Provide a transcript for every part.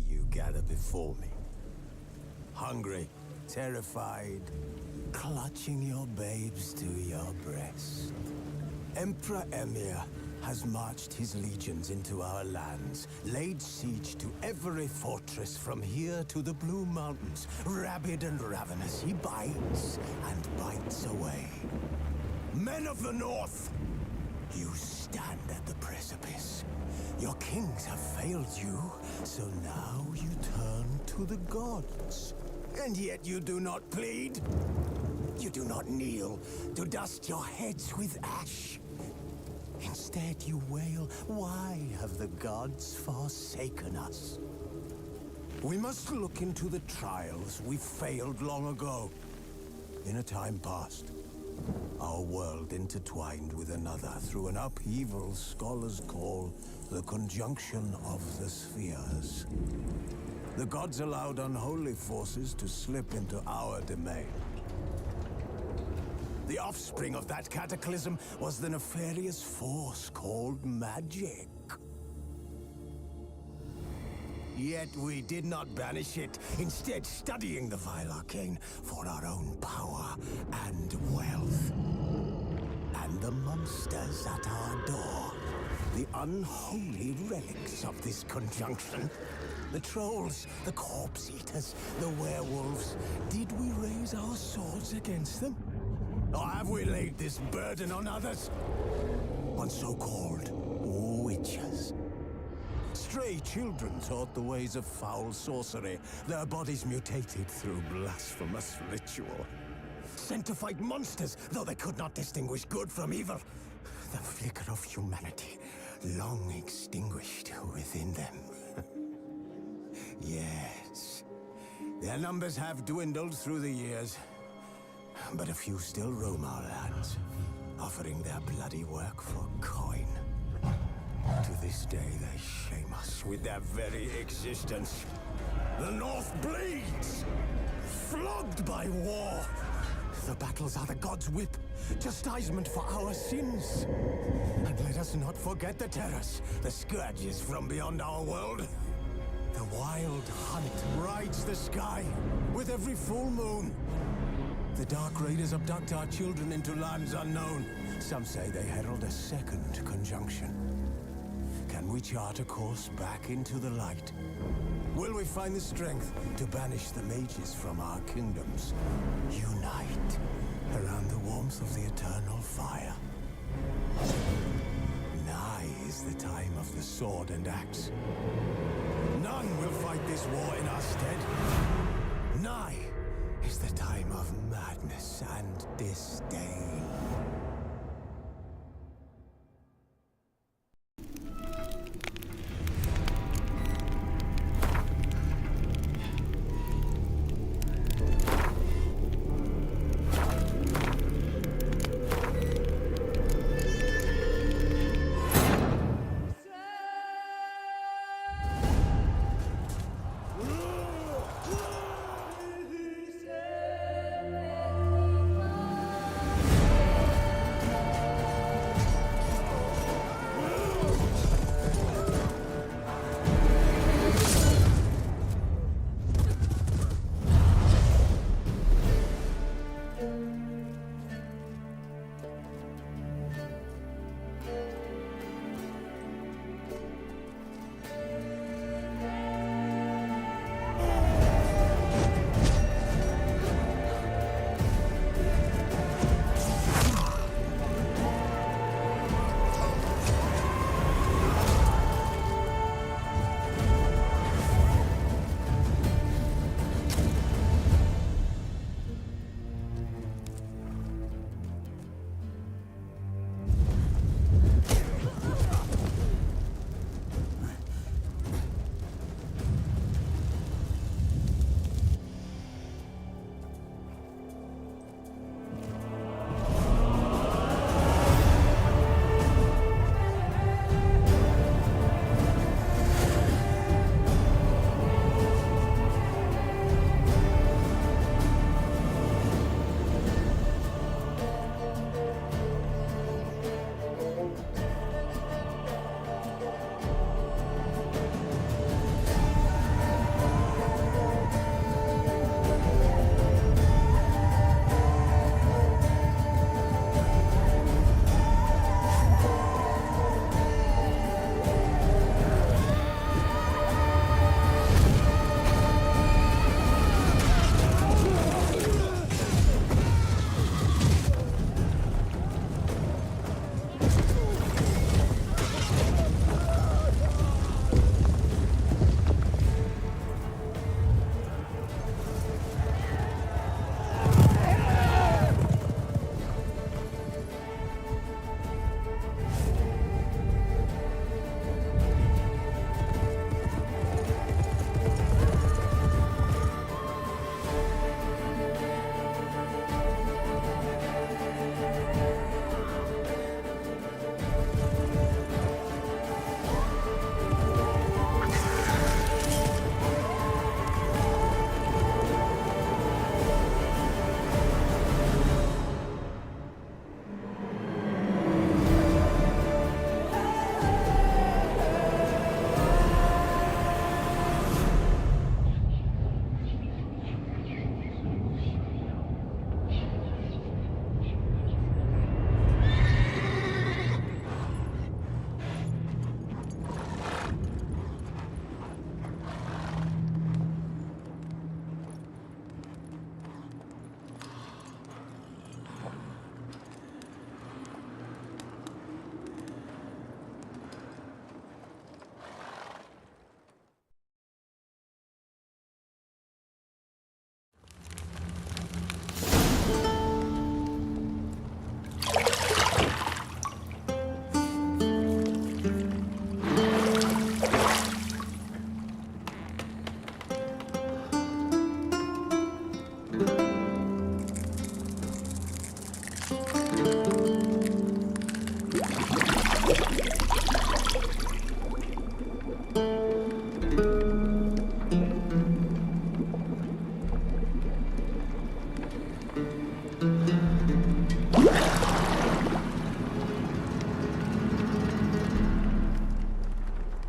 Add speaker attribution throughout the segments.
Speaker 1: you gather before me. Hungry, terrified, clutching your babes to your breast. Emperor Emir has marched his legions into our lands, laid siege to every fortress from here to the Blue Mountains. Rabid and ravenous, he bites and bites away. Men of the North, you stand at the precipice. Your kings have failed you, so now you turn to the gods. And yet you do not plead. You do not kneel to dust your heads with ash. Instead you wail, why have the gods forsaken us? We must look into the trials we failed long ago. In a time past, our world intertwined with another through an upheaval scholars call the conjunction of the spheres. The gods allowed unholy forces to slip into our domain. The offspring of that cataclysm was the nefarious force called magic. Yet we did not banish it, instead studying the vile arcane for our own power and wealth. And the monsters at our door, the unholy relics of this conjunction. The trolls, the corpse eaters, the werewolves. Did we raise our swords against them? Or have we laid this burden on others? On so-called witches. Stray children taught the ways of foul sorcery, their bodies mutated through blasphemous ritual. Sent to fight monsters, though they could not distinguish good from evil. The flicker of humanity, long extinguished within them. Yes, their numbers have dwindled through the years, but a few still roam our lands, offering their bloody work for coin. To this day, they shame us with their very existence. The North bleeds, flogged by war. The battles are the gods' whip, chastisement for our sins. And let us not forget the terrors, the scourges from beyond our world. The wild hunt rides the sky with every full moon. The Dark Raiders abduct our children into lands unknown. Some say they herald a second conjunction. Can we chart a course back into the light? Will we find the strength to banish the mages from our kingdoms? Unite around the warmth of the eternal fire. Nigh is the time of the sword and axe. None will fight this war in our stead. Nigh is the time of madness and disdain.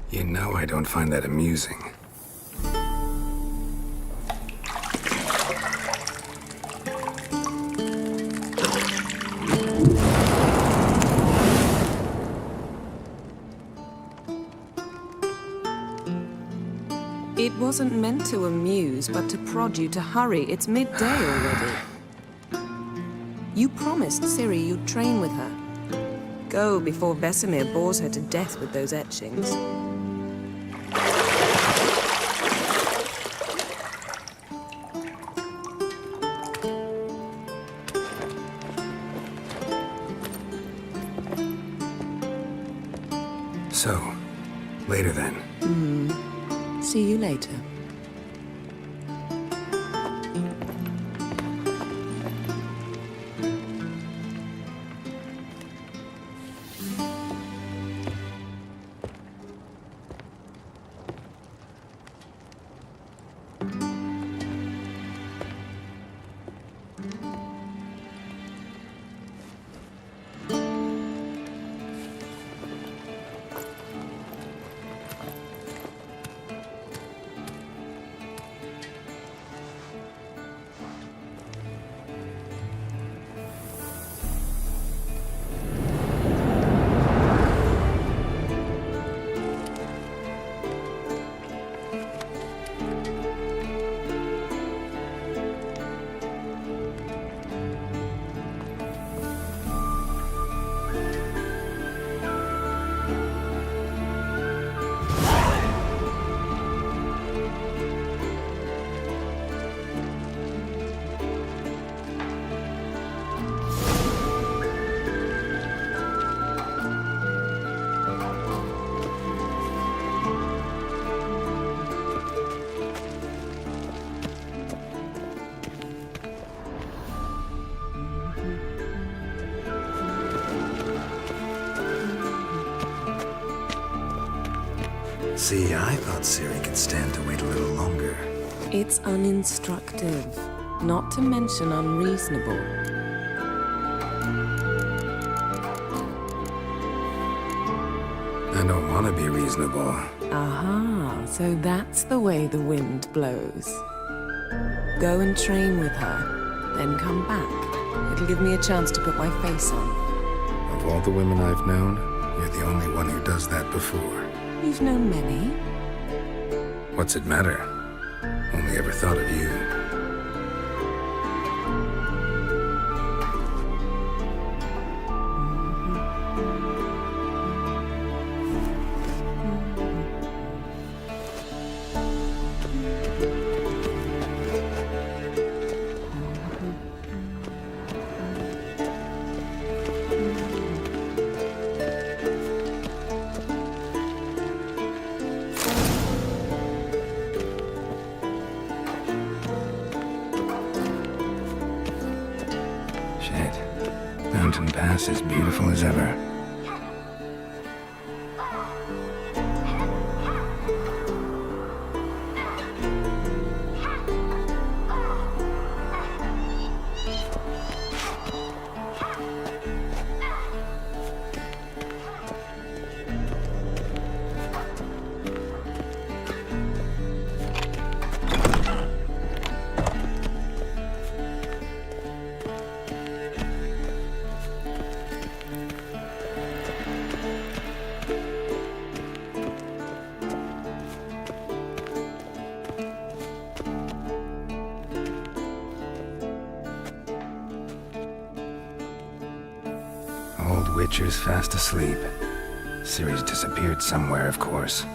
Speaker 2: You know I don't find that amusing.
Speaker 3: It wasn't meant to amuse, but to prod you to hurry. It's midday already. You promised Ciri you'd train with her. Go before Vesemir bores her to death with those etchings.
Speaker 2: So, later then.
Speaker 3: See you later.
Speaker 2: See, I thought Ciri could stand to wait a little longer.
Speaker 3: It's uninstructive, not to mention unreasonable.
Speaker 2: I don't want to be reasonable.
Speaker 3: Aha, so that's the way the wind blows. Go and train with her, then come back. It'll give me a chance to put my face on.
Speaker 2: Of all the women I've known, you're the only one who does that before.
Speaker 3: You've known many.
Speaker 2: What's it matter? Only ever thought of you. Mountain Pass as beautiful as ever. Old Witcher's fast asleep. Ciri's disappeared somewhere, of course.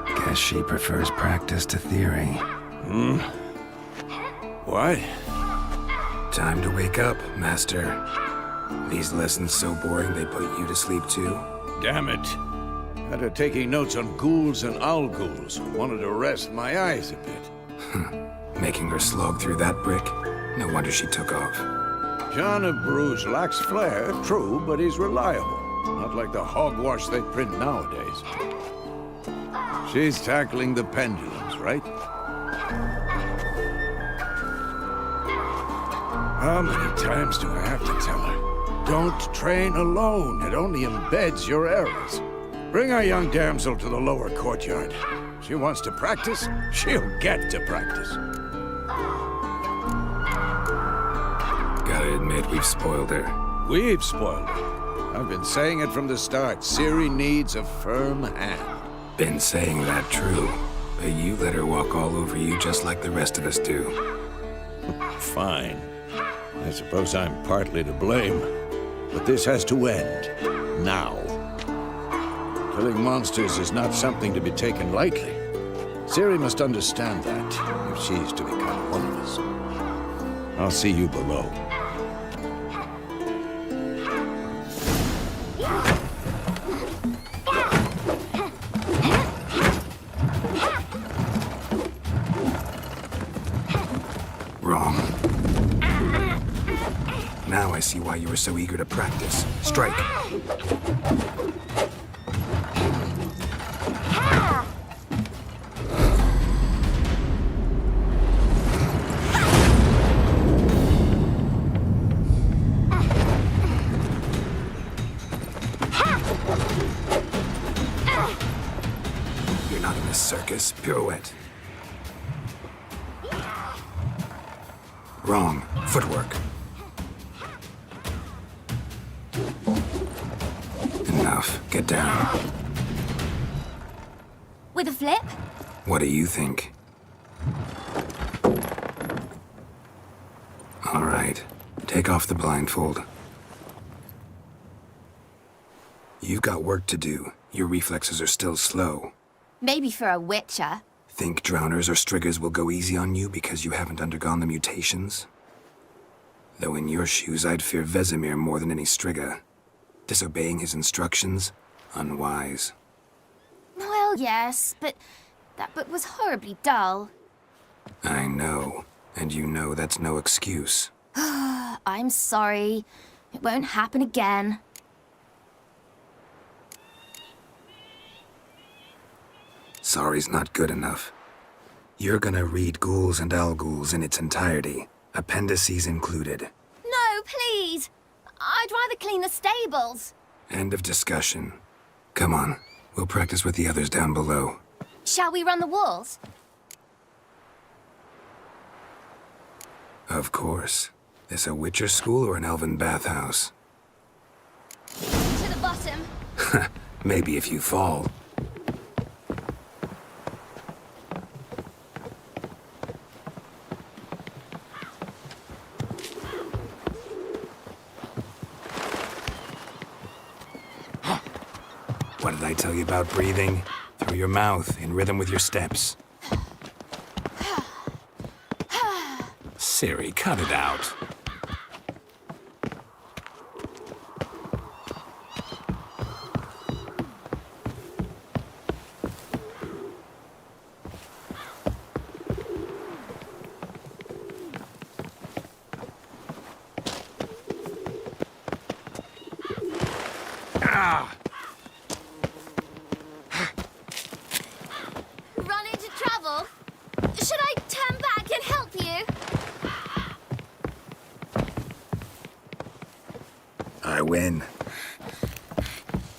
Speaker 2: Guess she prefers practice to theory.
Speaker 1: What?
Speaker 2: Time to wake up, Master. These lessons so boring they put you to sleep too?
Speaker 4: Damn it. Had her taking notes on ghouls and owl-ghouls. Wanted to rest my eyes a bit.
Speaker 2: Making her slog through that brick? No wonder she took off.
Speaker 4: John of Bruges lacks flair, true, but he's reliable. Not like the hogwash they print nowadays. She's tackling the pendulums, right? How many times do I have to tell her? Don't train alone. It only embeds your errors. Bring our young damsel to the lower courtyard. She wants to practice, she'll get to practice.
Speaker 2: Gotta admit, we've spoiled her.
Speaker 4: We've spoiled her. I've been saying it from the start. Ciri needs a firm hand.
Speaker 2: Been saying that true, but you let her walk all over you just like the rest of us do.
Speaker 4: Fine. I suppose I'm partly to blame. But this has to end. Now. Killing monsters is not something to be taken lightly. Ciri must understand that, if she's to become one of us. I'll see you below.
Speaker 2: Wrong. Now I see why you were so eager to practice. Strike. You're not in this circus. Pirouette. Wrong. Footwork. Enough. Get down.
Speaker 5: With a flip?
Speaker 2: What do you think? All right. Take off the blindfold. You've got work to do. Your reflexes are still slow.
Speaker 5: Maybe for a witcher.
Speaker 2: Think drowners or striggers will go easy on you because you haven't undergone the mutations? Though in your shoes, I'd fear Vesemir more than any strigger. Disobeying his instructions? Unwise.
Speaker 5: Well, yes, but that book was horribly dull.
Speaker 2: I know. And you know that's no excuse.
Speaker 5: I'm sorry. It won't happen again.
Speaker 2: Sorry's not good enough. You're gonna read Ghouls and Owl-Ghouls in its entirety, appendices included.
Speaker 5: No, please! I'd rather clean the stables.
Speaker 2: End of discussion. Come on, we'll practice with the others down below.
Speaker 5: Shall we run the walls?
Speaker 2: Of course. This a Witcher school or an elven bathhouse?
Speaker 5: To the bottom.
Speaker 2: Maybe if you fall. What did I tell you about breathing? Through your mouth, in rhythm with your steps. Ciri, cut it out.
Speaker 5: Run into trouble? Should I turn back and help you?
Speaker 2: I win.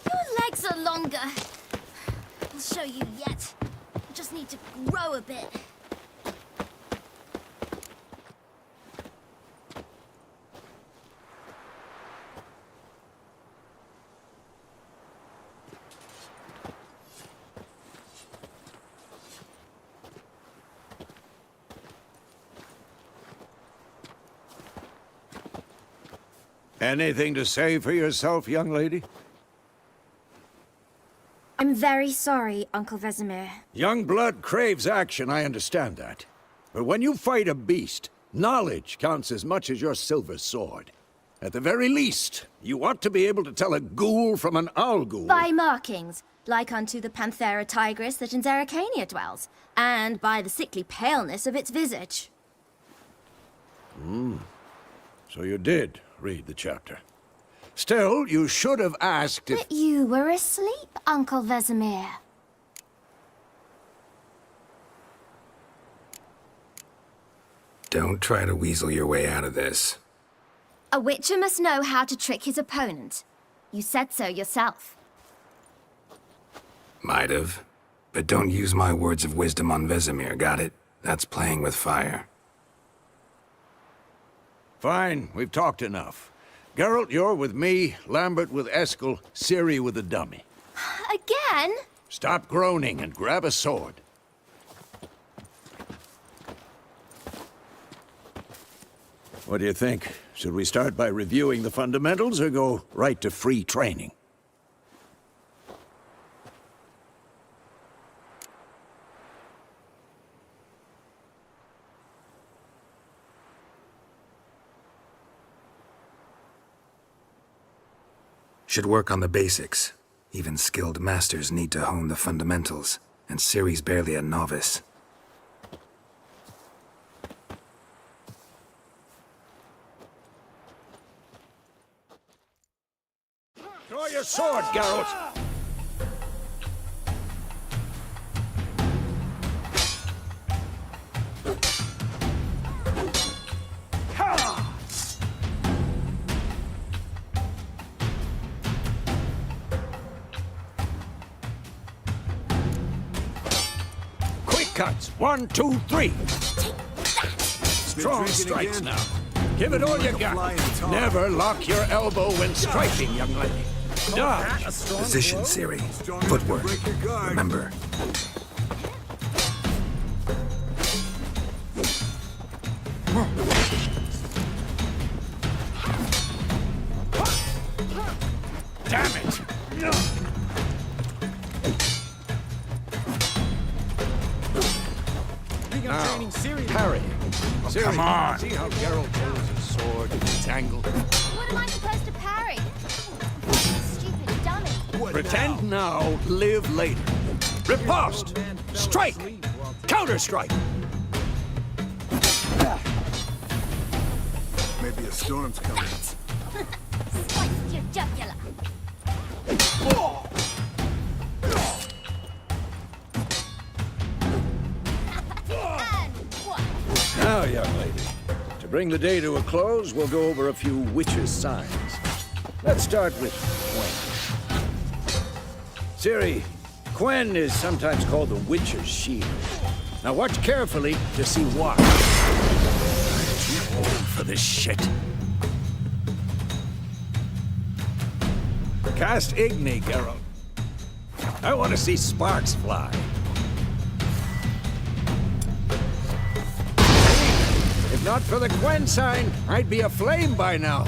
Speaker 5: Your legs are longer. I'll show you yet. Just need to grow a bit.
Speaker 4: Anything to say for yourself, young lady?
Speaker 5: I'm very sorry, Uncle Vesemir.
Speaker 4: Young blood craves action, I understand that. But when you fight a beast, Knowledge counts as much as your silver sword. At the very least, you ought to be able to tell a ghoul from an owl ghoul.
Speaker 5: By markings, like unto the Panthera tigris that in Zerrikania dwells, and by the sickly paleness of its visage.
Speaker 4: So you did read the chapter. Still, you should have asked if...
Speaker 5: But you were asleep, Uncle Vesemir.
Speaker 2: Don't try to weasel your way out of this.
Speaker 5: A witcher must know how to trick his opponent. You said so yourself.
Speaker 2: Might have. But don't use my words of wisdom on Vesemir, got it? That's playing with fire.
Speaker 4: Fine, we've talked enough. Geralt, you're with me, Lambert with Eskel, Ciri with the dummy.
Speaker 5: Again?
Speaker 4: Stop groaning and grab a sword. What do you think? Should we start by reviewing the fundamentals or go right to free training?
Speaker 2: Should work on the basics. Even skilled masters need to hone the fundamentals, and Ciri's barely a novice.
Speaker 4: Draw your sword, Geralt! Quick cuts! 1, 2, 3! Strong strikes now. Give it all you got. Never lock your elbow when striking, young lady. Dodge!
Speaker 2: Position, Ciri. Footwork. Remember.
Speaker 4: Damn it! Now, parry. Ciri, come on! See how Geralt holds his sword in its angle?
Speaker 5: What am I supposed to parry? Stupid dummy.
Speaker 4: Pretend now, live later. Riposte! Strike! Counter-strike!
Speaker 1: Maybe a storm's coming.
Speaker 5: Sliced your jugular. And one.
Speaker 4: Now, young lady, to bring the day to a close, we'll go over a few witches' signs. Let's start with Quen. Ciri, Quen is sometimes called the Witcher's Shield. Now watch carefully to see why. I'm too old for this shit. Cast Igni, Geralt. I want to see sparks fly. If not for the Quen sign, I'd be aflame by now.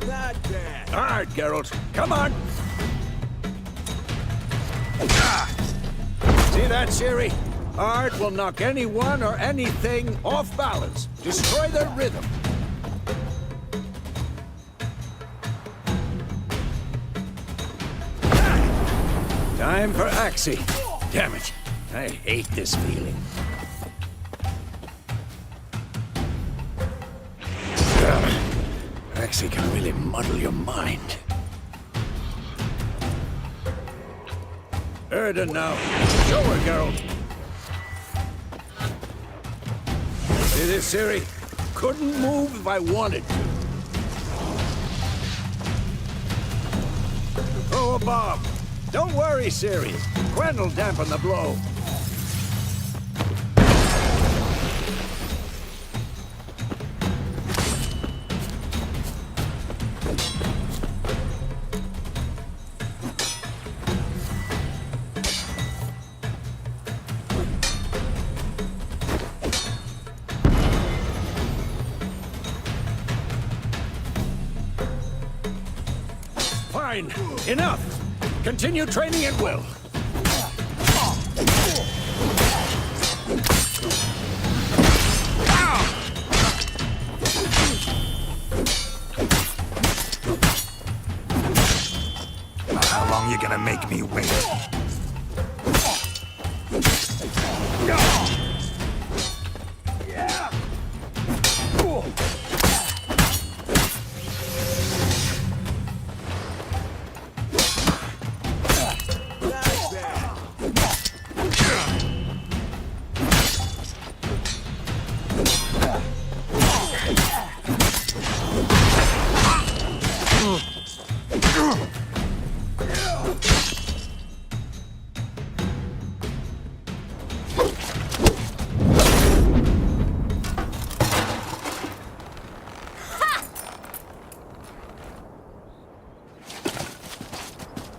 Speaker 1: Not bad.
Speaker 4: All right, Geralt. Come on. Ah. See that, Ciri? Art will knock anyone or anything off balance. Destroy their rhythm. Time for Axii. Damn it. I hate this feeling. Axii can really muddle your mind. Erden now. Show her, Geralt. See this, Ciri? Couldn't move if I wanted to. Throw a bomb. Don't worry, Ciri. Quen will dampen the blow. Fine. Enough. Continue training at will.
Speaker 2: gonna make me wait.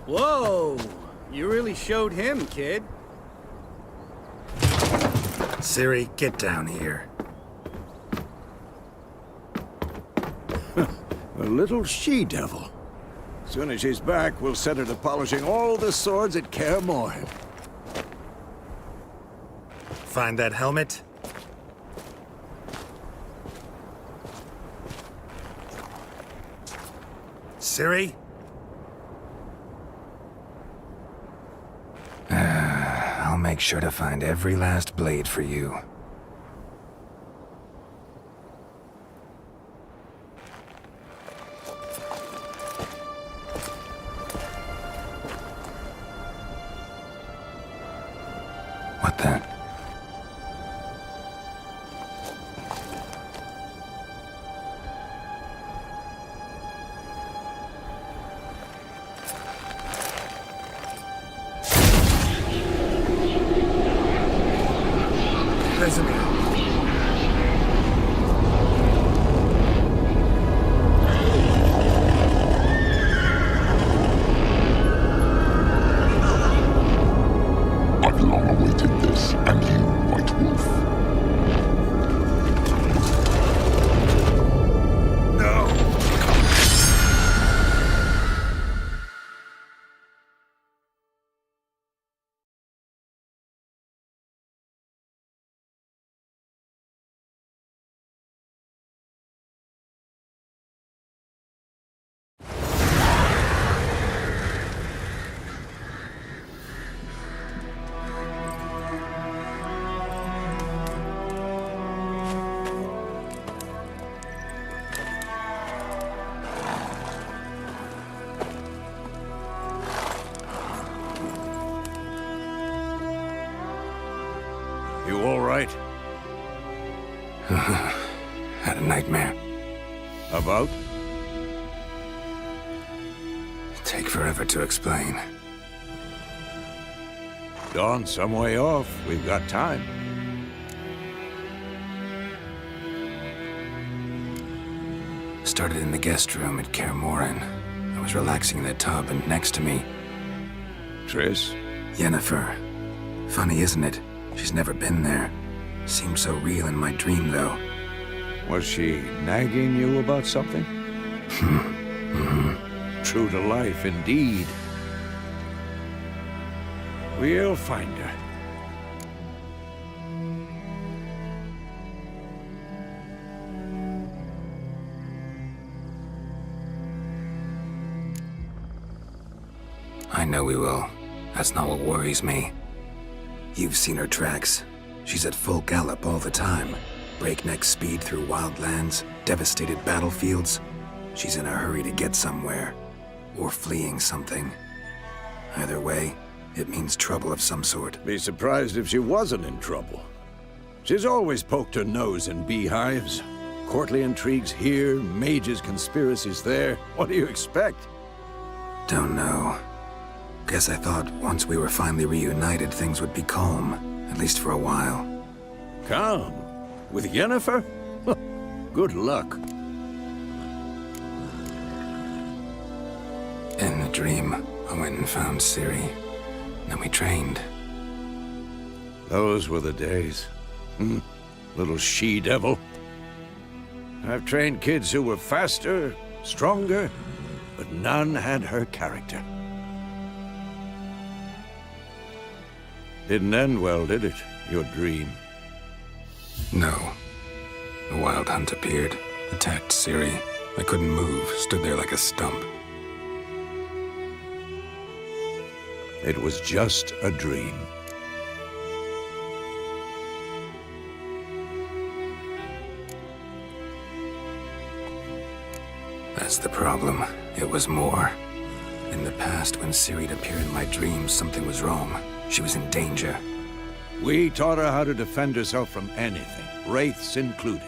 Speaker 6: Whoa! You really showed him, kid.
Speaker 2: Ciri, get down here.
Speaker 4: A little she-devil. Soon as she's back, we'll set her to polishing all the swords at Kaer Morhen.
Speaker 2: Find that helmet? Ciri? I'll make sure to find every last blade for you. What the? Vesemir.
Speaker 7: I've long awaited this, and you, White Wolf.
Speaker 2: No!
Speaker 4: You all right?
Speaker 2: Had a nightmare.
Speaker 4: About?
Speaker 2: Take forever to explain.
Speaker 4: Dawn's some way off. We've got time.
Speaker 2: Started in the guest room at Kaer Morhen. I was relaxing in the tub, and next to me,
Speaker 4: Triss?
Speaker 2: Yennefer. Funny, isn't it? She's never been there. Seemed so real in my dream, though.
Speaker 4: Was she nagging you about something? True to life, indeed. We'll find her.
Speaker 2: I know we will. That's not what worries me. You've seen her tracks. She's at full gallop all the time. Breakneck speed through wildlands, devastated battlefields. She's in a hurry to get somewhere. Or fleeing something. Either way, it means trouble of some sort.
Speaker 4: Be surprised if she wasn't in trouble. She's always poked her nose in beehives. Courtly intrigues here, mages' conspiracies there. What do you expect?
Speaker 2: Don't know. Guess I thought once we were finally reunited, things would be calm. At least for a while.
Speaker 4: Calm? With Yennefer? Good luck.
Speaker 2: In the dream, I went and found Ciri. Then we trained.
Speaker 4: Those were the days. Little she-devil. I've trained kids who were faster, stronger, but none had her character. Didn't end well, did it? Your dream?
Speaker 2: No. The Wild Hunt appeared, attacked Ciri. I couldn't move, stood there like a stump.
Speaker 4: It was just a dream.
Speaker 2: That's the problem. It was more. In the past, when Ciri'd appeared in my dreams, something was wrong. She was in danger.
Speaker 4: We taught her how to defend herself from anything, wraiths included.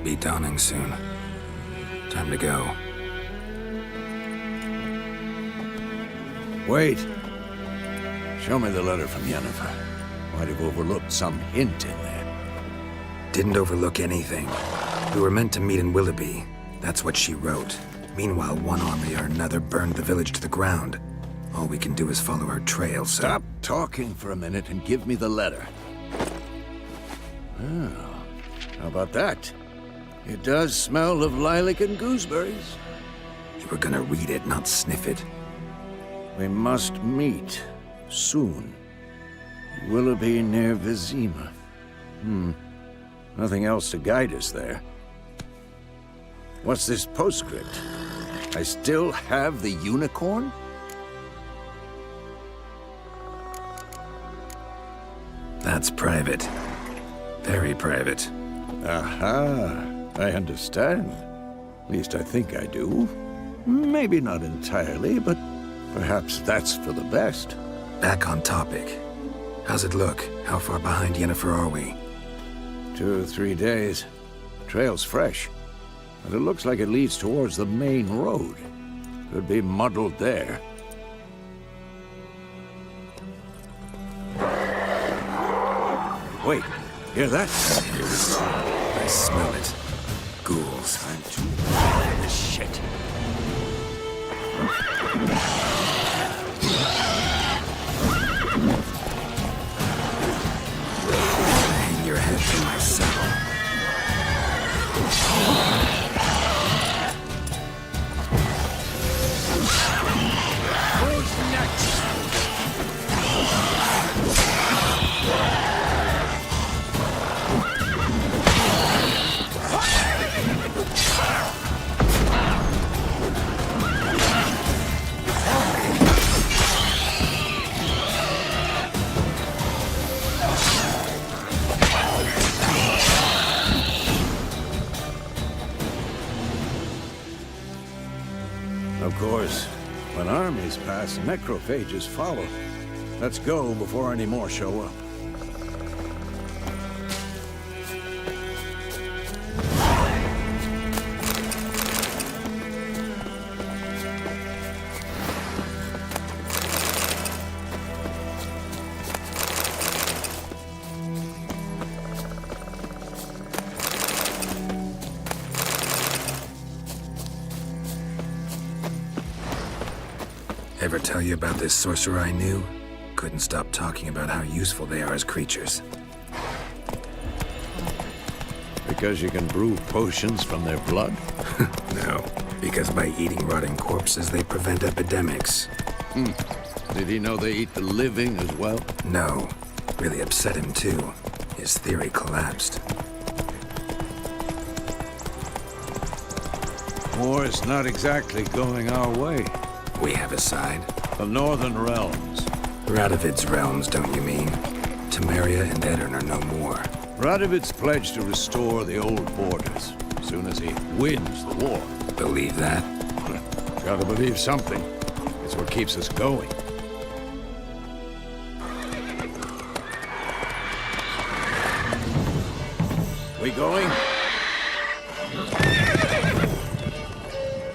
Speaker 2: Be dawning soon. Time to go.
Speaker 4: Wait. Show me the letter from Yennefer. Might have overlooked some hint in there.
Speaker 2: Didn't overlook anything. We were meant to meet in Willoughby. That's what she wrote. Meanwhile, one army or another burned the village to the ground. All we can do is follow her trail, so...
Speaker 4: Stop talking for a minute and give me the letter. Oh, how about that? It does smell of lilac and gooseberries.
Speaker 2: You were gonna read it, not sniff it.
Speaker 4: We must meet soon. Willoughby near Vizima. Nothing else to guide us there. What's this postscript? I still have the unicorn?
Speaker 2: That's private. Very private.
Speaker 4: Aha, I understand. At least I think I do. Maybe not entirely, but perhaps that's for the best.
Speaker 2: Back on topic. How's it look? How far behind Yennefer are we?
Speaker 4: 2 or 3 days. Trail's fresh, but it looks like it leads towards the main road. Could be muddled there. Wait, hear that?
Speaker 2: I smell it. Ghouls.
Speaker 4: I'm too bad for this shit.
Speaker 2: Hang your head from my saddle.
Speaker 4: Who's next? Of course, when armies pass, necrophages follow. Let's go before any more show up.
Speaker 2: Ever tell you about this sorcerer I knew? Couldn't stop talking about how useful they are as creatures.
Speaker 4: Because you can brew potions from their blood?
Speaker 2: No, because by eating rotting corpses, they prevent epidemics.
Speaker 4: Did he know they eat the living as well?
Speaker 2: No, really upset him too. His theory collapsed.
Speaker 4: War's not exactly going our way.
Speaker 2: We have a side.
Speaker 4: The Northern Realms.
Speaker 2: Radovid's realms, don't you mean? Temeria and Edirn are no more.
Speaker 4: Radovid's pledged to restore the old borders as soon as he wins the war.
Speaker 2: Believe that?
Speaker 4: Gotta believe something. It's what keeps us going. We going?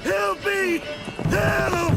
Speaker 4: Help me! Help!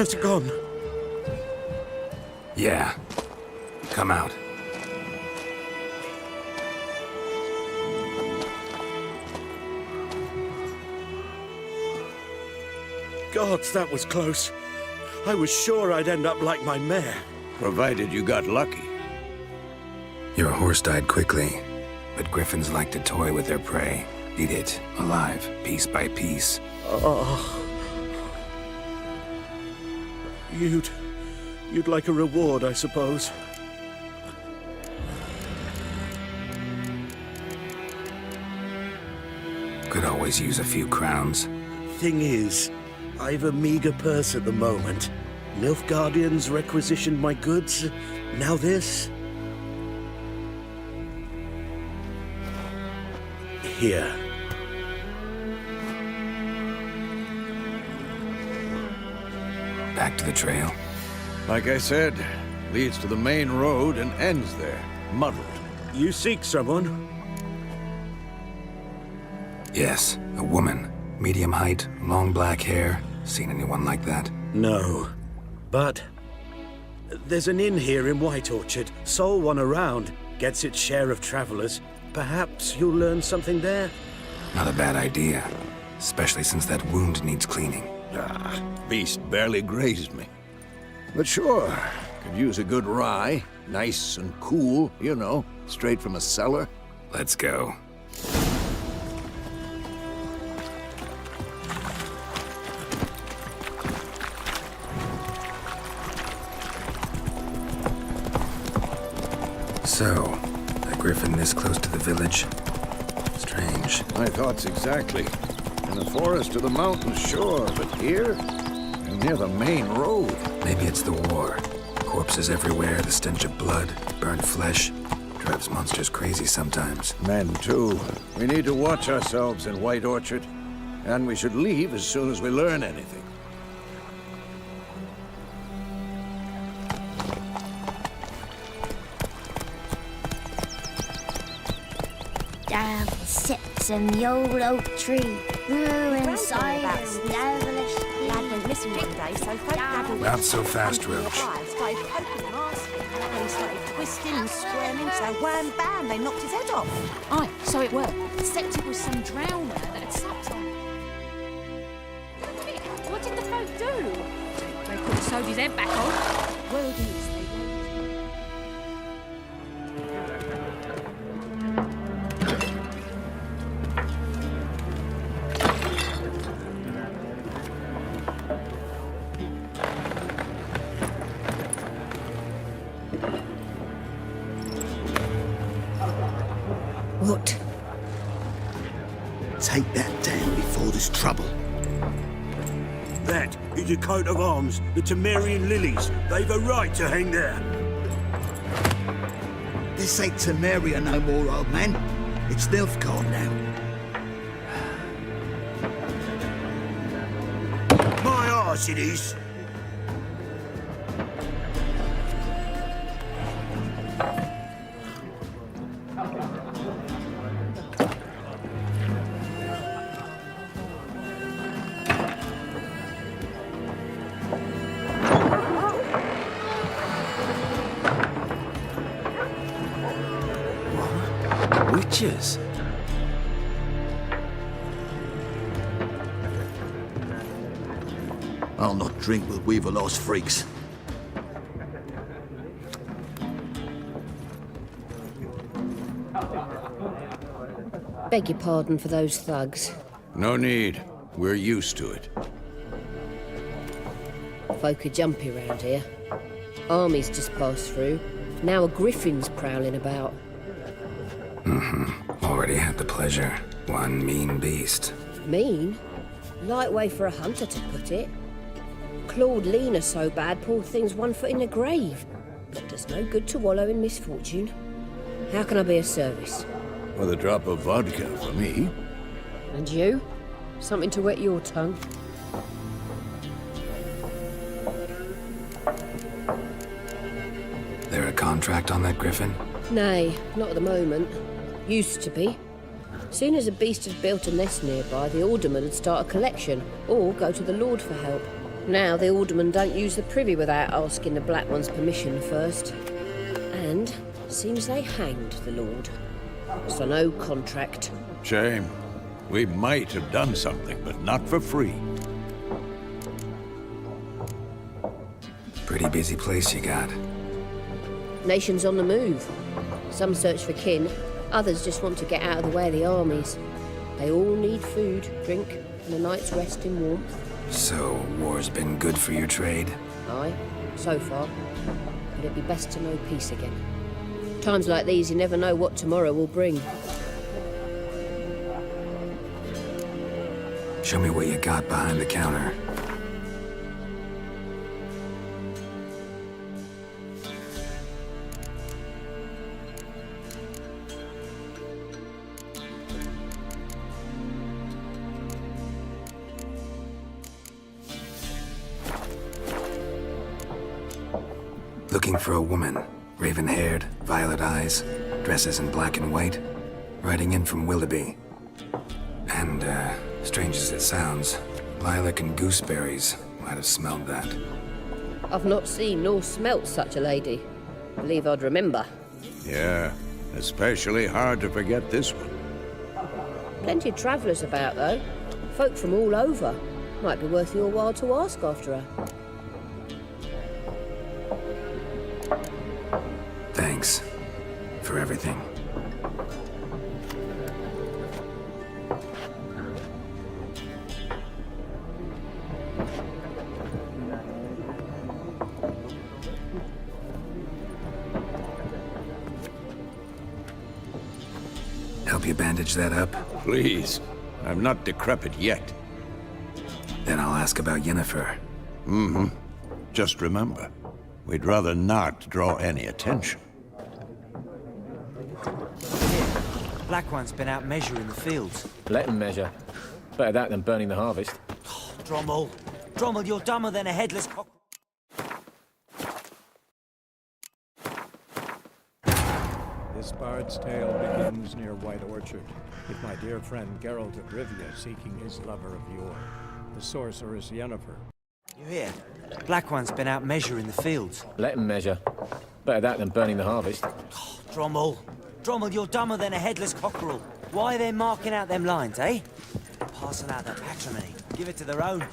Speaker 8: How's it gone?
Speaker 2: Yeah. Come out.
Speaker 8: Gods, that was close. I was sure I'd end up like my mare.
Speaker 4: Provided you got lucky.
Speaker 2: Your horse died quickly, but griffins like to toy with their prey. Eat it, alive, piece by piece.
Speaker 8: Oh. You'd like a reward, I suppose.
Speaker 2: Could always use a few crowns.
Speaker 8: Thing is, I've a meager purse at the moment. Nilfgaardians requisitioned my goods. Now this. Here.
Speaker 2: Back to the trail.
Speaker 4: Like I said, leads to the main road and ends there, muddled.
Speaker 8: You seek someone?
Speaker 2: Yes, a woman. Medium height, long black hair. Seen anyone like that?
Speaker 8: No. But there's an inn here in White Orchard. Sole one around. Gets its share of travelers. Perhaps you'll learn something there?
Speaker 2: Not a bad idea. Especially since that wound needs cleaning.
Speaker 4: Beast barely grazed me. But sure, could use a good rye. Nice and cool, you know, straight from a cellar.
Speaker 2: Let's go. So, a griffin this close to the village? Strange.
Speaker 4: My thoughts exactly. In the forest or the mountains, sure, but here? And near the main road.
Speaker 2: Maybe it's the war. Corpses everywhere, the stench of blood, burnt flesh. Drives monsters crazy sometimes.
Speaker 4: Men, too. We need to watch ourselves in White Orchard. And we should leave as soon as we learn anything.
Speaker 5: Down sits in the old oak tree, grew inside his devilish
Speaker 9: Lad went missing one day, so folk gathered.
Speaker 2: Not so fast,
Speaker 9: under the
Speaker 2: Roach.
Speaker 9: fire, started poking and asking. They started twisting and squirming, so wham bam, they knocked his head off. Aye, so it were. Except it was some drowner that had supped on. What did the folk do? They could have sewed his head back on. Well, it is.
Speaker 3: What?
Speaker 1: Take that down before there's trouble.
Speaker 8: That is a coat of arms, the Temerian lilies. They've a right to hang there.
Speaker 1: This ain't Temeria no more, old man. It's Nilfgaard now.
Speaker 8: My arse it is.
Speaker 1: Witches? I'll not drink with Weaverlost freaks.
Speaker 10: Beg your pardon for those thugs.
Speaker 4: No need. We're used to it.
Speaker 10: Folk are jumpy round here. Armies just passed through. Now a griffin's prowling about.
Speaker 2: Already had the pleasure. One mean beast.
Speaker 10: Mean? Light way for a hunter to put it. Clawed Lena so bad, poor thing's 1 foot in the grave. But does no good to wallow in misfortune. How can I be of service?
Speaker 4: With a drop of vodka for me.
Speaker 10: And you? Something to wet your tongue?
Speaker 2: There a contract on that griffin?
Speaker 10: Nay, not at the moment. Used to be. Soon as a beast had built a nest nearby, the alderman would start a collection, or go to the Lord for help. Now the aldermen don't use the privy without asking the Black One's permission first. And seems they hanged the Lord. So no contract.
Speaker 4: Shame. We might have done something, but not for free.
Speaker 2: Pretty busy place you got.
Speaker 10: Nations on the move. Some search for kin, others just want to get out of the way of the armies. They all need food, drink, and a night's rest in warmth.
Speaker 2: So, war's been good for your trade?
Speaker 10: Aye, so far. But it'd be best to know peace again. Times like these, you never know what tomorrow will bring.
Speaker 2: Show me what you got behind the counter. Looking for a woman. Raven-haired, violet eyes, dresses in black and white. Riding in from Willoughby. And, strange as it sounds, lilac and gooseberries might have smelled that.
Speaker 10: I've not seen nor smelt such a lady. Believe I'd remember.
Speaker 4: Yeah, especially hard to forget this one.
Speaker 10: Plenty of travellers about, though. Folk from all over. Might be worth your while to ask after her.
Speaker 2: Thanks for everything. Help you bandage that up?
Speaker 4: Please. I'm not decrepit yet.
Speaker 2: Then I'll ask about Yennefer.
Speaker 4: Mm-hmm. Just remember, we'd rather not draw any attention.
Speaker 11: Black One's been out measuring the fields.
Speaker 12: Let him measure. Better that than burning the harvest.
Speaker 11: Oh, Drommel! Drommel, you're dumber than a headless cock...
Speaker 13: This bard's tale begins near White Orchard, with my dear friend Geralt of Rivia seeking his lover of yore, the sorceress Yennefer.
Speaker 11: You hear? Black One's been out measuring the fields.
Speaker 12: Let him measure. Better that than burning the harvest.
Speaker 11: Oh, Drommel! Drommel, you're dumber than a headless cockerel. Why are they marking out them lines, eh? Passing out their patrimony. Give it to their own.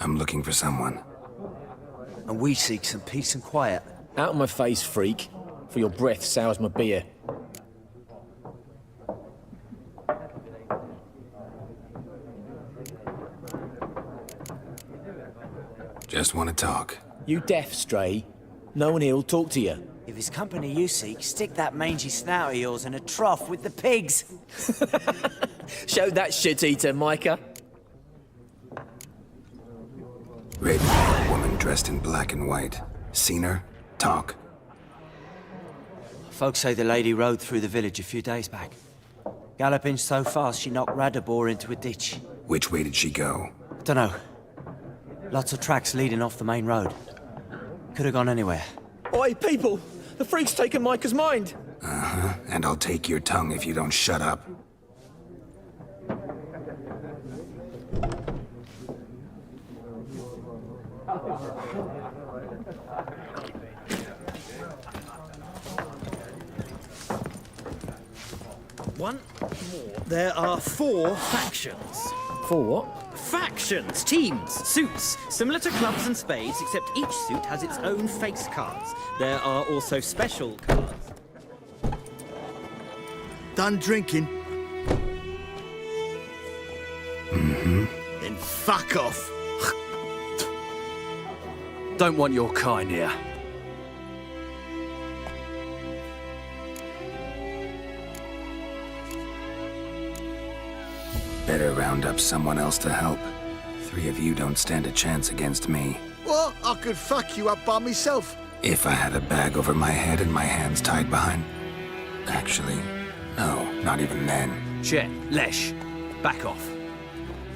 Speaker 2: I'm looking for someone.
Speaker 11: And we seek some peace and quiet.
Speaker 12: Out of my face, freak. For your breath sours my beer.
Speaker 2: Just want to talk.
Speaker 12: You deaf, Stray? No one here'll talk to you.
Speaker 11: If it's company you seek, stick that mangy snout of yours in a trough with the pigs.
Speaker 12: Show that shit-eater, Micah.
Speaker 2: Raven-haired woman dressed in black and white. Seen her? Talk.
Speaker 11: Folks say the lady rode through the village a few days back. Galloping so fast she knocked Radabor into a ditch.
Speaker 2: Which way did she go?
Speaker 11: Dunno. Lots of tracks leading off the main road. Could have gone anywhere.
Speaker 12: Oi, people! The freak's taken Micah's mind!
Speaker 2: Uh-huh. And I'll take your tongue if you don't shut up.
Speaker 14: One more. There are 4 factions.
Speaker 12: 4 what?
Speaker 14: Factions, teams, suits, similar to clubs and spades, except each suit has its own face cards. There are also special cards.
Speaker 15: Done drinking?
Speaker 2: Mm-hmm.
Speaker 15: Then fuck off.
Speaker 6: Don't want your kind here.
Speaker 2: Better round up someone else to help. 3 of you don't stand a chance against me.
Speaker 15: What? I could fuck you up by myself.
Speaker 2: If I had a bag over my head and my hands tied behind... Actually, no, not even then.
Speaker 6: Chet, Lesh, back off.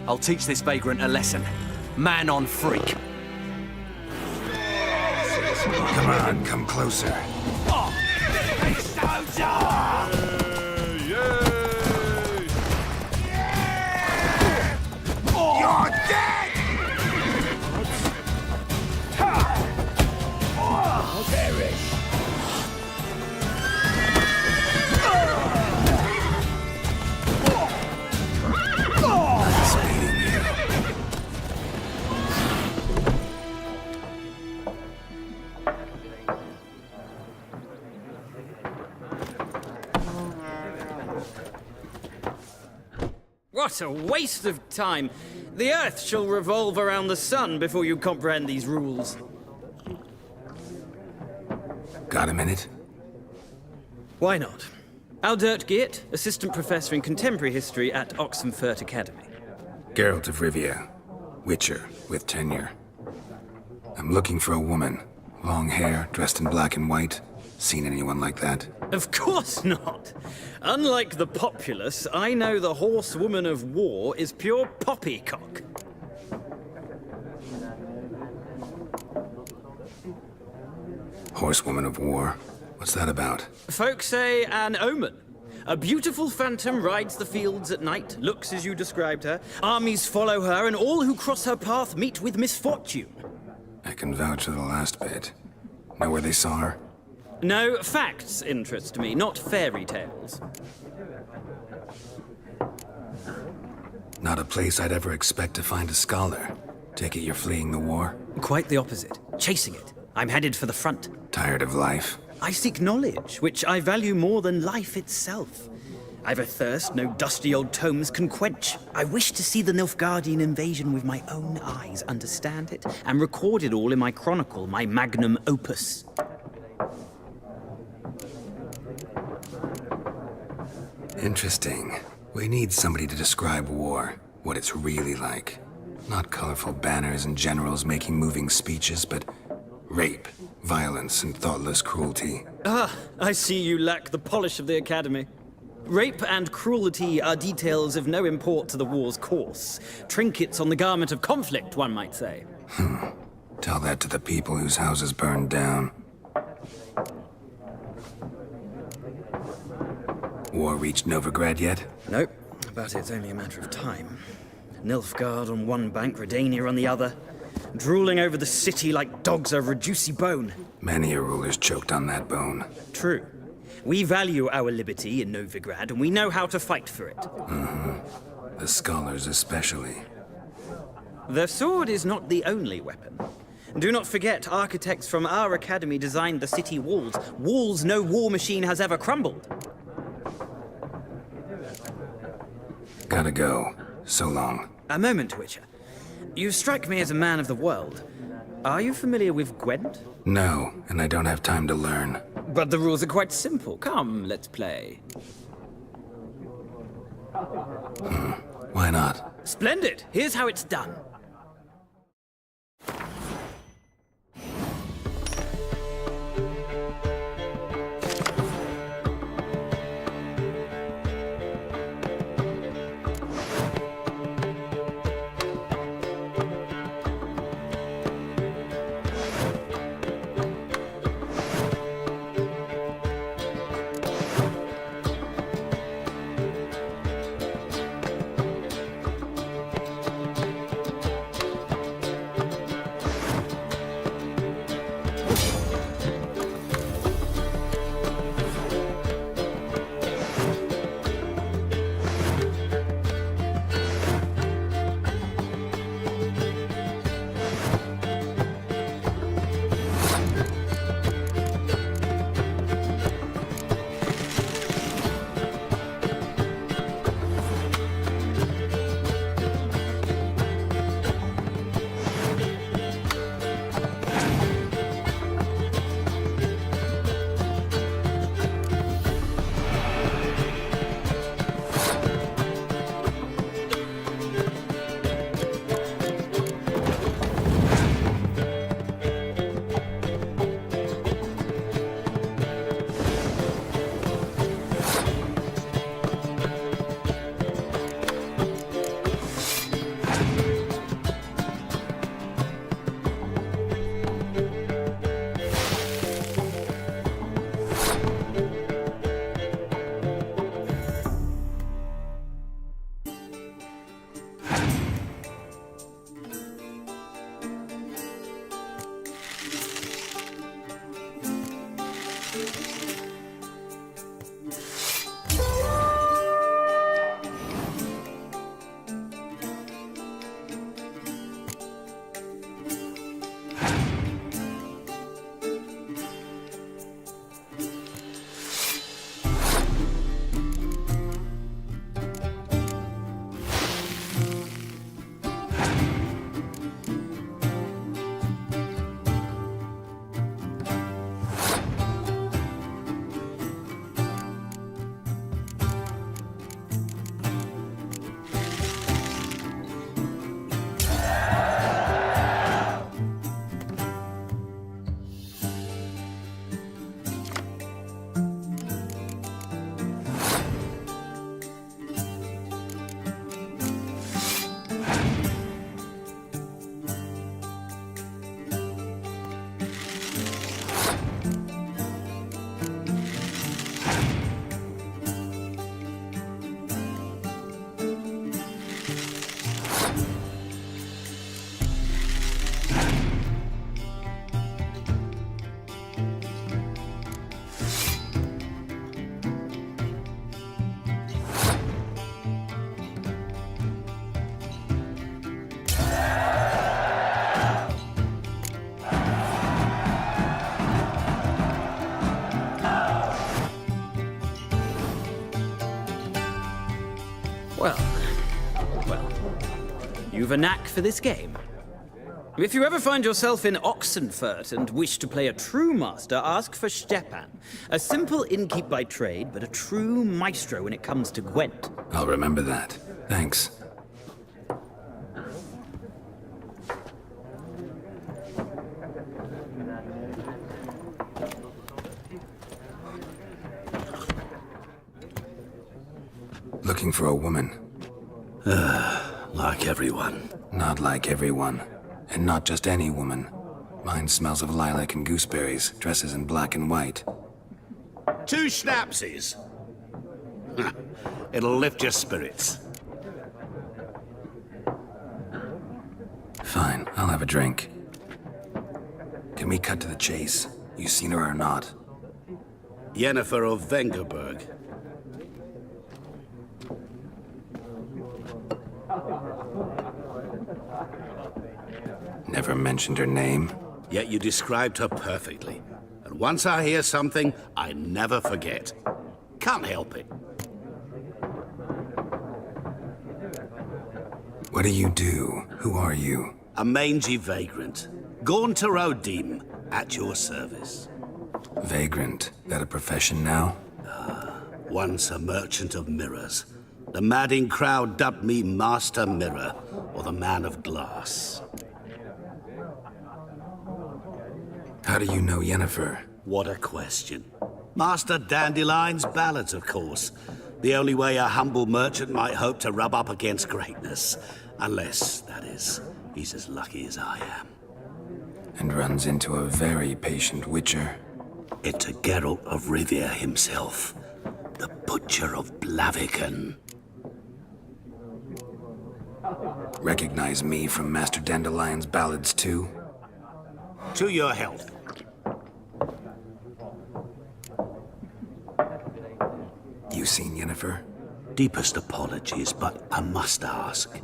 Speaker 6: I'll teach this vagrant a lesson. Man on freak.
Speaker 2: Come on, come closer.
Speaker 6: Oh!
Speaker 15: You're dead!
Speaker 1: Perish!
Speaker 14: What a waste of time! The Earth shall revolve around the sun before you comprehend these rules.
Speaker 2: Got a minute?
Speaker 14: Why not? Aldert Geert, Assistant Professor in Contemporary History at Oxenfurt Academy.
Speaker 2: Geralt of Rivia, Witcher with tenure. I'm looking for a woman. Long hair, dressed in black and white. Seen anyone like that?
Speaker 14: Of course not! Unlike the populace, I know the horsewoman of war is pure poppycock.
Speaker 2: Horsewoman of war? What's that about?
Speaker 14: Folk say an omen. A beautiful phantom rides the fields at night, looks as you described her. Armies follow her, and all who cross her path meet with misfortune.
Speaker 2: I can vouch for the last bit. Know where they saw her?
Speaker 14: No, facts interest me, not fairy tales.
Speaker 2: Not a place I'd ever expect to find a scholar. Take it you're fleeing the war?
Speaker 14: Quite the opposite. Chasing it. I'm headed for the front.
Speaker 2: Tired of life?
Speaker 14: I seek knowledge, which I value more than life itself. I've a thirst no dusty old tomes can quench. I wish to see the Nilfgaardian invasion with my own eyes, understand it, and record it all in my chronicle, my magnum opus.
Speaker 2: Interesting. We need somebody to describe war, what it's really like. Not colorful banners and generals making moving speeches, but rape, violence, and thoughtless cruelty.
Speaker 14: Ah, I see you lack the polish of the Academy. Rape and cruelty are details of no import to the war's course. Trinkets on the garment of conflict, one might say.
Speaker 2: Tell that to the people whose houses burned down. War reached Novigrad yet?
Speaker 14: Nope, but it's only a matter of time. Nilfgaard on one bank, Redania on the other, drooling over the city like dogs over a juicy bone.
Speaker 2: Many a ruler's choked on that bone.
Speaker 14: True. We value our liberty in Novigrad, and we know how to fight for it.
Speaker 2: The scholars especially.
Speaker 14: The sword is not the only weapon. Do not forget, architects from our academy designed the city walls. Walls no war machine has ever crumbled.
Speaker 2: Gotta go. So long.
Speaker 14: A moment, Witcher. You strike me as a man of the world. Are you familiar with Gwent?
Speaker 2: No, and I don't have time to learn.
Speaker 14: But the rules are quite simple. Come, let's play.
Speaker 2: Why not?
Speaker 14: Splendid! Here's how it's done. Well, you've a knack for this game. If you ever find yourself in Oxenfurt and wish to play a true master, ask for Stepan. A simple innkeep by trade, but a true maestro when it comes to Gwent.
Speaker 2: I'll remember that. Thanks. Looking for a woman.
Speaker 8: Like everyone.
Speaker 2: Not like everyone. And not just any woman. Mine smells of lilac and gooseberries, dresses in black and white.
Speaker 15: 2 schnapsies. It'll lift your spirits.
Speaker 2: Fine, I'll have a drink. Can we cut to the chase? You seen her or not?
Speaker 15: Yennefer of Vengerberg.
Speaker 2: Never mentioned her name.
Speaker 15: Yet you described her perfectly. And once I hear something, I never forget. Can't help it.
Speaker 2: What do you do? Who are you?
Speaker 15: A mangy vagrant. Gaunter O'Deem, at your service.
Speaker 2: Vagrant. That a profession now?
Speaker 15: Once a merchant of mirrors. The madding crowd dubbed me Master Mirror, or the Man of Glass.
Speaker 2: How do you know Yennefer?
Speaker 15: What a question. Master Dandelion's ballads, of course. The only way a humble merchant might hope to rub up against greatness. Unless, that is, he's as lucky as I am.
Speaker 2: And runs into a very patient witcher.
Speaker 15: It's a Geralt of Rivia himself. The Butcher of Blaviken.
Speaker 2: Recognize me from Master Dandelion's ballads too?
Speaker 15: To your health.
Speaker 2: You seen Yennefer?
Speaker 15: Deepest apologies, but I must ask.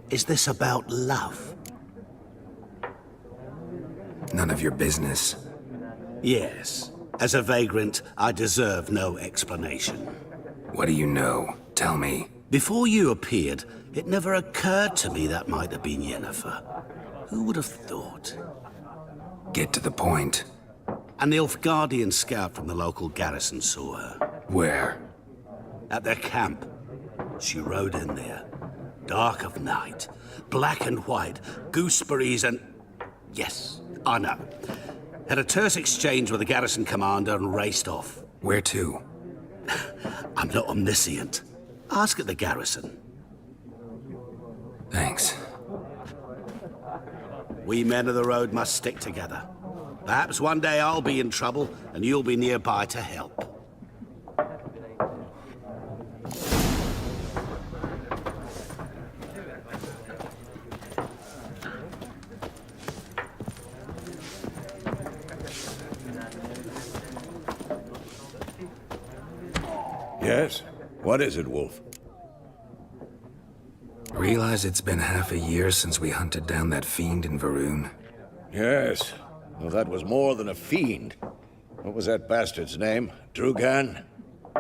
Speaker 15: Is this about love?
Speaker 2: None of your business.
Speaker 15: Yes. As a vagrant, I deserve no explanation.
Speaker 2: What do you know? Tell me.
Speaker 15: Before you appeared, it never occurred to me that might have been Yennefer. Who would have thought?
Speaker 2: Get to the point.
Speaker 15: An Nilfgaardian scout from the local garrison saw her.
Speaker 2: Where?
Speaker 15: At their camp. She rode in there. Dark of night. Black and white. Gooseberries and... Yes, I know. Had a terse exchange with the garrison commander and raced off.
Speaker 2: Where to?
Speaker 15: I'm not omniscient. Ask at the garrison.
Speaker 2: Thanks.
Speaker 15: We men of the road must stick together. Perhaps one day I'll be in trouble and you'll be nearby to help.
Speaker 4: Yes? What is it, Wolf?
Speaker 2: Realize it's been half a year since we hunted down that fiend in Varun?
Speaker 4: Yes. Well, that was more than a fiend. What was that bastard's name? Drugan?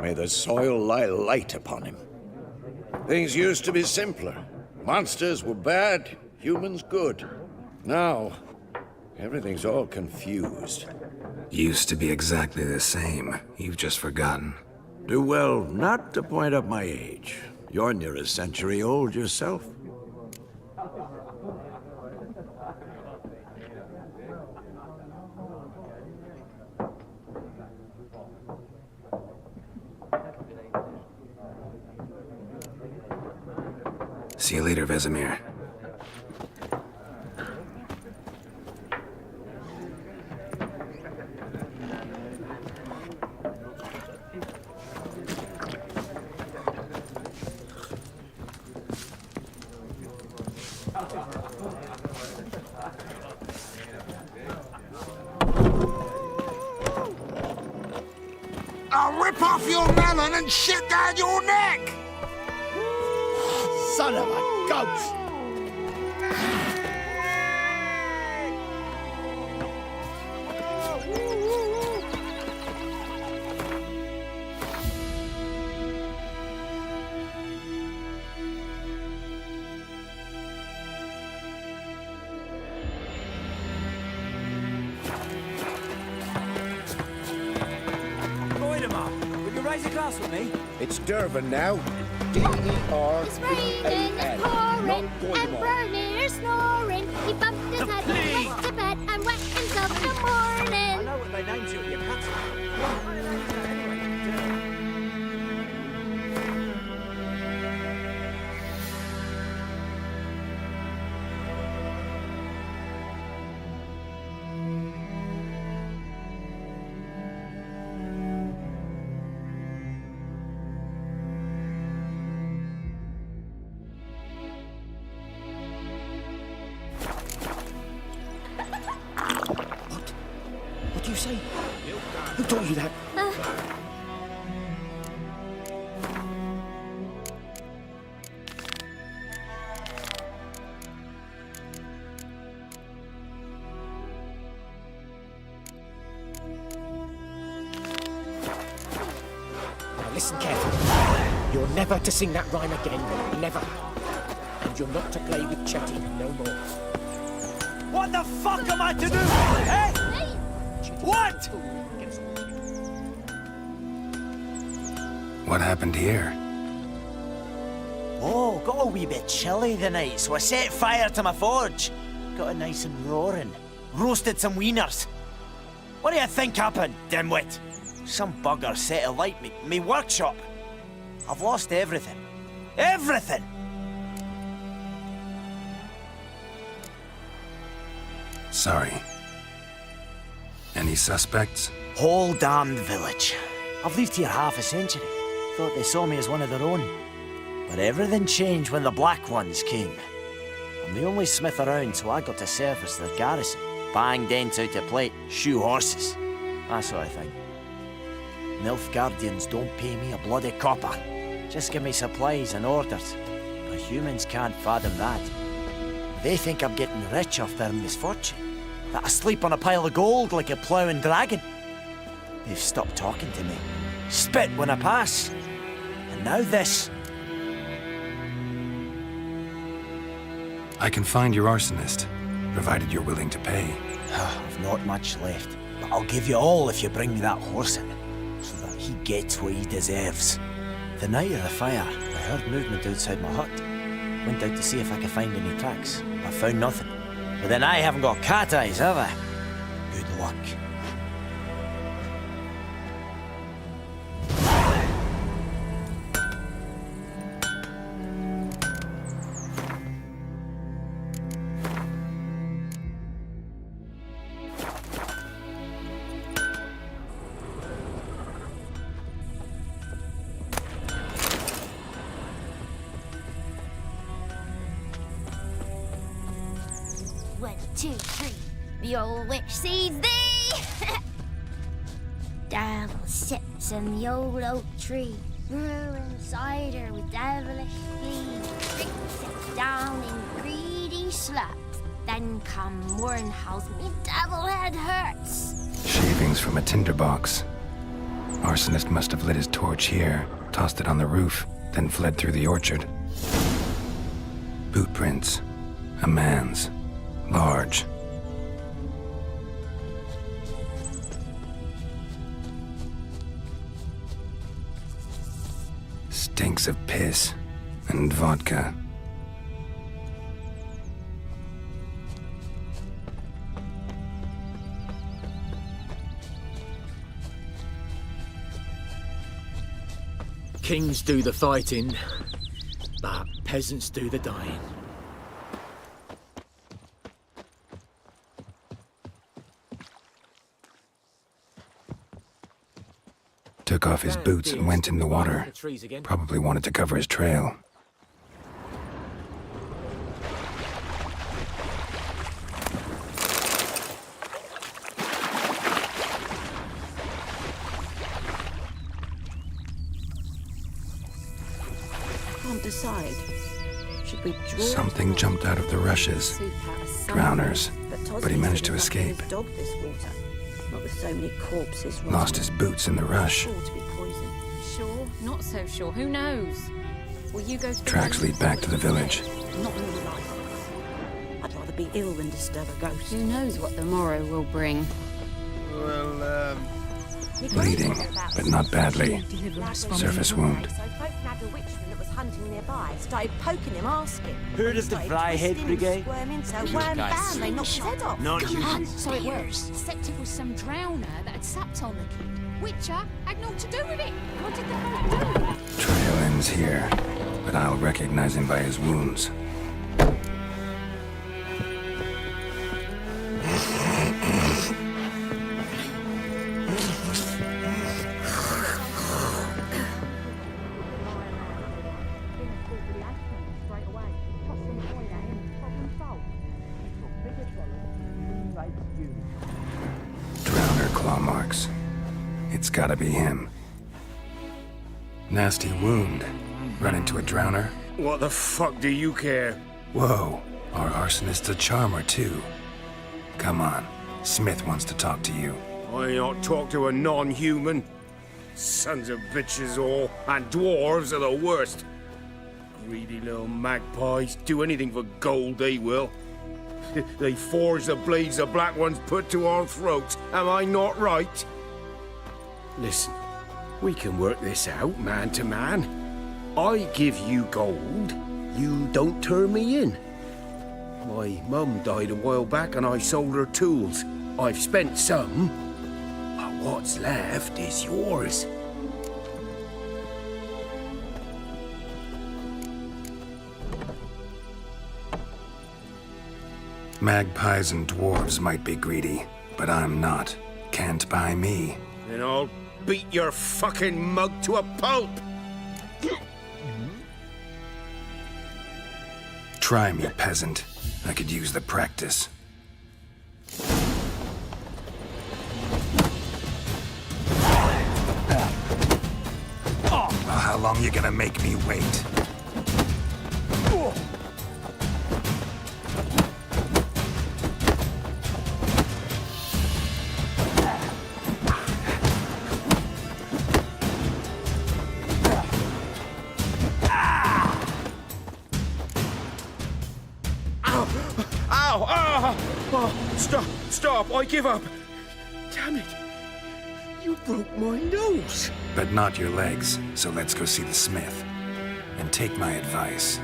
Speaker 4: May the soil lie light upon him. Things used to be simpler. Monsters were bad, humans good. Now, everything's all confused.
Speaker 2: Used to be exactly the same. You've just forgotten.
Speaker 4: Do well not to point up my age. You're near a century old yourself.
Speaker 2: See you later, Vesemir.
Speaker 15: I'll rip off your melon and shit down your neck! Son of a ghost!
Speaker 11: raise a glass with me?
Speaker 13: It's Durban now.
Speaker 5: It's
Speaker 13: D-E-R-B-A-N.
Speaker 5: raining, it's pouring, and Bernier's snoring. He bumped his head and went to bed and wet himself in the morning.
Speaker 11: I know what they named you at your pants. What do they name you anyway?
Speaker 12: What do you say? Who told you that? Now listen carefully. You're never to sing that rhyme again. Never. And you're not to play with Chetty no more.
Speaker 11: What the fuck am I to do? Eh? What?
Speaker 2: What happened here?
Speaker 11: Oh, got a wee bit chilly the night, so I set fire to my forge. Got it nice and roaring. Roasted some wieners. What do you think happened, dimwit? Some bugger set alight me workshop. I've lost everything. Everything!
Speaker 2: Sorry. Any suspects?
Speaker 11: Whole damned village. I've lived here half a century. Thought they saw me as one of their own. But everything changed when the Black Ones came. I'm the only smith around, so I got to service their garrison. Bang dents out of plate, shoe horses. That sort of thing. Nilfgaardians don't pay me a bloody copper. Just give me supplies and orders. But humans can't fathom that. They think I'm getting rich off their misfortune. That I sleep on a pile of gold like a ploughing dragon. They've stopped talking to me. Spit when I pass. And now this.
Speaker 2: I can find your arsonist, provided you're willing to pay.
Speaker 11: I've not much left, but I'll give you all if you bring me that horse in, so that he gets what he deserves. The night of the fire, I heard movement outside my hut. Went out to see if I could find any tracks. I found nothing. But then I haven't got cat eyes, have I? Good luck.
Speaker 5: One, two, three. The old witch sees thee. Devil sits in the old oak tree, brewing cider with devilish glee. Drinks it down in greedy sluts. Then come Warrenhouse, me devil head hurts.
Speaker 2: Shavings from a tinderbox. Arsonist must have lit his torch here, tossed it on the roof, then fled through the orchard. Boot prints. A man's. Large. Stinks of piss and vodka.
Speaker 12: Kings do the fighting, but peasants do the dying.
Speaker 2: Took off his boots and went in the water. Probably wanted to cover his trail.
Speaker 9: Can't decide. Should we draw
Speaker 2: Something jumped out of the rushes. Drowners. But he managed to escape.
Speaker 9: Dog this water. Not with so many corpses.
Speaker 2: Lost his boots in the rush.
Speaker 9: Sure to be poison.
Speaker 16: Sure, not so sure. Who knows? Will you go to the
Speaker 2: Tracks lead back to the village.
Speaker 9: Not in real life. I'd rather be ill than disturb a ghost.
Speaker 16: Who knows what the morrow will bring?
Speaker 17: Well,
Speaker 2: Bleeding, but not badly. Surface wound.
Speaker 9: So folk nagged a witchman that was hunting nearby, started poking him, asking.
Speaker 11: Who does the Fryhead Brigade?
Speaker 9: Squirming, so wham bam, they knocked his head off.
Speaker 16: Come on, so it works. Except it was some drowner that had sapped on the kid. Witcher had naught to do with it. What did the folk do?
Speaker 2: Trail ends here, but I'll recognize him by his wounds. Drowner claw marks. It's gotta be him. Nasty wound. Run into a drowner?
Speaker 8: What the fuck do you care?
Speaker 2: Whoa, our arsonist's a charmer too. Come on, Smith wants to talk to you.
Speaker 8: I not talk to a non-human. Sons of bitches all, and dwarves are the worst. Greedy little magpies, do anything for gold, they will. They forge the blades the Black Ones put to our throats, am I not right? Listen, we can work this out, man to man. I give you gold, you don't turn me in. My mum died a while back and I sold her tools. I've spent some, but what's left is yours.
Speaker 2: Magpies and dwarves might be greedy, but I'm not. Can't buy me.
Speaker 8: Then I'll beat your fucking mug to a pulp!
Speaker 2: Try me, peasant. I could use the practice. Well, how long you gonna make me wait?
Speaker 8: Ow! Ah! Oh, stop! I give up! Damn it! You broke my nose!
Speaker 2: But not your legs, so let's go see the smith. And take my advice.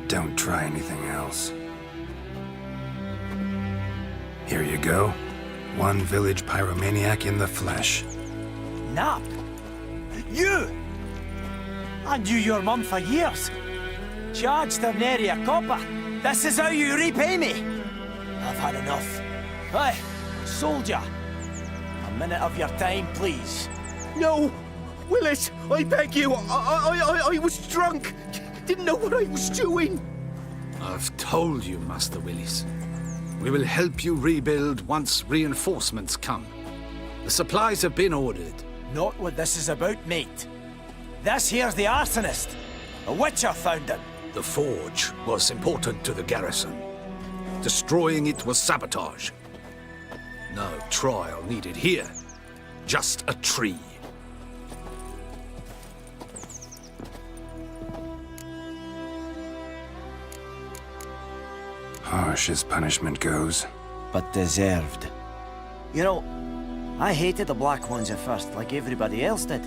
Speaker 2: Don't try anything else. Here you go. One village pyromaniac in the flesh.
Speaker 11: Nap? You? I knew your mum for years. Charged her nary a copper. This is how you repay me. I've had enough. Hey, soldier. A minute of your time, please.
Speaker 8: No! Willis, I beg you! I was drunk! Didn't know what I was doing!
Speaker 17: I've told you, Master Willis. We will help you rebuild once reinforcements come. The supplies have been ordered.
Speaker 11: Not what this is about, mate. This here's the arsonist. A witcher found him.
Speaker 17: The forge was important to the garrison. Destroying it was sabotage. No trial needed here. Just a tree.
Speaker 2: Harsh as punishment goes.
Speaker 11: But deserved. You know, I hated the Black Ones at first, like everybody else did.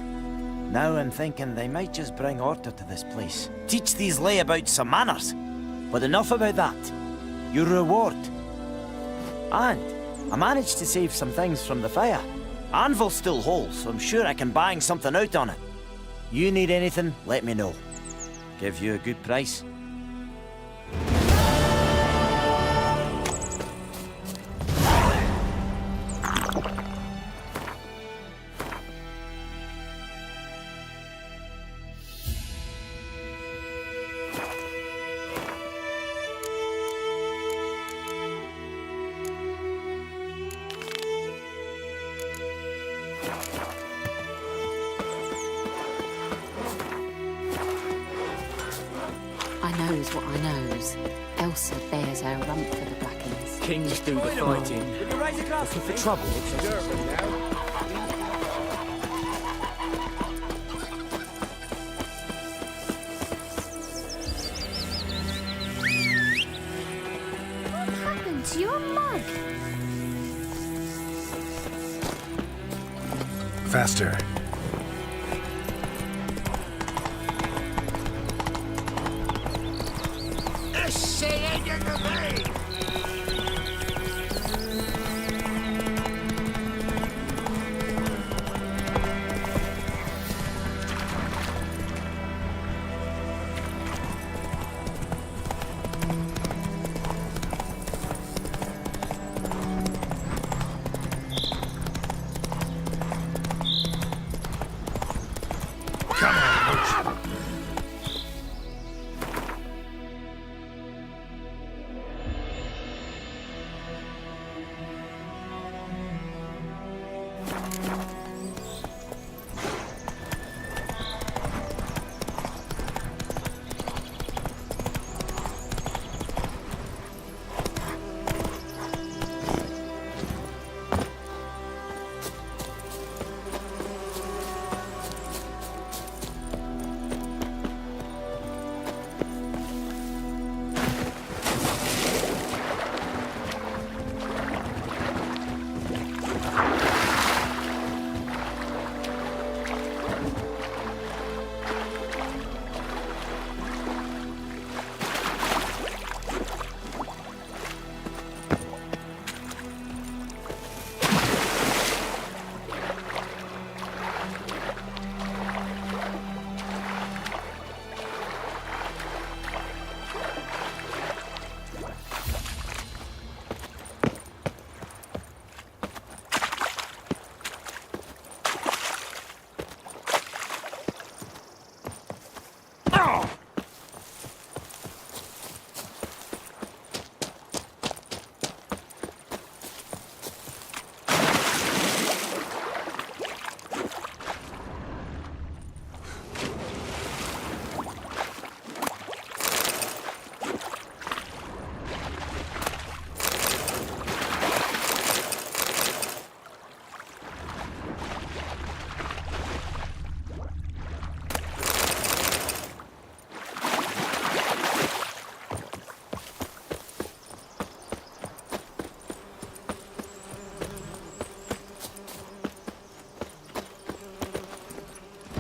Speaker 11: Now I'm thinking they might just bring order to this place. Teach these layabouts some manners. But enough about that. Your reward. And I managed to save some things from the fire. Anvil's still whole, so I'm sure I can bang something out on it. You need anything, let me know. Give you a good price.
Speaker 16: I knows what I knows. Elsa bears her rump for the Blackens.
Speaker 12: Kings do the fighting. Looking for trouble.
Speaker 5: What happened to your mug?
Speaker 2: Faster.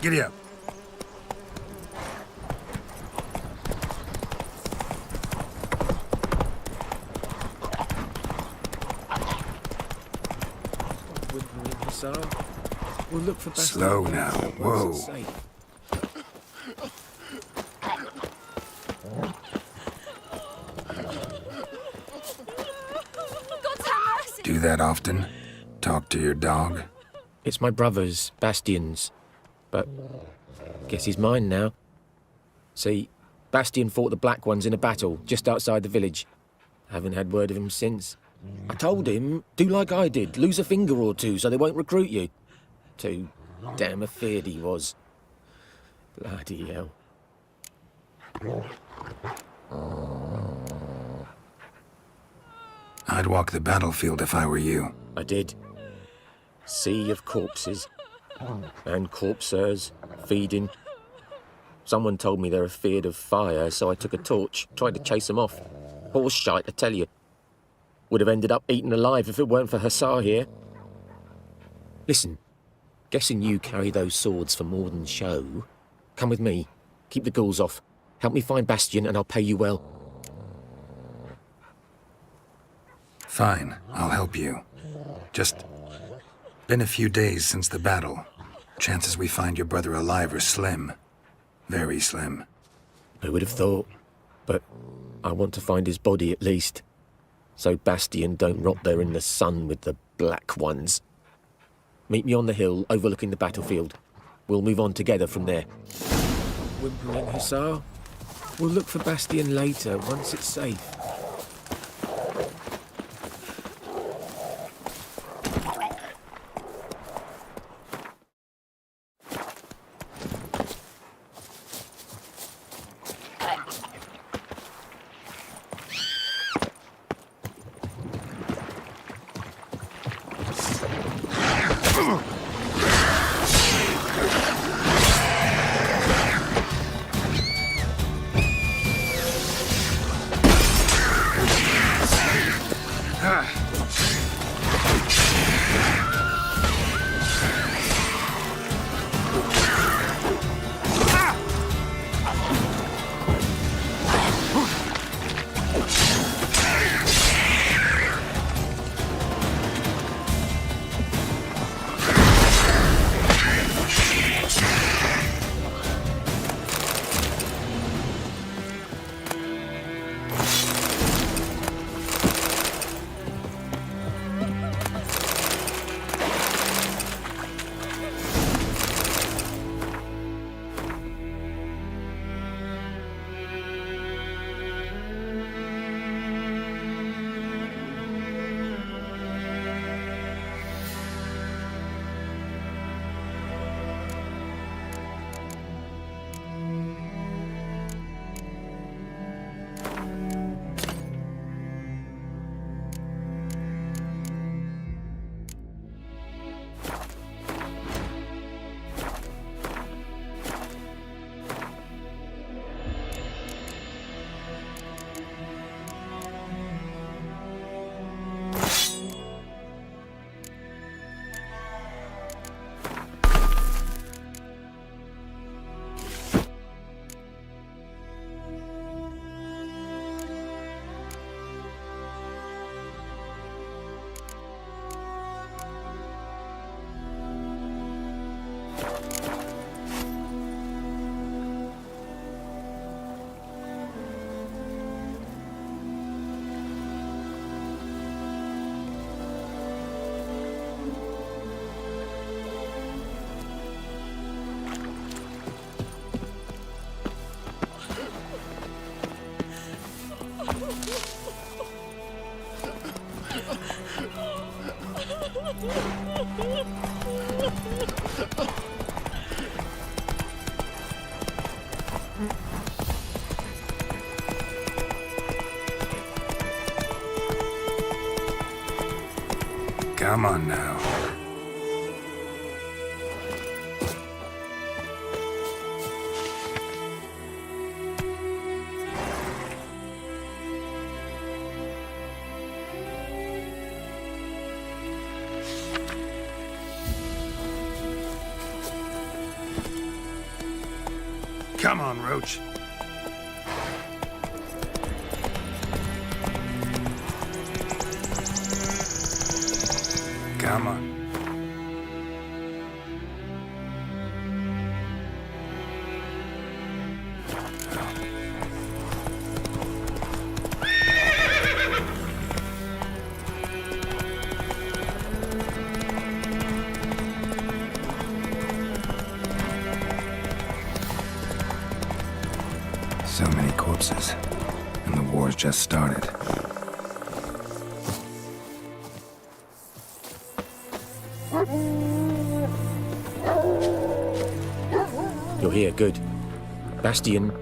Speaker 2: Giddy up.
Speaker 12: We'll look for
Speaker 2: Slow now. Whoa. Do that often? Talk to your dog?
Speaker 12: It's my brother's, Bastion's. But guess he's mine now. See, Bastion fought the Black Ones in a battle just outside the village. Haven't had word of him since. I told him, do like I did, lose a finger or two so they won't recruit you. Too damn afeard he was. Bloody hell.
Speaker 2: I'd walk the battlefield if I were you.
Speaker 12: I did. Sea of corpses. And corpsers, feeding. Someone told me they're afeard of fire, so I took a torch, tried to chase them off. Horse shite, I tell you. Would have ended up eaten alive if it weren't for Hussar here. Listen, guessing you carry those swords for more than show. Come with me. Keep the ghouls off. Help me find Bastion and I'll pay you well.
Speaker 2: Fine, I'll help you. Just been a few days since the battle. Chances we find your brother alive are slim. Very slim.
Speaker 12: Who would have thought? But I want to find his body at least. So Bastion don't rot there in the sun with the Black Ones. Meet me on the hill overlooking the battlefield. We'll move on together from there. Whimpering Hussar. We'll look for Bastion later, once it's safe.
Speaker 2: Come on now. Come on, Roach. Come on. So many corpses, and the war's just started.
Speaker 12: You're here, good. Bastian...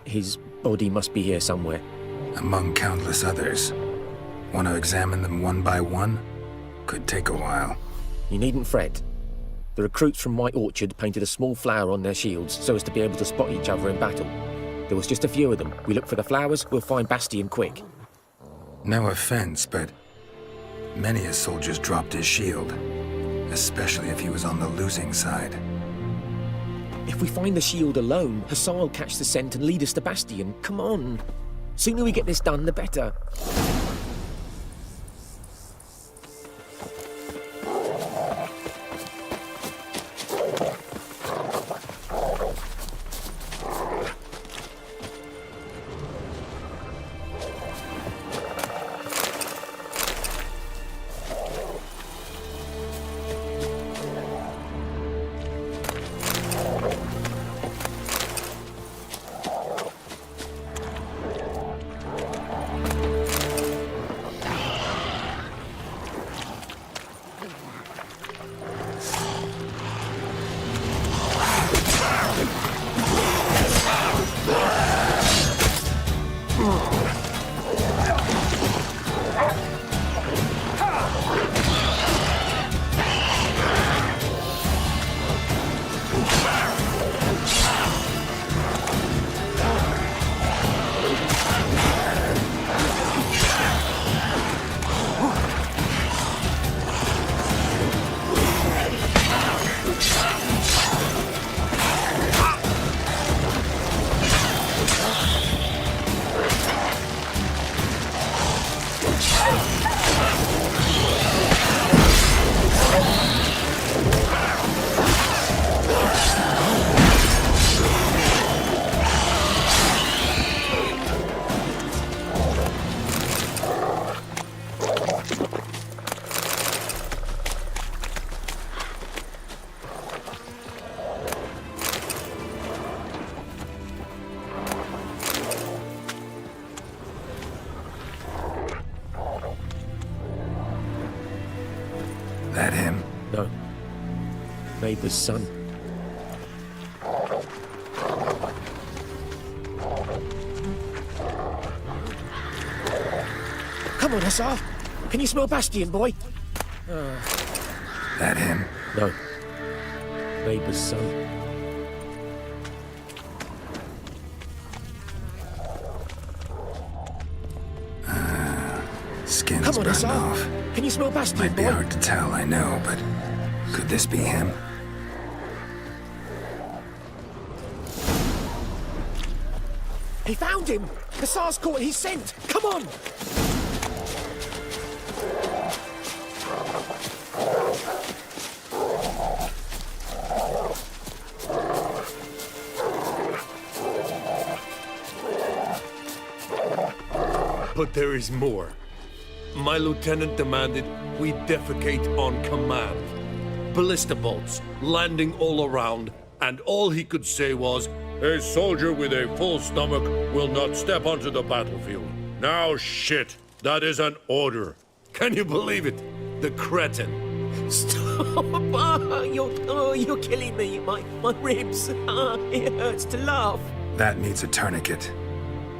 Speaker 12: his body must be here somewhere.
Speaker 2: Among countless others. Want to examine them one by one? Could take a while.
Speaker 12: You needn't fret. The recruits from White Orchard painted a small flower on their shields so as to be able to spot each other in battle. There was just a few of them. We look for the flowers, we'll find Bastian quick.
Speaker 2: No offense, but many a soldier's dropped his shield. Especially if he was on the losing side.
Speaker 12: If we find the shield alone, Hussar will catch the scent and lead us to Bastian. Come on. Sooner we get this done, the better.
Speaker 2: That him?
Speaker 12: No. Neighbor's son. Come on, Hussar. Can you smell Bastian, boy?
Speaker 2: That him?
Speaker 12: No. Neighbor's son.
Speaker 2: Skin's
Speaker 12: Come on,
Speaker 2: burned
Speaker 12: Hussar.
Speaker 2: off.
Speaker 12: Can you smell Bastian,
Speaker 2: Might be
Speaker 12: boy?
Speaker 2: hard to tell, I know, but could this be him?
Speaker 12: He found him! Hussar's caught his scent! Come on!
Speaker 18: But there is more. My lieutenant demanded we defecate on command. Ballista bolts landing all around, and all he could say was, "A soldier with a full stomach will not step onto the battlefield." Now shit, that is an order. Can you believe it? The cretin.
Speaker 12: Stop! You're killing me. My ribs. It hurts to laugh.
Speaker 2: That needs a tourniquet.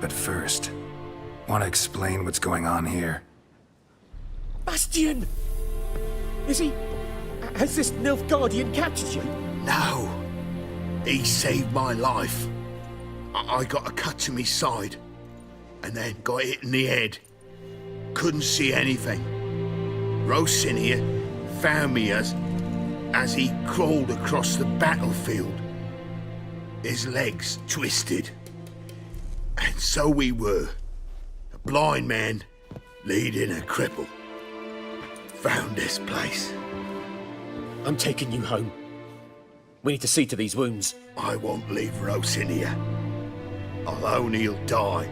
Speaker 2: But first, want to explain what's going on here?
Speaker 12: Bastian! Has this Nilfgaardian captured you?
Speaker 19: No. He saved my life. I got a cut to my side, and then got hit in the head. Couldn't see anything. Rosinia found me as he crawled across the battlefield. His legs twisted. And so we were. A blind man leading a cripple. Found this place.
Speaker 12: I'm taking you home. We need to see to these wounds.
Speaker 19: I won't leave Rosinia. Alone he'll die.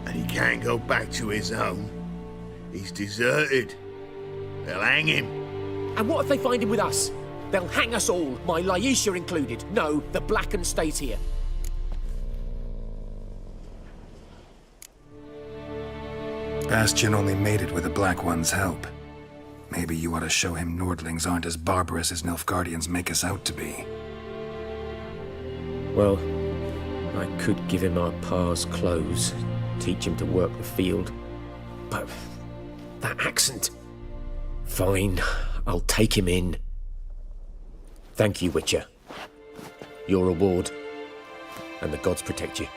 Speaker 19: And he can't go back to his home. He's deserted. They'll hang him.
Speaker 12: And what if they find him with us? They'll hang us all, my Laisha included. No, the Blacken stays here.
Speaker 2: Bastian only made it with the Black One's help. Maybe you ought to show him Nordlings aren't as barbarous as Nilfgaardians make us out to be.
Speaker 12: Well, I could give him our pa's clothes, teach him to work the field. But that accent... Fine, I'll take him in. Thank you, Witcher. Your reward. And the gods protect you.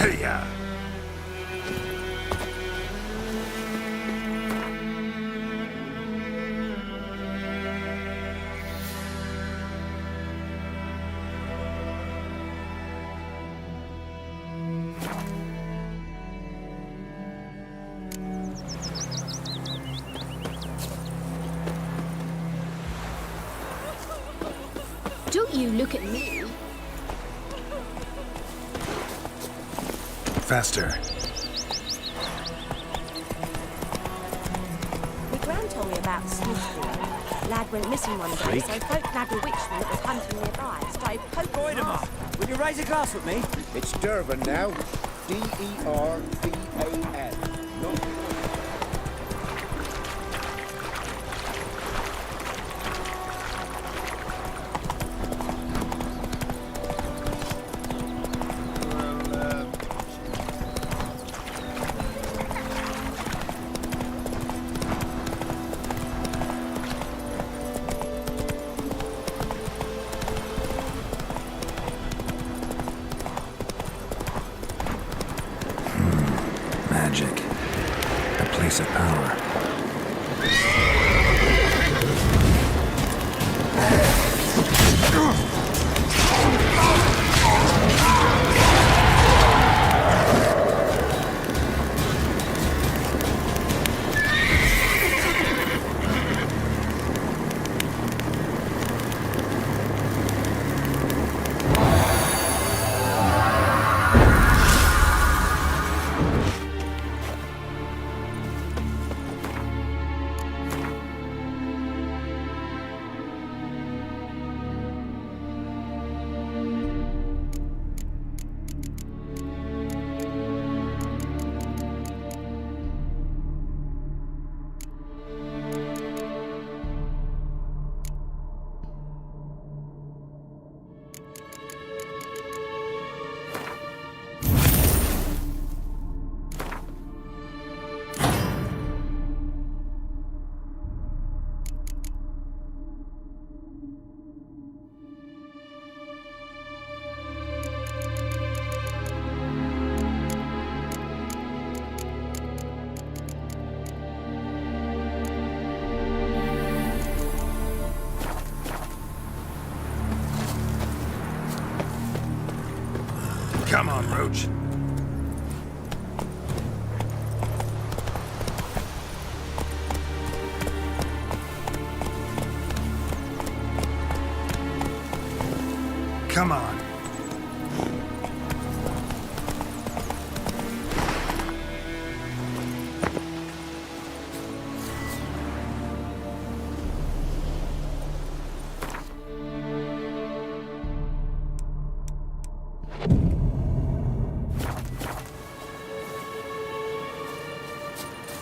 Speaker 17: Hiya!
Speaker 5: Don't you look at me.
Speaker 2: Faster.
Speaker 9: My gran told me about Smithfield. Lad went missing one day, so folk nagged a witchman that was hunting nearby and started poking
Speaker 6: Point 'em up. Will you raise a glass with me?
Speaker 20: It's Durban now. D-E-R-B-A-N. Not
Speaker 2: Magic. A place of power.
Speaker 17: Come on, Roach. Come on.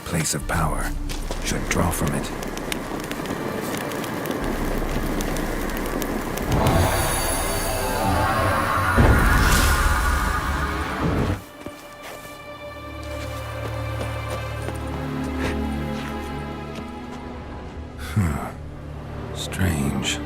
Speaker 2: Place of power. Should draw from it. Strange.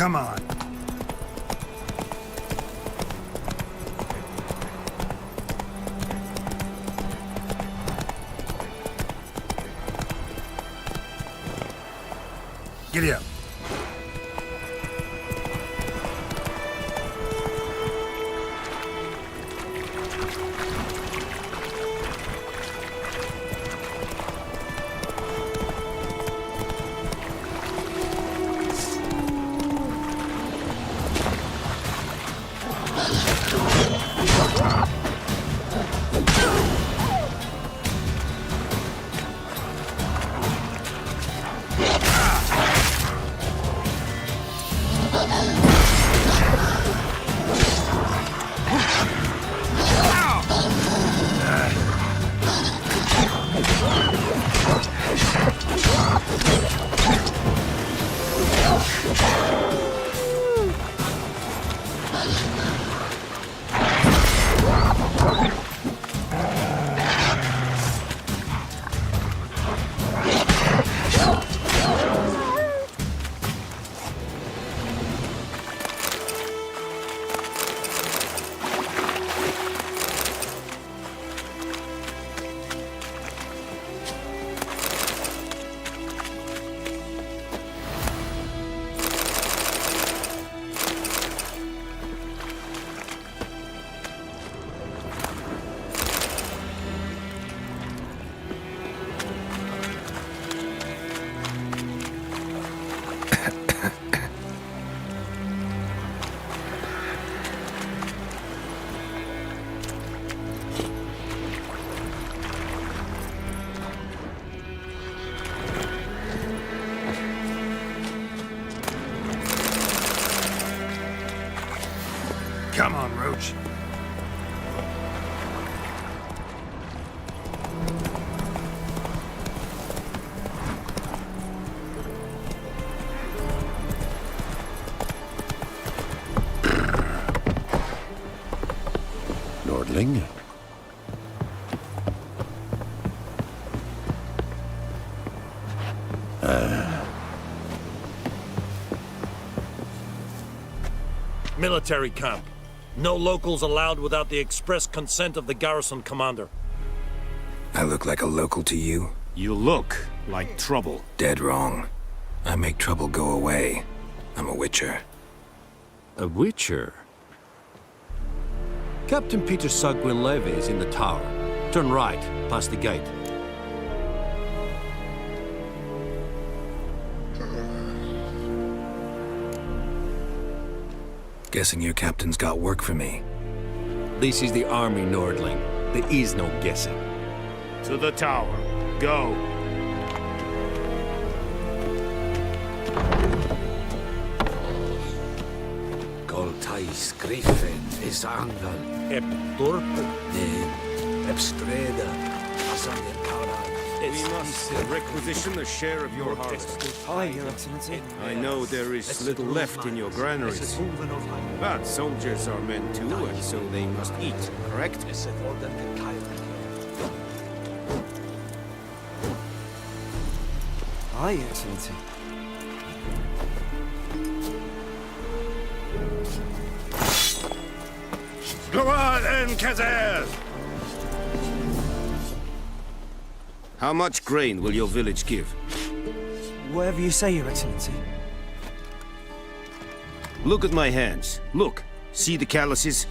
Speaker 2: Come on. Giddy up. Come on, Roach.
Speaker 4: Nordling?
Speaker 18: Military camp. No locals allowed without the express consent of the garrison commander.
Speaker 2: I look like a local to you?
Speaker 8: You look like trouble.
Speaker 2: Dead wrong. I make trouble go away. I'm a witcher.
Speaker 6: A witcher? Captain Peter Sagwin Levy is in the tower. Turn right, past the gate.
Speaker 2: Guessing your captain's got work for me.
Speaker 6: This is the army, Nordling. There is no guessing.
Speaker 8: To the tower. Go.
Speaker 17: Goltais Griffin is Angal.
Speaker 18: Ep Turpo.
Speaker 17: Eb Streda.
Speaker 8: We must requisition a share of your harvest.
Speaker 9: Hi, Your Excellency.
Speaker 8: I know there is little left in your granaries. But soldiers are men too, and so they must eat, correct?
Speaker 9: Hi, Your Excellency.
Speaker 8: Go on, Enkazer! How much grain will your village give?
Speaker 9: Whatever you say, Your Excellency.
Speaker 8: Look at my hands. Look. See the calluses?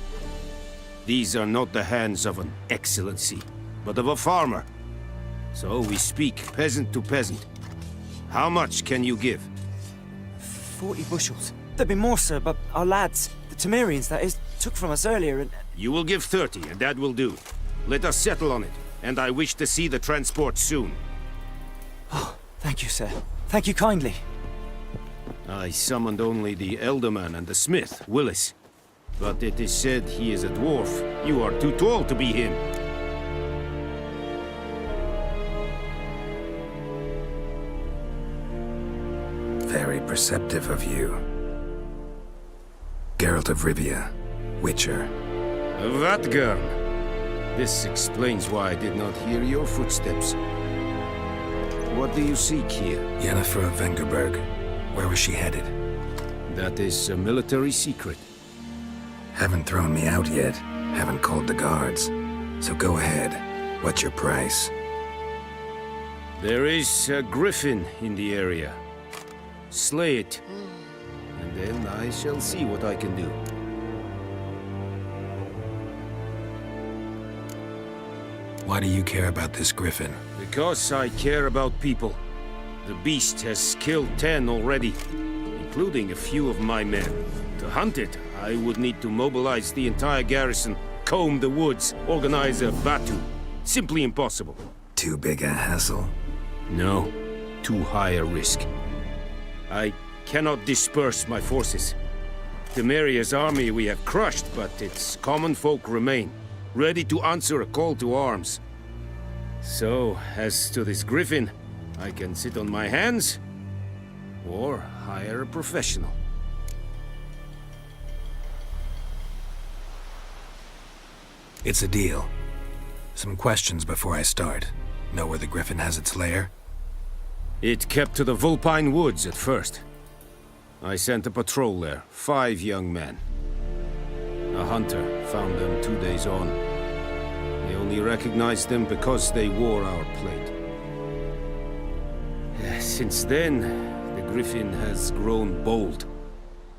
Speaker 8: These are not the hands of an excellency, but of a farmer. So we speak peasant to peasant. How much can you give?
Speaker 9: 40 bushels. There'd be more, sir, but our lads, the Temerians, that is, took from us earlier and...
Speaker 8: You will give 30, and that will do. Let us settle on it, and I wish to see the transport soon.
Speaker 9: Oh, thank you, sir. Thank you kindly.
Speaker 8: I summoned only the Elderman and the smith, Willis. But it is said he is a dwarf. You are too tall to be him.
Speaker 2: Very perceptive of you. Geralt of Rivia, Witcher.
Speaker 8: Vatgarn. This explains why I did not hear your footsteps. What do you seek here?
Speaker 2: Yennefer of Vengerberg. Where was she headed?
Speaker 8: That is a military secret.
Speaker 2: Haven't thrown me out yet. Haven't called the guards. So go ahead. What's your price?
Speaker 8: There is a griffin in the area. Slay it, and then I shall see what I can do.
Speaker 2: Why do you care about this griffin?
Speaker 8: Because I care about people. The beast has killed 10 already, including a few of my men. To hunt it, I would need to mobilize the entire garrison, comb the woods, organize a batu. Simply impossible.
Speaker 2: Too big a hassle?
Speaker 8: No, too high a risk. I cannot disperse my forces. Temeria's army we have crushed, but its common folk remain, ready to answer a call to arms. So, as to this griffin, I can sit on my hands, or hire a professional.
Speaker 2: It's a deal. Some questions before I start. Know where the griffin has its lair?
Speaker 8: It kept to the Vulpine Woods at first. I sent a patrol there, 5 young men. A hunter found them 2 days on. They only recognized them because they wore our plate. Since then, the griffin has grown bold.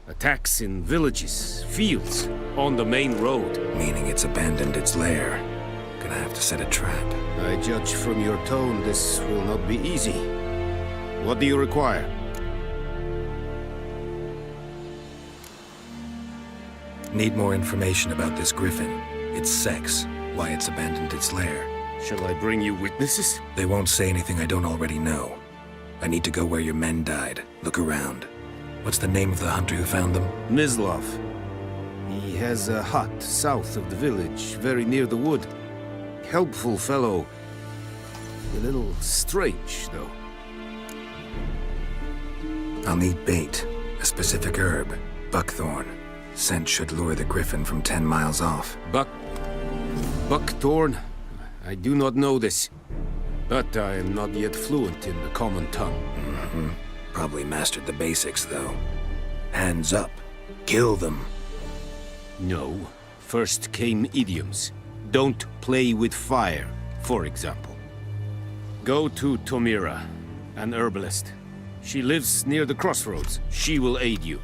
Speaker 8: Attacks in villages, fields, on the main road.
Speaker 2: Meaning it's abandoned its lair. Gonna have to set a trap.
Speaker 8: I judge from your tone this will not be easy. What do you require?
Speaker 2: Need more information about this griffin. Its sex, why it's abandoned its lair.
Speaker 8: Shall I bring you witnesses?
Speaker 2: They won't say anything I don't already know. I need to go where your men died. Look around. What's the name of the hunter who found them?
Speaker 8: Mislav. He has a hut south of the village, very near the wood. Helpful fellow. A little strange, though.
Speaker 2: I'll need bait. A specific herb. Buckthorn. Scent should lure the griffin from 10 miles off.
Speaker 8: Buckthorn? I do not know this. But I am not yet fluent in the common tongue.
Speaker 2: Mm-hmm. Probably mastered the basics, though. Hands up. Kill them.
Speaker 8: No. First came idioms. Don't play with fire, for example. Go to Tomira, an herbalist. She lives near the crossroads. She will aid you.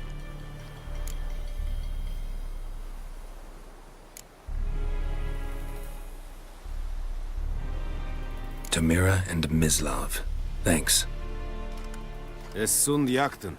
Speaker 2: Tomira and Mislav. Thanks.
Speaker 8: Es sunt jakten.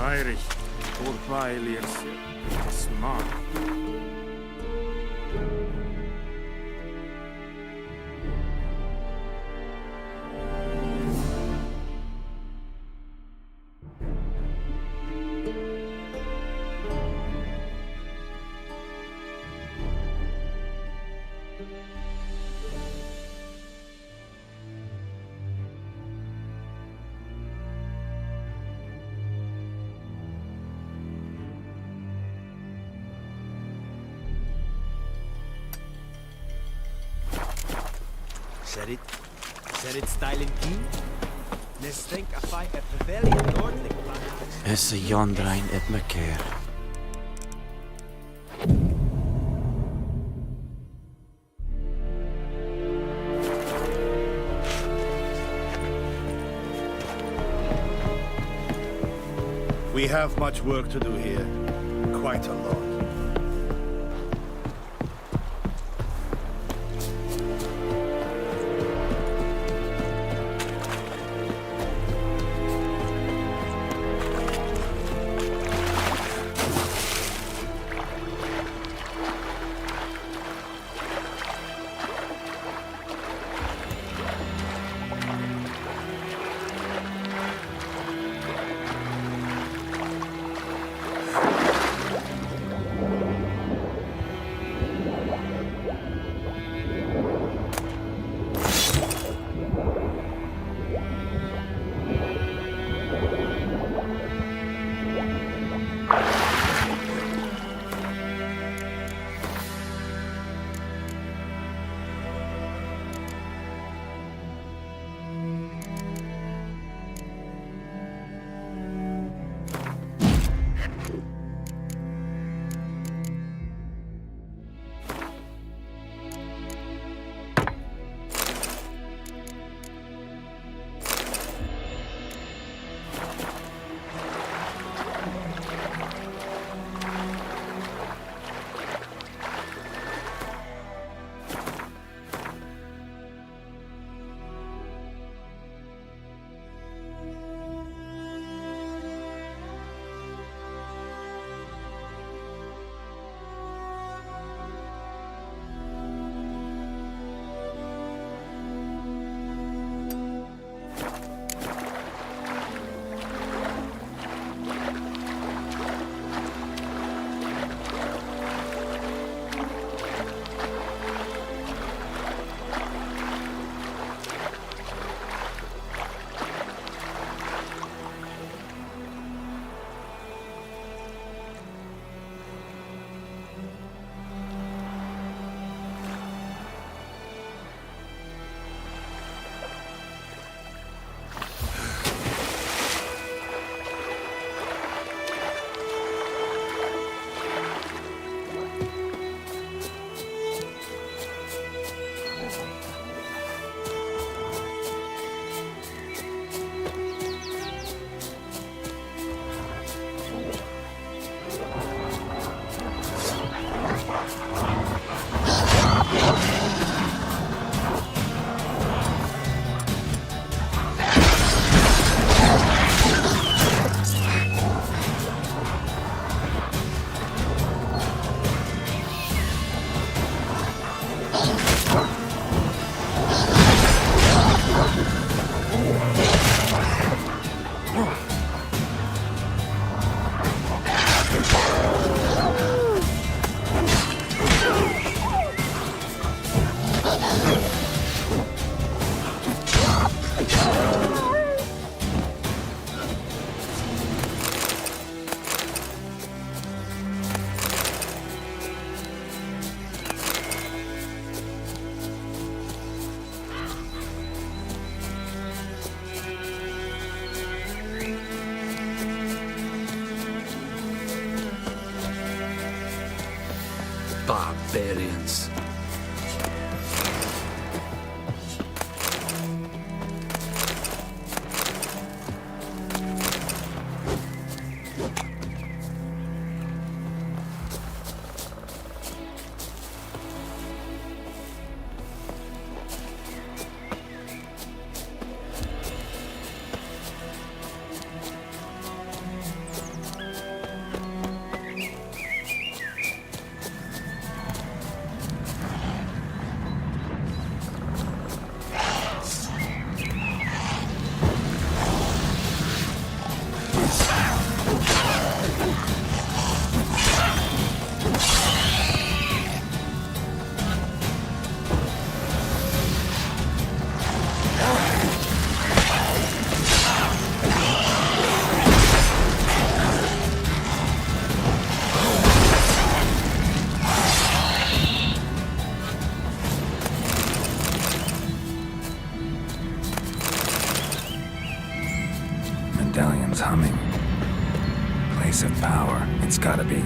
Speaker 8: Heinrich, voorbijleert smaak.
Speaker 6: Zet it style in key. Let's think if I have a very ordentlich plan.
Speaker 11: Is a jondrein at my care.
Speaker 20: We have much work to do here. Quite a lot.
Speaker 17: Barbarians.
Speaker 2: Medallion's humming. Place of power, it's gotta be.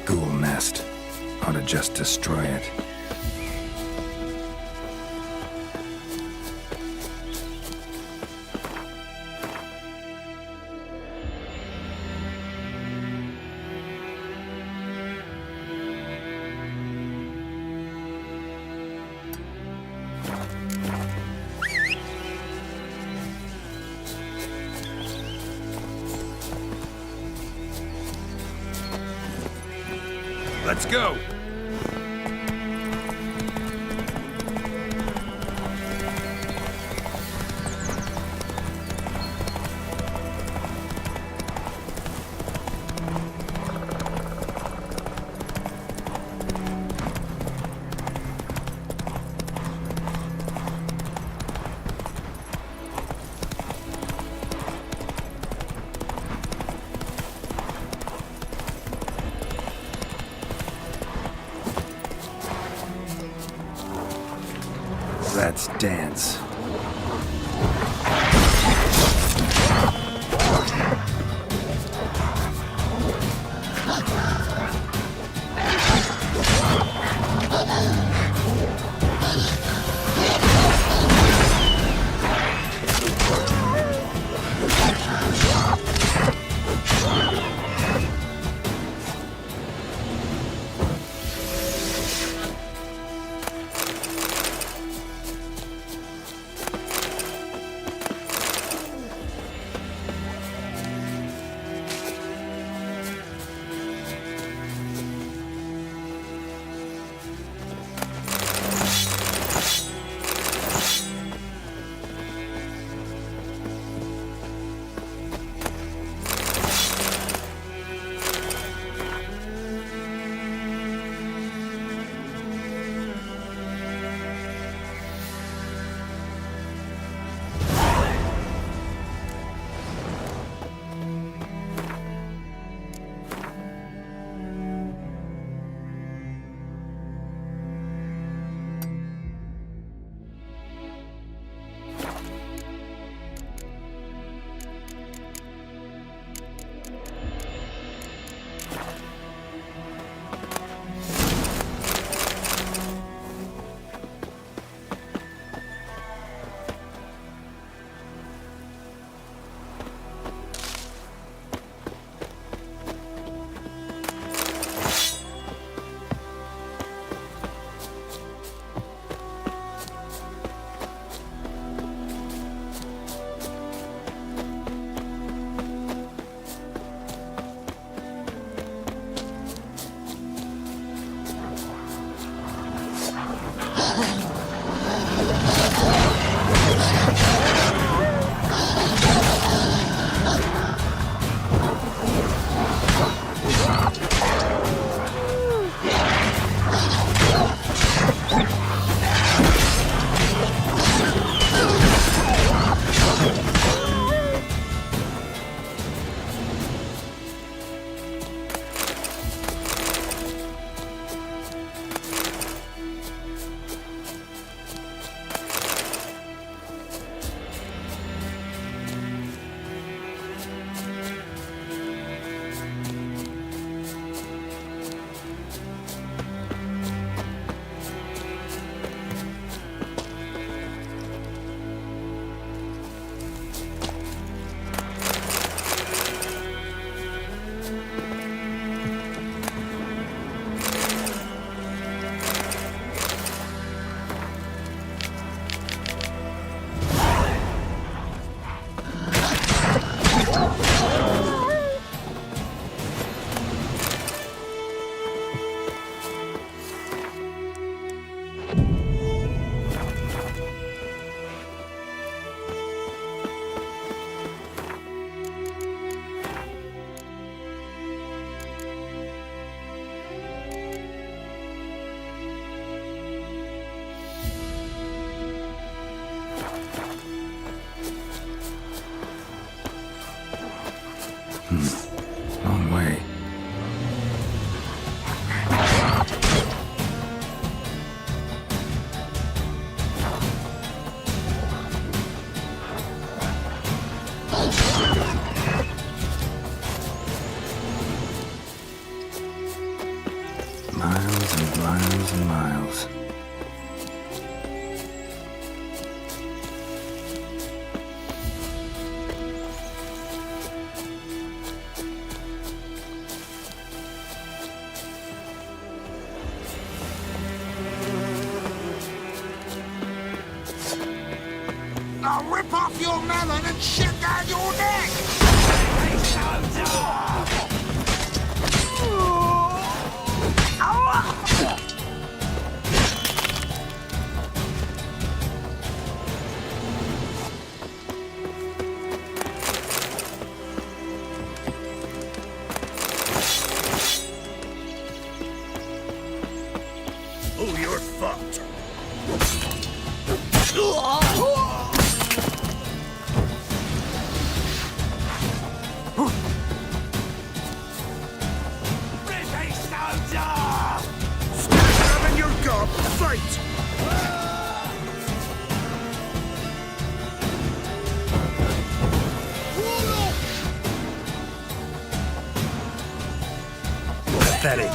Speaker 2: Ghoul nest. Ought to just destroy it.
Speaker 18: Let's go!
Speaker 2: Let's dance. Long way. Miles and miles and miles.
Speaker 19: I'll rip off your melon and shit down your neck!
Speaker 15: Oh, you're fucked.
Speaker 19: Stab in your gob, fight!
Speaker 15: Pathetic.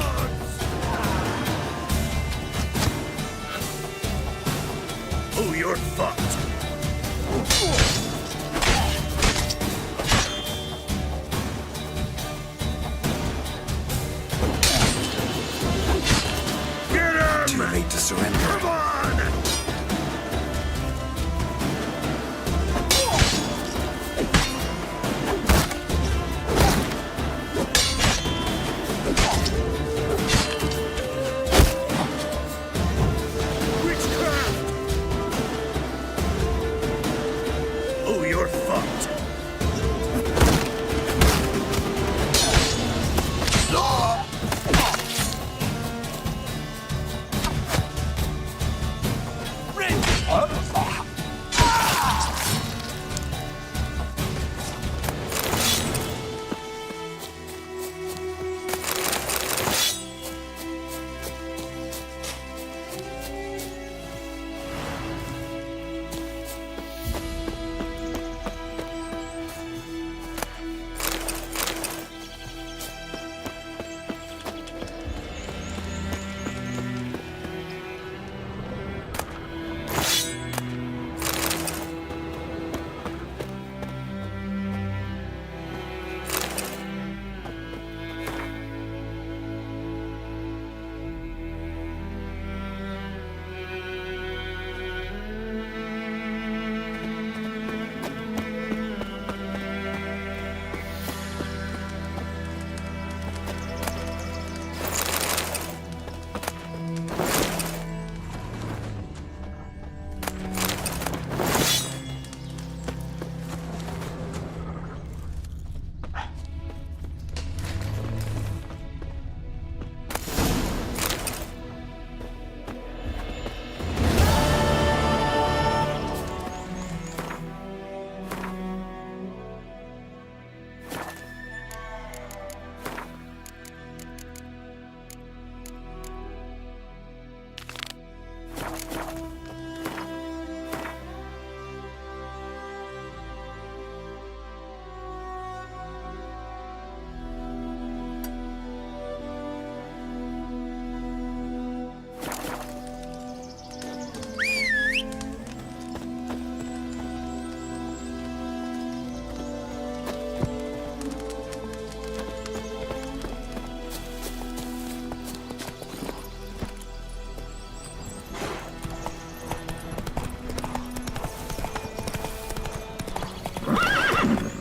Speaker 15: Oh, you're fucked.
Speaker 19: Get him!
Speaker 2: Too late to surrender.
Speaker 19: Come on! Witchcraft!
Speaker 15: Oh, you're fucked.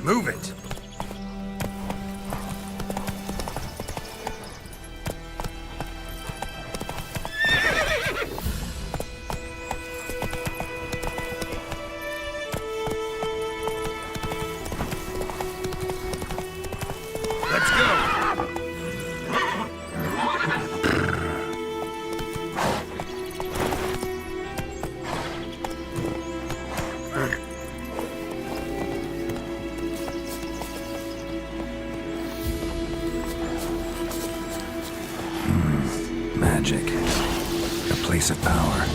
Speaker 2: Move it!
Speaker 19: Let's go!
Speaker 2: magic, a place of power.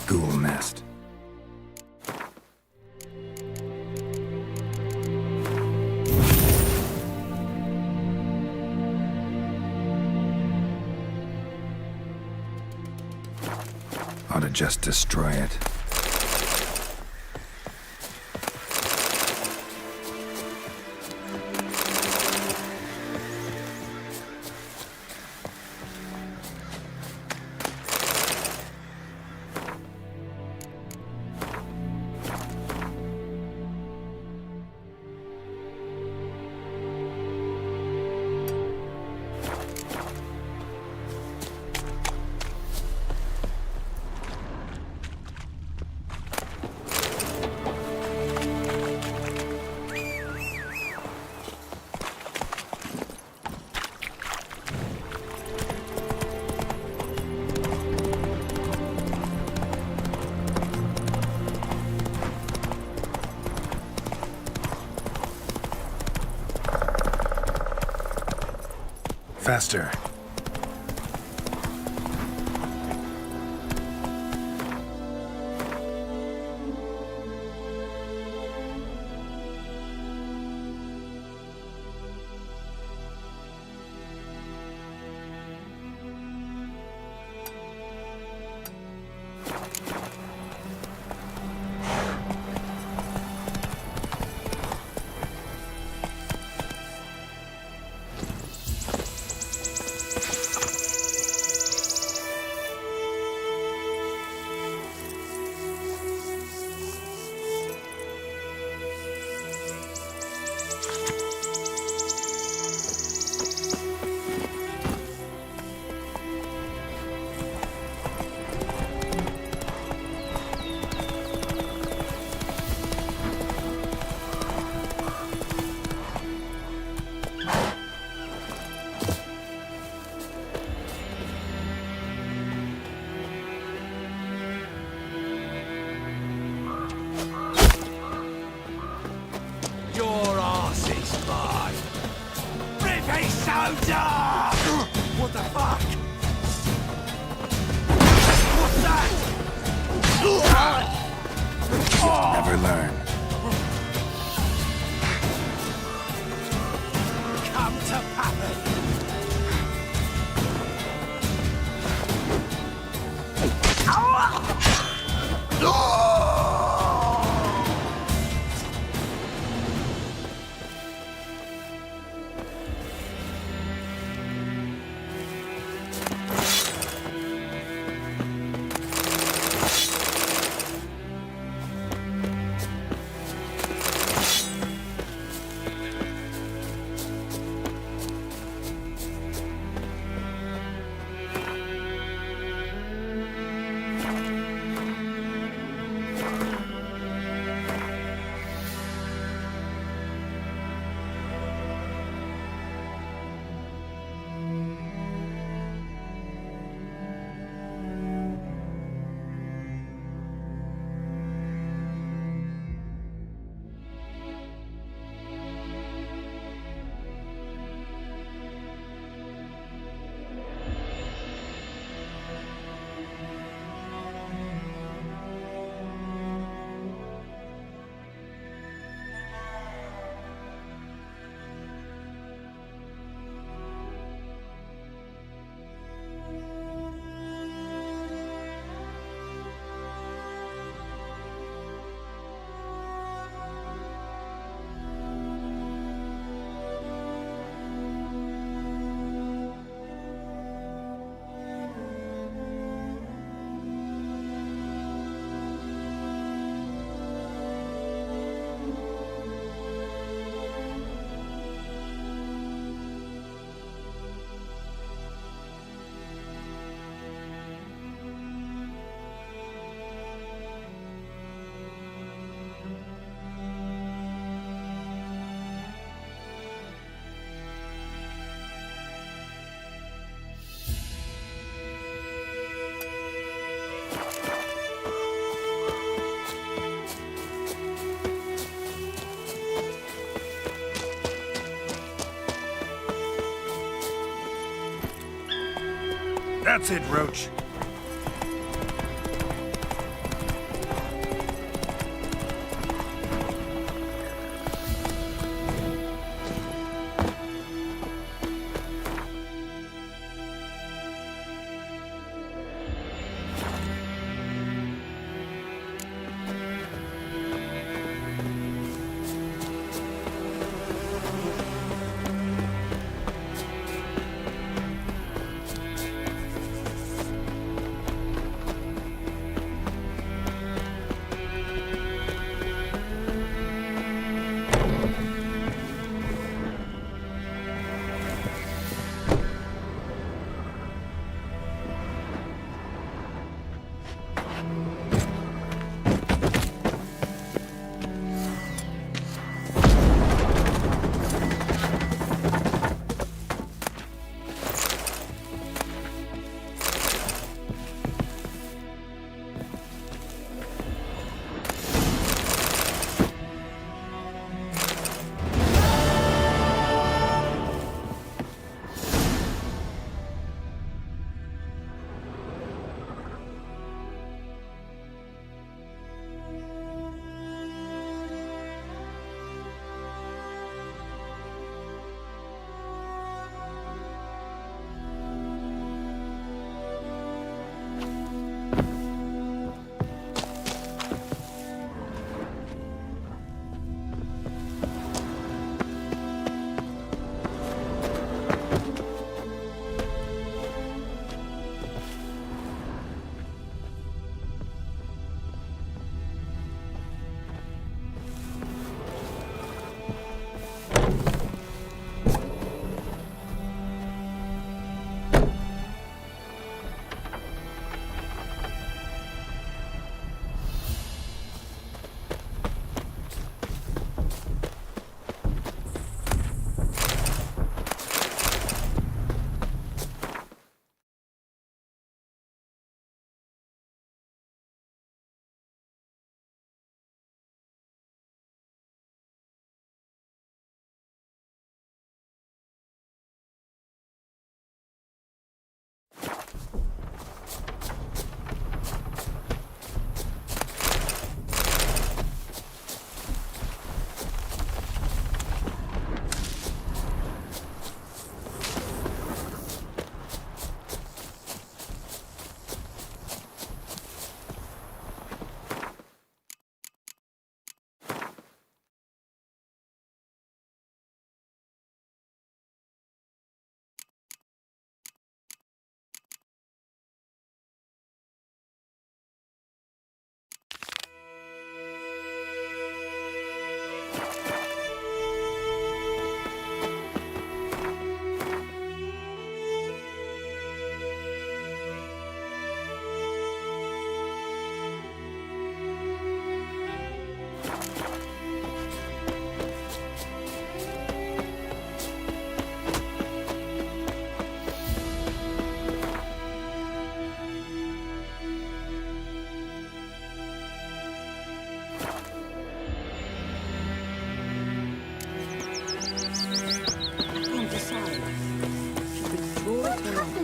Speaker 2: Ghoul nest. Ought to just destroy it. Faster.
Speaker 1: What the fuck? What's that?
Speaker 2: Never learn.
Speaker 1: Come to Pappy.
Speaker 8: That's it, Roach.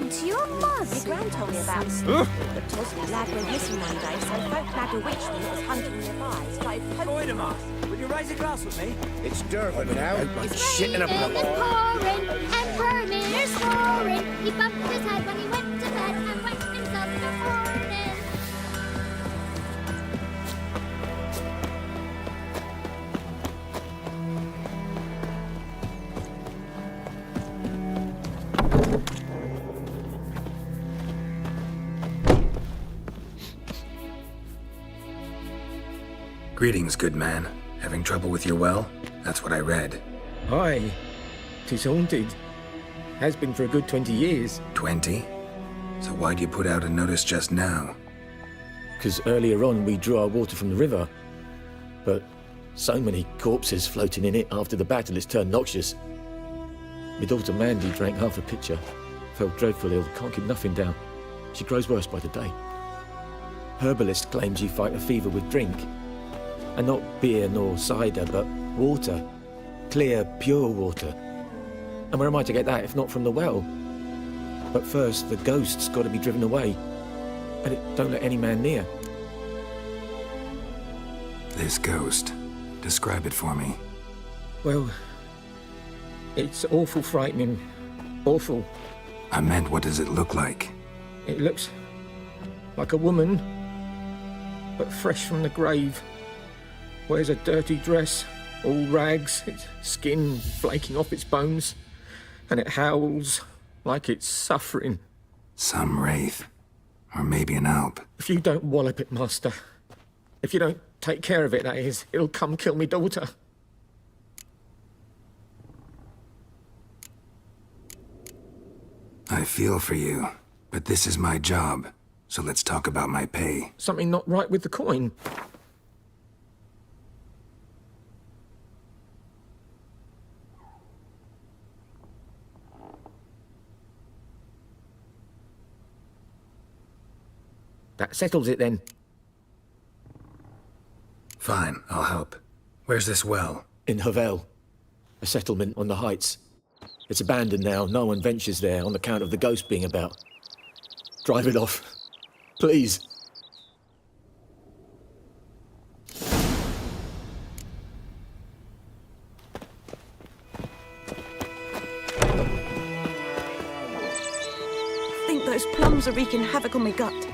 Speaker 5: To your mother?
Speaker 9: My gran told me about
Speaker 5: Huh?
Speaker 9: but Tosny lad went missing one day, so folk nagged a witch that was hunting nearby. Started poking him.
Speaker 11: Will you raise a glass with me?
Speaker 8: It's Durban now. Like shit in a
Speaker 5: Raining
Speaker 8: bucket.
Speaker 5: and pouring, Emperor Miller snoring. He bumped his head when he went to bed and wet himself in the morning.
Speaker 2: Greetings, good man. Having trouble with your well? That's what I read.
Speaker 12: Aye. 'Tis haunted. Has been for a good 20 years.
Speaker 2: 20? So why'd you put out a notice just now?
Speaker 12: 'Cause earlier on we drew our water from the river. But so many corpses floating in it after the battle it's turned noxious. My daughter Mandy drank half a pitcher. Fell dreadful ill, can't keep nothing down. She grows worse by the day. Herbalist claims you fight a fever with drink. And not beer nor cider, but water. Clear, pure water. And where am I to get that if not from the well? But first, the ghost's got to be driven away. And it don't let any man near.
Speaker 2: This ghost. Describe it for me.
Speaker 12: Well, it's awful frightening. Awful.
Speaker 2: I meant, what does it look like?
Speaker 12: It looks like a woman, but fresh from the grave. Wears a dirty dress, all rags, its skin flaking off its bones, and it howls like it's suffering.
Speaker 2: Some wraith. Or maybe an alp.
Speaker 12: If you don't wallop it, Master, if you don't take care of it, that is, it'll come kill me daughter.
Speaker 2: I feel for you, but this is my job, so let's talk about my pay.
Speaker 12: Something not right with the coin. That settles it then.
Speaker 2: Fine, I'll help. Where's this well?
Speaker 12: In Havel, a settlement on the heights. It's abandoned now. No one ventures there on account of the ghost being about. Drive it off, please.
Speaker 9: I think those plums are wreaking havoc on my gut.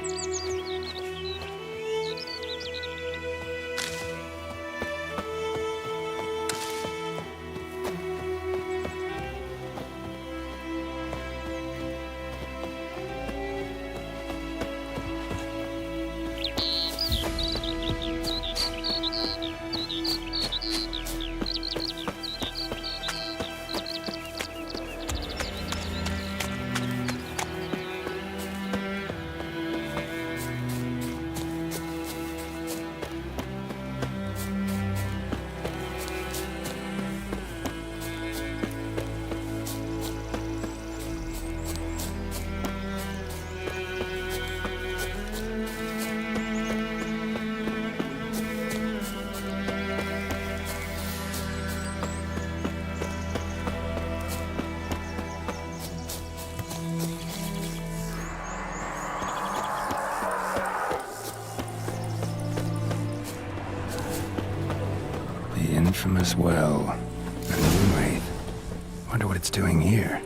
Speaker 2: Infamous well. A moonwraith. Wonder what it's doing here.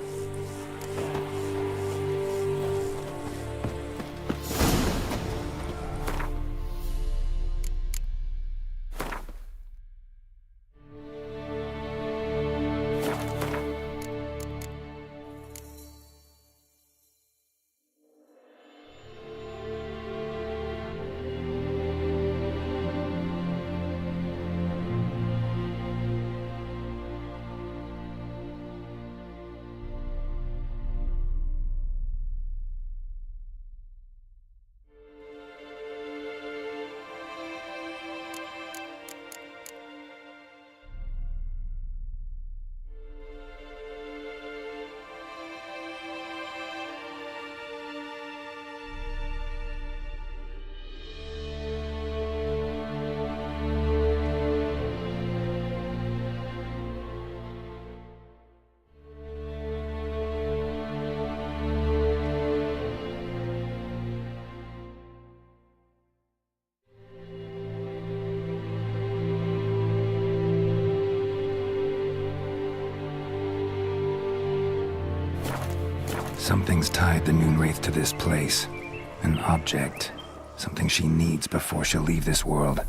Speaker 2: Something's tied the Moonwraith to this place. An object. Something she needs before she'll leave this world.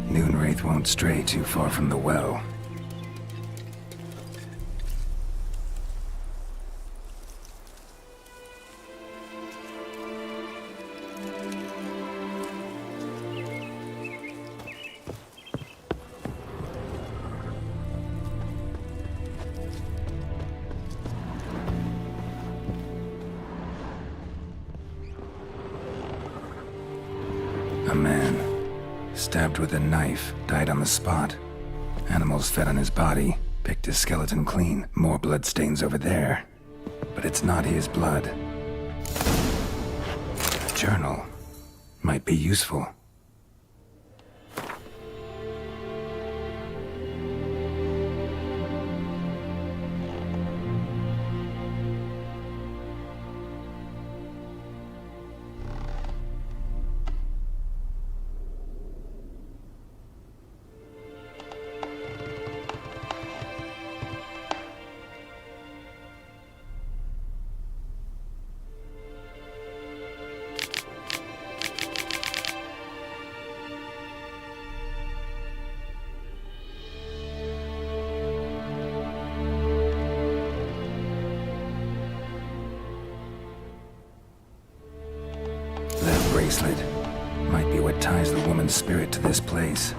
Speaker 2: Moonwraith won't stray too far from the well. A man, stabbed with a knife, died on the spot. Animals fed on his body. Picked his skeleton clean. More bloodstains over there. But it's not his blood. A journal. Might be useful. Bracelet might be what ties the woman's spirit to this place.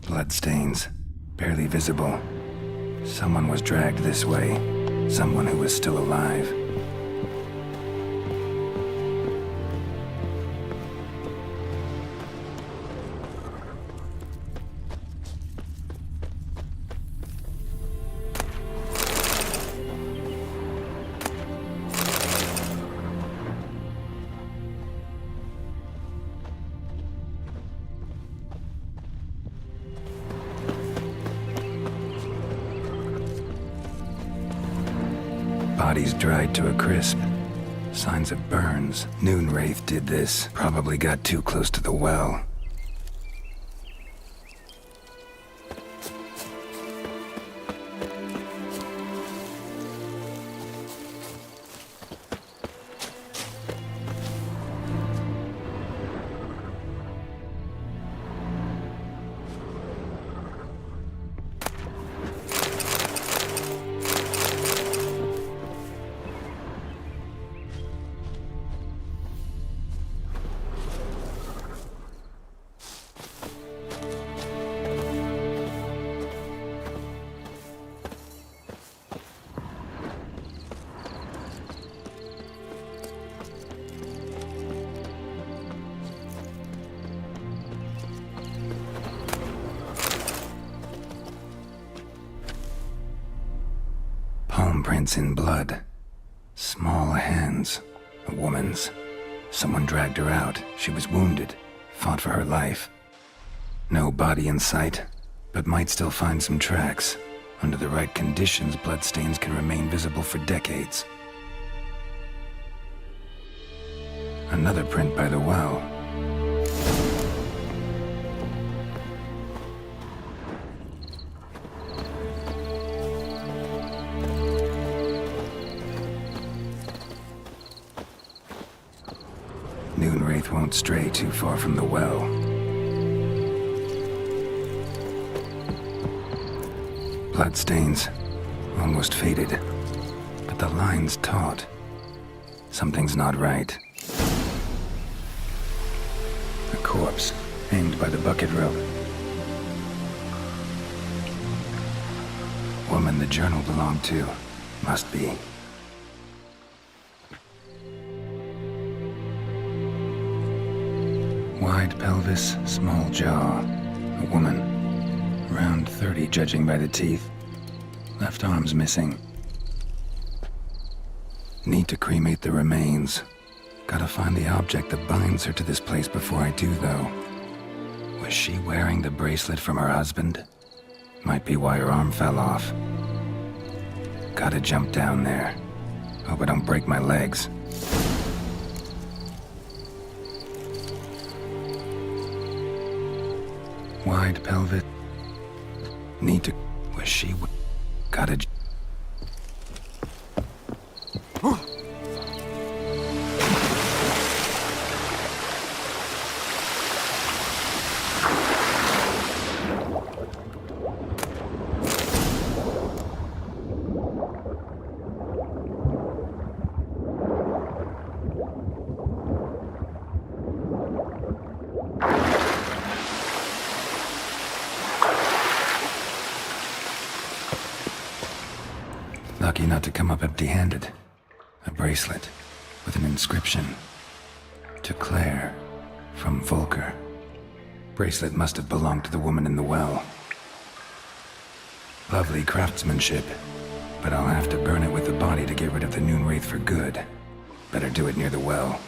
Speaker 2: Bloodstains, barely visible. Someone was dragged this way. Someone who was still alive. Bodies dried to a crisp. Signs of burns. Noonwraith did this. Probably got too close to the well. Palm prints in blood. Small hands. A woman's. Someone dragged her out. She was wounded. Fought for her life. No body in sight, but might still find some tracks. Under the right conditions, bloodstains can remain visible for decades. Another print by the well. Noonwraith won't stray too far from the well. Bloodstains, almost faded, but the line's taut. Something's not right. A corpse, hanged by the bucket rope. Woman the journal belonged to, must be. Wide pelvis, small jaw. A woman. Around 30, judging by the teeth. Left arm's missing. Need to cremate the remains. Gotta find the object that binds her to this place before I do, though. Was she wearing the bracelet from her husband? Might be why her arm fell off. Gotta jump down there. Hope I don't break my legs. Wide pelvis. Need to... Was she... Gotta... Lucky not to come up empty-handed. A bracelet with an inscription. To Claire, from Volker. Bracelet must have belonged to the woman in the well. Lovely craftsmanship, but I'll have to burn it with the body to get rid of the Noonwraith for good. Better do it near the well.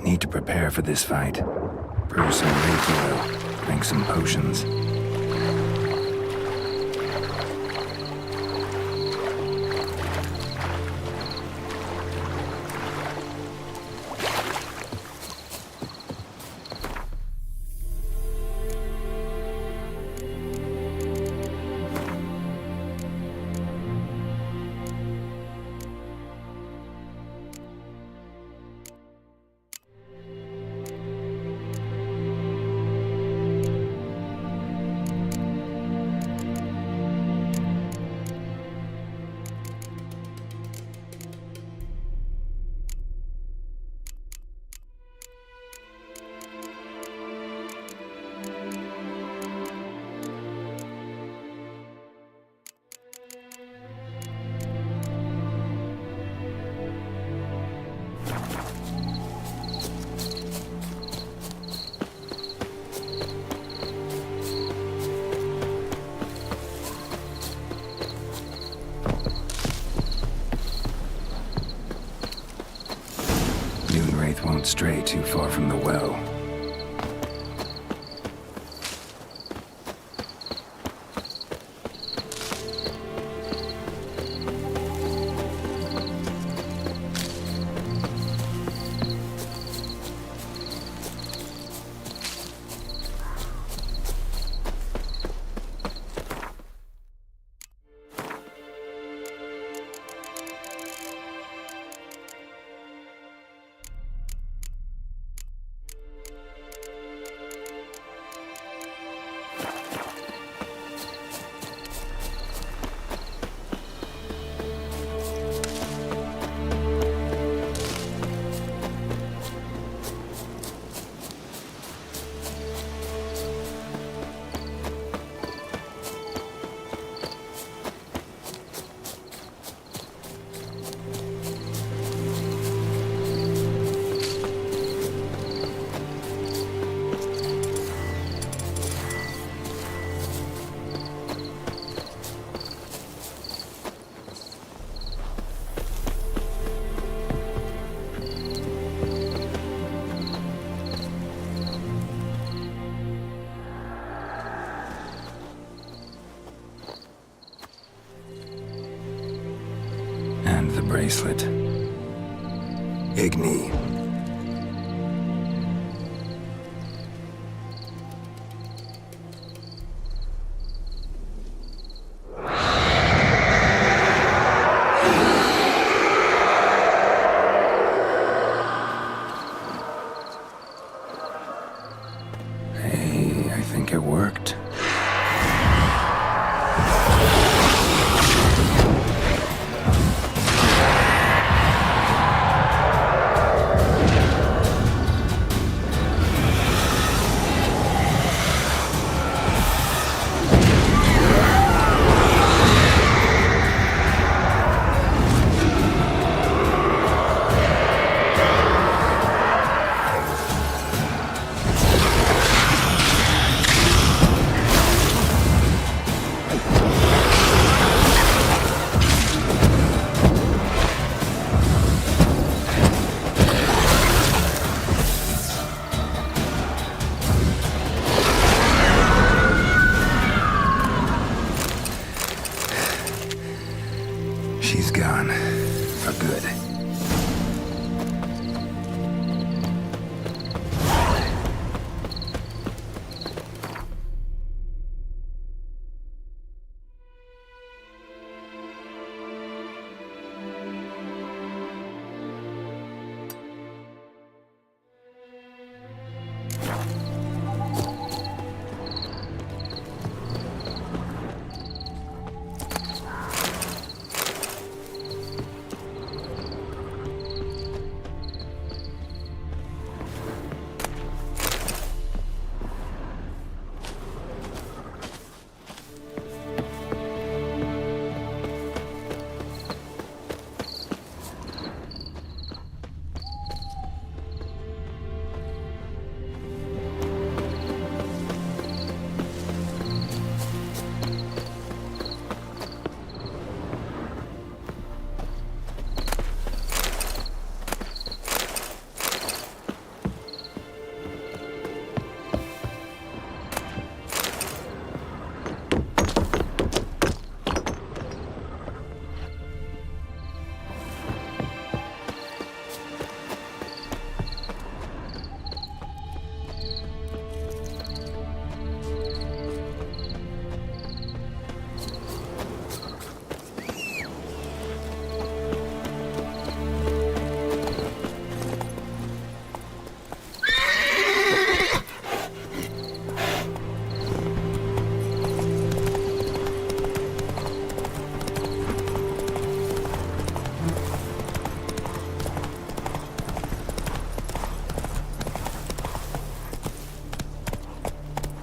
Speaker 2: Need to prepare for this fight. Brew some wraith oil, drink some potions. Noonwraith won't stray too far from the well. And the bracelet. Igni. Hey, I think it worked.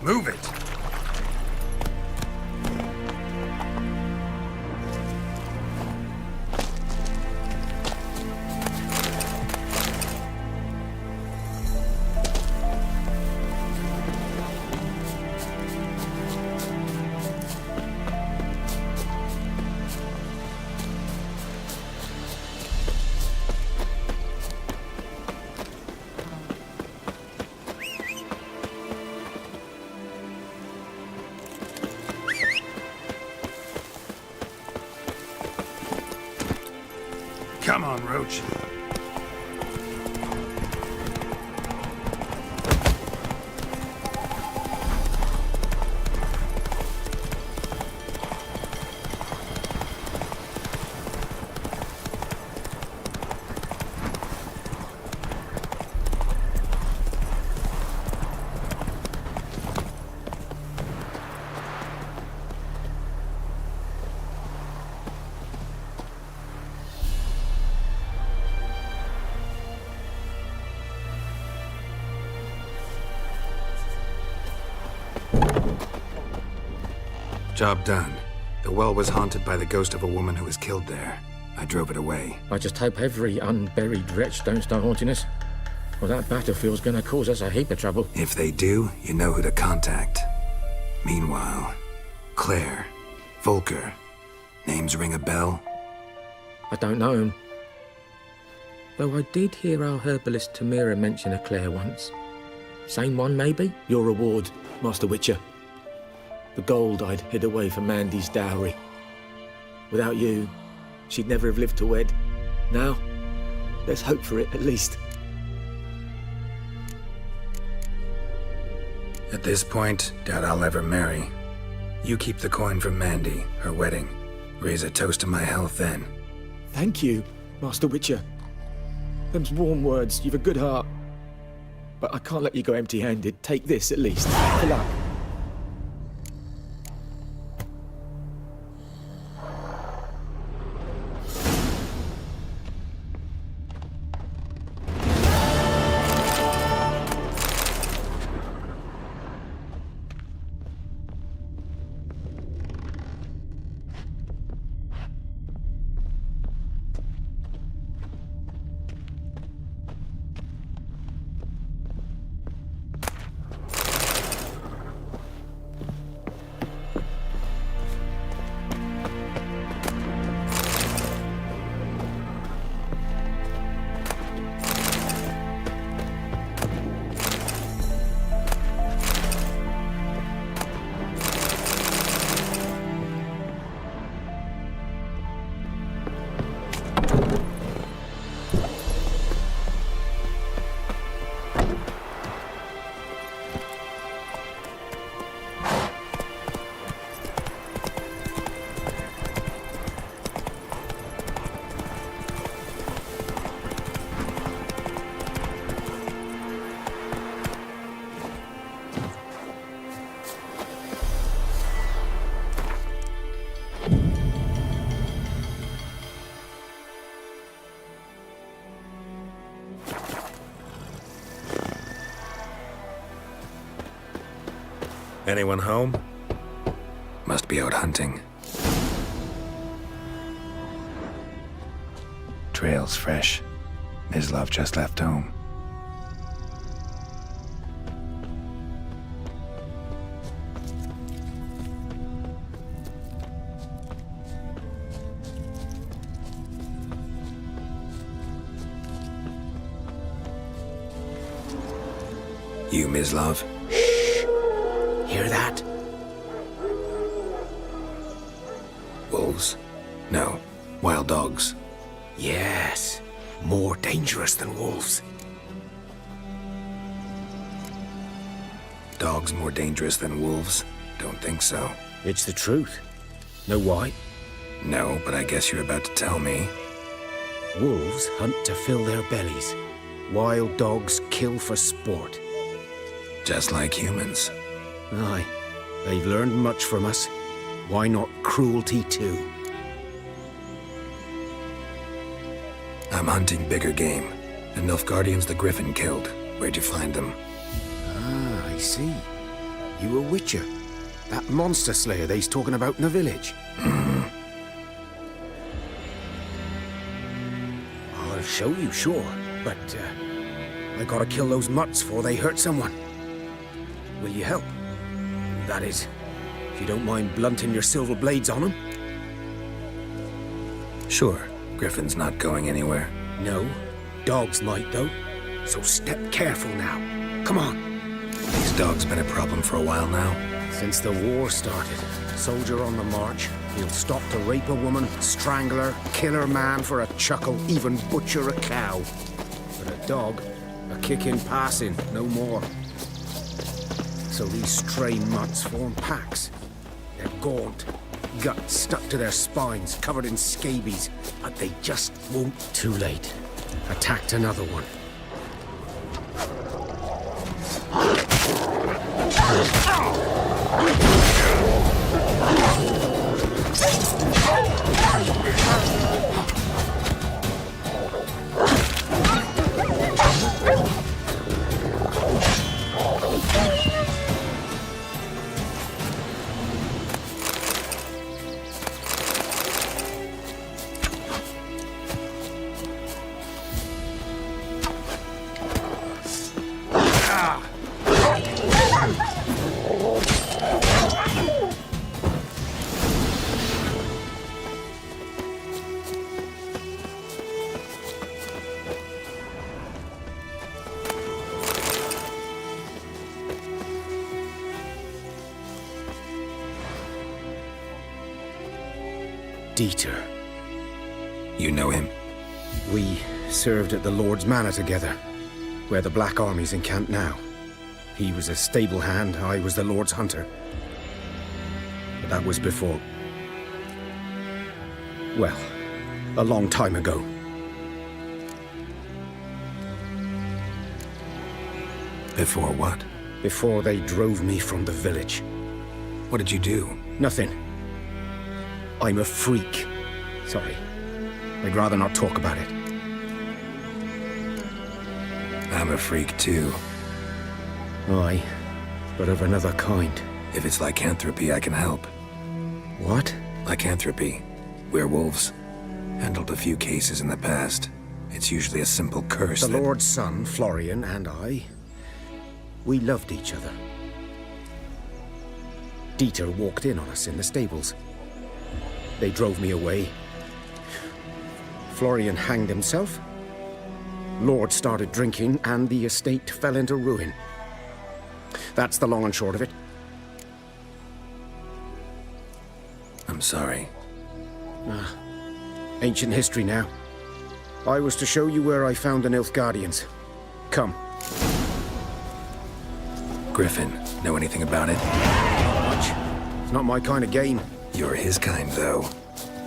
Speaker 2: Move it! Come on, Roach. Job done. The well was haunted by the ghost of a woman who was killed there. I drove it away.
Speaker 12: I just hope every unburied wretch don't start haunting us. Well, that battlefield's gonna cause us a heap of trouble.
Speaker 2: If they do, you know who to contact. Meanwhile, Claire, Volker, names ring a bell?
Speaker 12: I don't know him. Though I did hear our herbalist Tamira mention a Claire once. Same one, maybe?
Speaker 21: Your reward, Master Witcher. The gold I'd hid away for Mandy's dowry. Without you, she'd never have lived to wed. Now, let's hope for it, at least.
Speaker 2: At this point, doubt I'll ever marry. You keep the coin from Mandy, her wedding. Raise a toast to my health then.
Speaker 21: Thank you, Master Witcher. Them's warm words, you've a good heart. But I can't let you go empty-handed. Take this, at least. Good luck.
Speaker 2: Anyone home? Must be out hunting. Trail's fresh. Mislav just left home. You, Mislav?
Speaker 11: Hear that?
Speaker 2: Wolves? No. Wild dogs.
Speaker 11: Yes. More dangerous than wolves.
Speaker 2: Dogs more dangerous than wolves? Don't think so.
Speaker 11: It's the truth. Know why?
Speaker 2: No, but I guess you're about to tell me.
Speaker 11: Wolves hunt to fill their bellies. Wild dogs kill for sport.
Speaker 2: Just like humans.
Speaker 11: Aye. They've learned much from us. Why not cruelty too?
Speaker 2: I'm hunting bigger game. The Nilfgaardians the Griffin killed. Where'd you find them?
Speaker 11: Ah, I see.
Speaker 7: You a witcher? That monster slayer they's talking about in the village? I'll show you, sure. But, I gotta kill those mutts before they hurt someone. Will you help? That is, if you don't mind blunting your silver blades on them.
Speaker 2: Sure. Griffin's not going anywhere.
Speaker 7: No. Dogs might, though. So step careful now. Come on.
Speaker 2: These dogs been a problem for a while now.
Speaker 7: Since the war started, soldier on the march, he'll stop to rape a woman, strangle her, kill her man for a chuckle, even butcher a cow. But a dog, a kick in passing, no more. So these stray mutts form packs. They're gaunt, guts stuck to their spines, covered in scabies, but they just won't. Too late. Attacked another one. Dieter.
Speaker 2: You know him?
Speaker 7: We served at the Lord's Manor together, where the Black Army's encamped now. He was a stable hand, I was the Lord's hunter. But that was before... well, a long time ago.
Speaker 2: Before what?
Speaker 7: Before they drove me from the village.
Speaker 2: What did you do?
Speaker 7: Nothing. I'm a freak. Sorry. I'd rather not talk about it.
Speaker 2: I'm a freak too.
Speaker 7: Aye, but of another kind.
Speaker 2: If it's lycanthropy, I can help.
Speaker 7: What?
Speaker 2: Lycanthropy. Werewolves. Handled a few cases in the past. It's usually a simple curse
Speaker 7: The
Speaker 2: that...
Speaker 7: Lord's son, Florian, and I, we loved each other. Dieter walked in on us in the stables. They drove me away. Florian hanged himself. Lord started drinking, and the estate fell into ruin. That's the long and short of it.
Speaker 2: I'm sorry.
Speaker 7: Ancient history now. I was to show you where I found the Nilfgaardians. Come.
Speaker 2: Griffin, know anything about it?
Speaker 7: Not much. It's not my kind of game.
Speaker 2: You're his kind, though.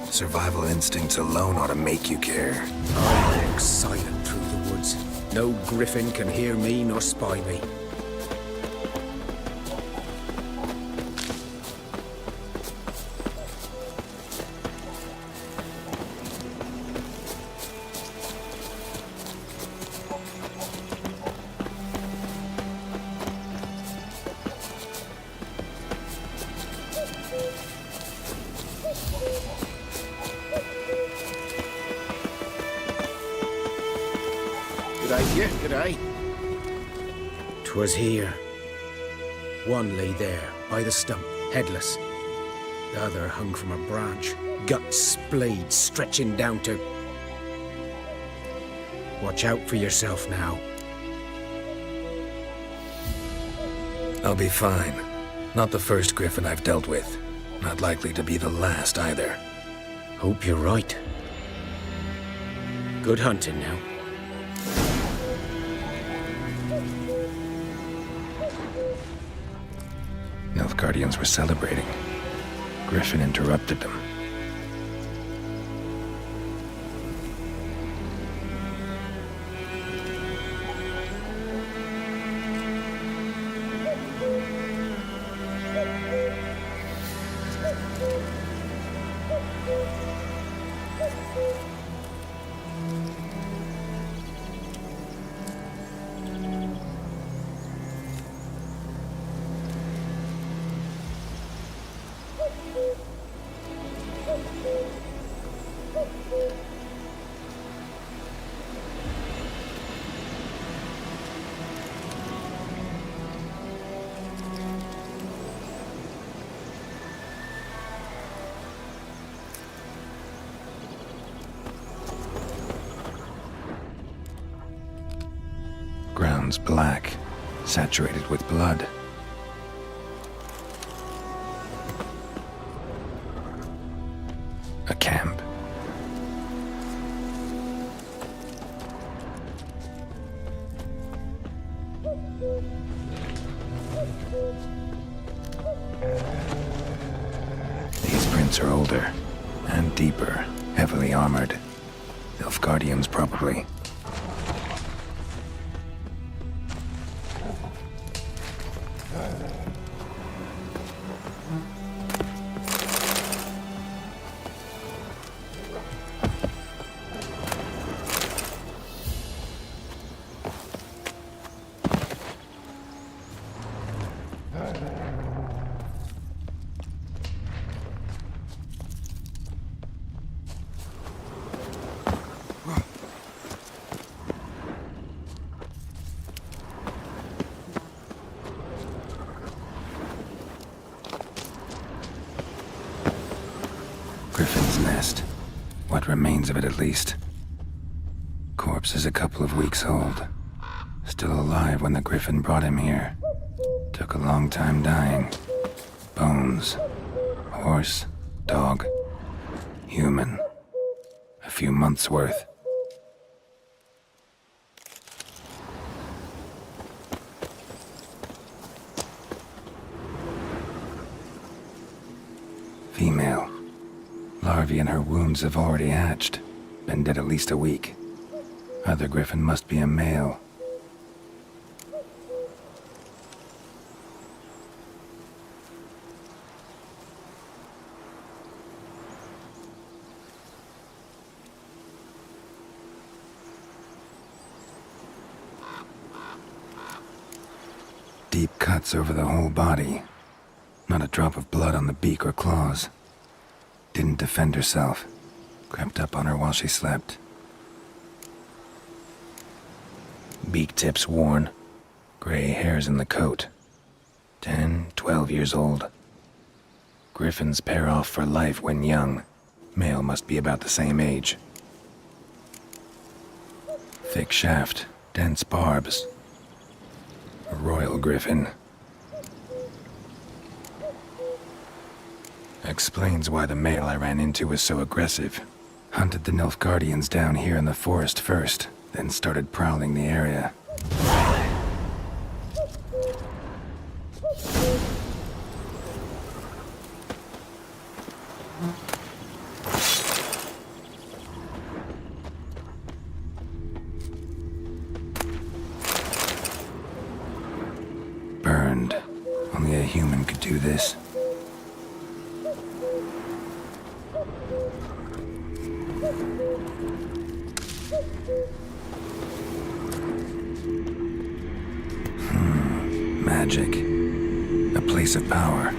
Speaker 2: Survival instincts alone ought to make you care.
Speaker 7: I walk silent through the woods. No griffin can hear me nor spy me. G'day. 'Twas here. One lay there, by the stump, headless. The other hung from a branch, guts splayed, stretching down to... Watch out for yourself now.
Speaker 2: I'll be fine. Not the first griffin I've dealt with. Not likely to be the last, either.
Speaker 7: Hope you're right. Good hunting now.
Speaker 2: Nilfgaardians were celebrating. Griffin interrupted them. black, saturated with blood. A camp. These prints are older and deeper, heavily armored. Nilfgaardians, probably. Griffin's nest. What remains of it, at least. Corpse is a couple of weeks old. Still alive when the Griffin brought him here. Took a long time dying. Bones. Horse. Dog. Human. A few months' worth. Female. Larvae in her wounds have already hatched. Been dead at least a week. Other Griffin must be a male. Deep cuts over the whole body. Not a drop of blood on the beak or claws. Didn't defend herself. Crept up on her while she slept. Beak tips worn. Gray hairs in the coat. 10, 12 years old. Griffins pair off for life when young. Male must be about the same age. Thick shaft, dense barbs. A royal griffin. Explains why the male I ran into was so aggressive. Hunted the Nilfgaardians down here in the forest first, then started prowling the area. Burned. Only a human could do this. Magic. A place of power.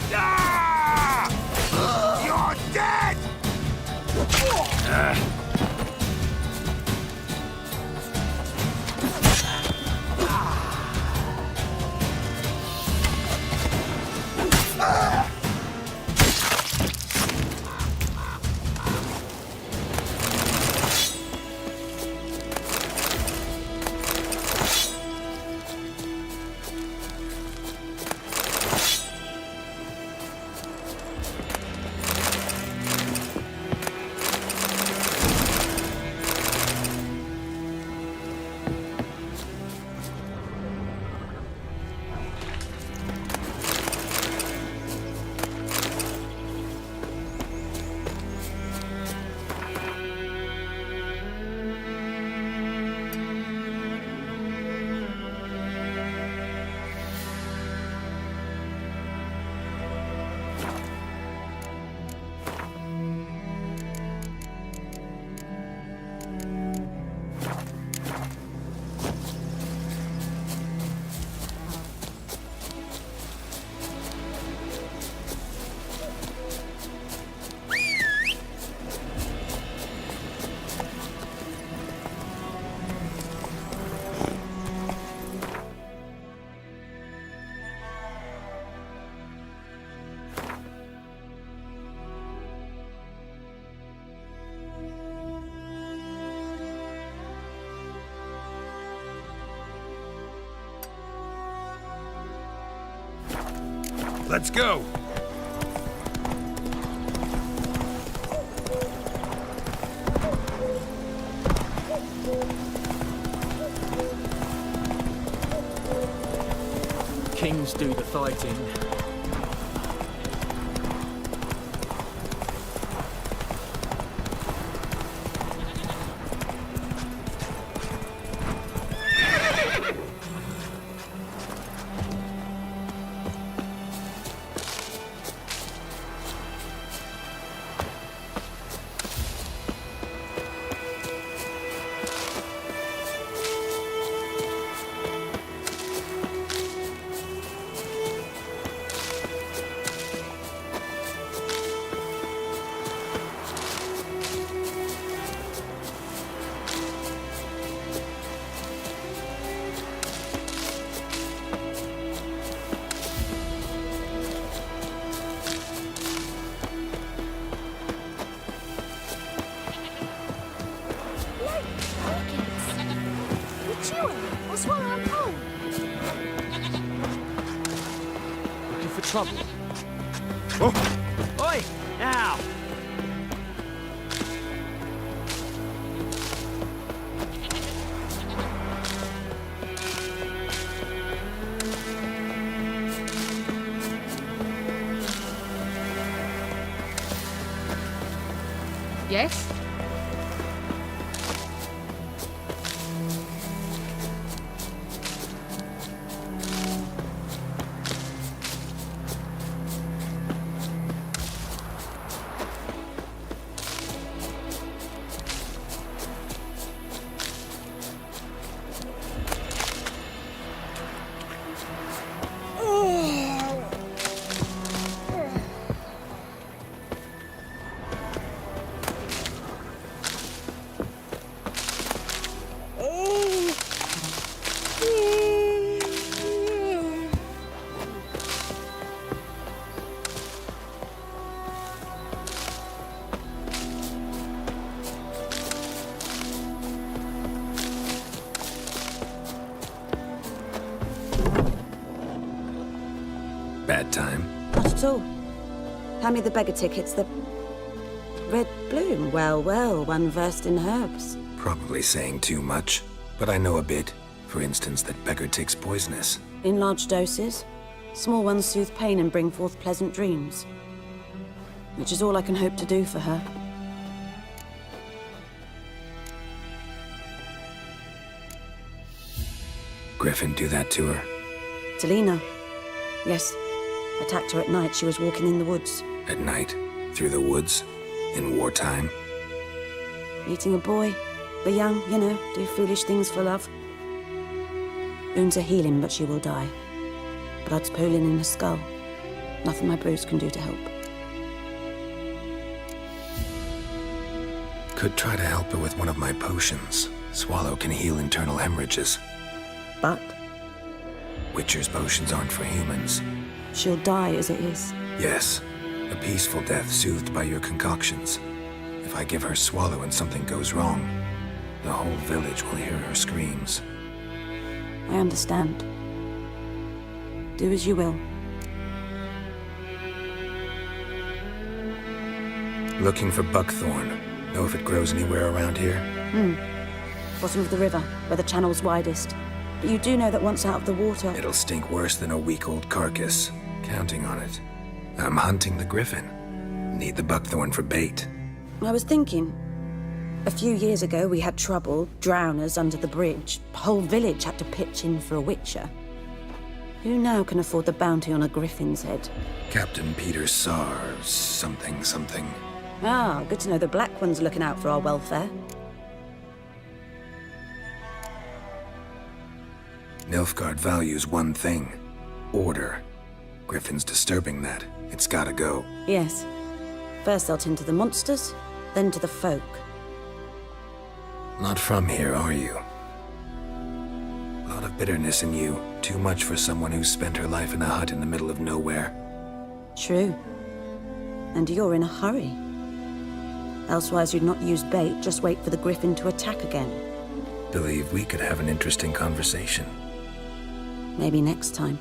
Speaker 19: You're dead!
Speaker 18: Let's go!
Speaker 21: Kings do the fighting.
Speaker 11: Looking for trouble? Oh. Oi! Now!
Speaker 16: Yes?
Speaker 2: Bad time?
Speaker 9: Not at all. Hand me the beggar tickets, the red bloom. Well, well, one versed in herbs.
Speaker 2: Probably saying too much, but I know a bit. For instance, that beggar tick's poisonous.
Speaker 9: In large doses. Small ones soothe pain and bring forth pleasant dreams. Which is all I can hope to do for her.
Speaker 2: Griffin do that to her?
Speaker 9: Talina. Yes. Attacked her at night. She was walking in the woods.
Speaker 2: At night? Through the woods? In wartime?
Speaker 9: Meeting a boy. The young, you know, do foolish things for love. Wounds are healing, but she will die. Blood's pooling in her skull. Nothing my Bruce can do to help.
Speaker 2: Could try to help her with one of my potions. Swallow can heal internal hemorrhages.
Speaker 9: But
Speaker 2: Witcher's potions aren't for humans.
Speaker 9: she'll die as it is.
Speaker 2: Yes, a peaceful death soothed by your concoctions. If I give her Swallow and something goes wrong, the whole village will hear her screams.
Speaker 9: I understand. Do as you will.
Speaker 2: Looking for buckthorn. Know if it grows anywhere around here?
Speaker 9: Bottom of the river, where the channel's widest. But you do know that once out of the water...
Speaker 2: It'll stink worse than a week-old carcass. Counting on it. I'm hunting the griffin. Need the buckthorn for bait.
Speaker 9: I was thinking... A few years ago, we had trouble, drowners under the bridge. The whole village had to pitch in for a witcher. Who now can afford the bounty on a griffin's head?
Speaker 2: Captain Peter Sar, something.
Speaker 9: Ah, good to know the Black One's looking out for our welfare.
Speaker 2: Nilfgaard values one thing. Order. Griffin's disturbing that. It's gotta go.
Speaker 9: Yes. First they'll tend to the monsters, then to the folk.
Speaker 2: Not from here, are you? A lot of bitterness in you. Too much for someone who's spent her life in a hut in the middle of nowhere.
Speaker 9: True. And you're in a hurry. Elsewise you'd not use bait, just wait for the griffin to attack again.
Speaker 2: Believe we could have an interesting conversation.
Speaker 9: Maybe next time.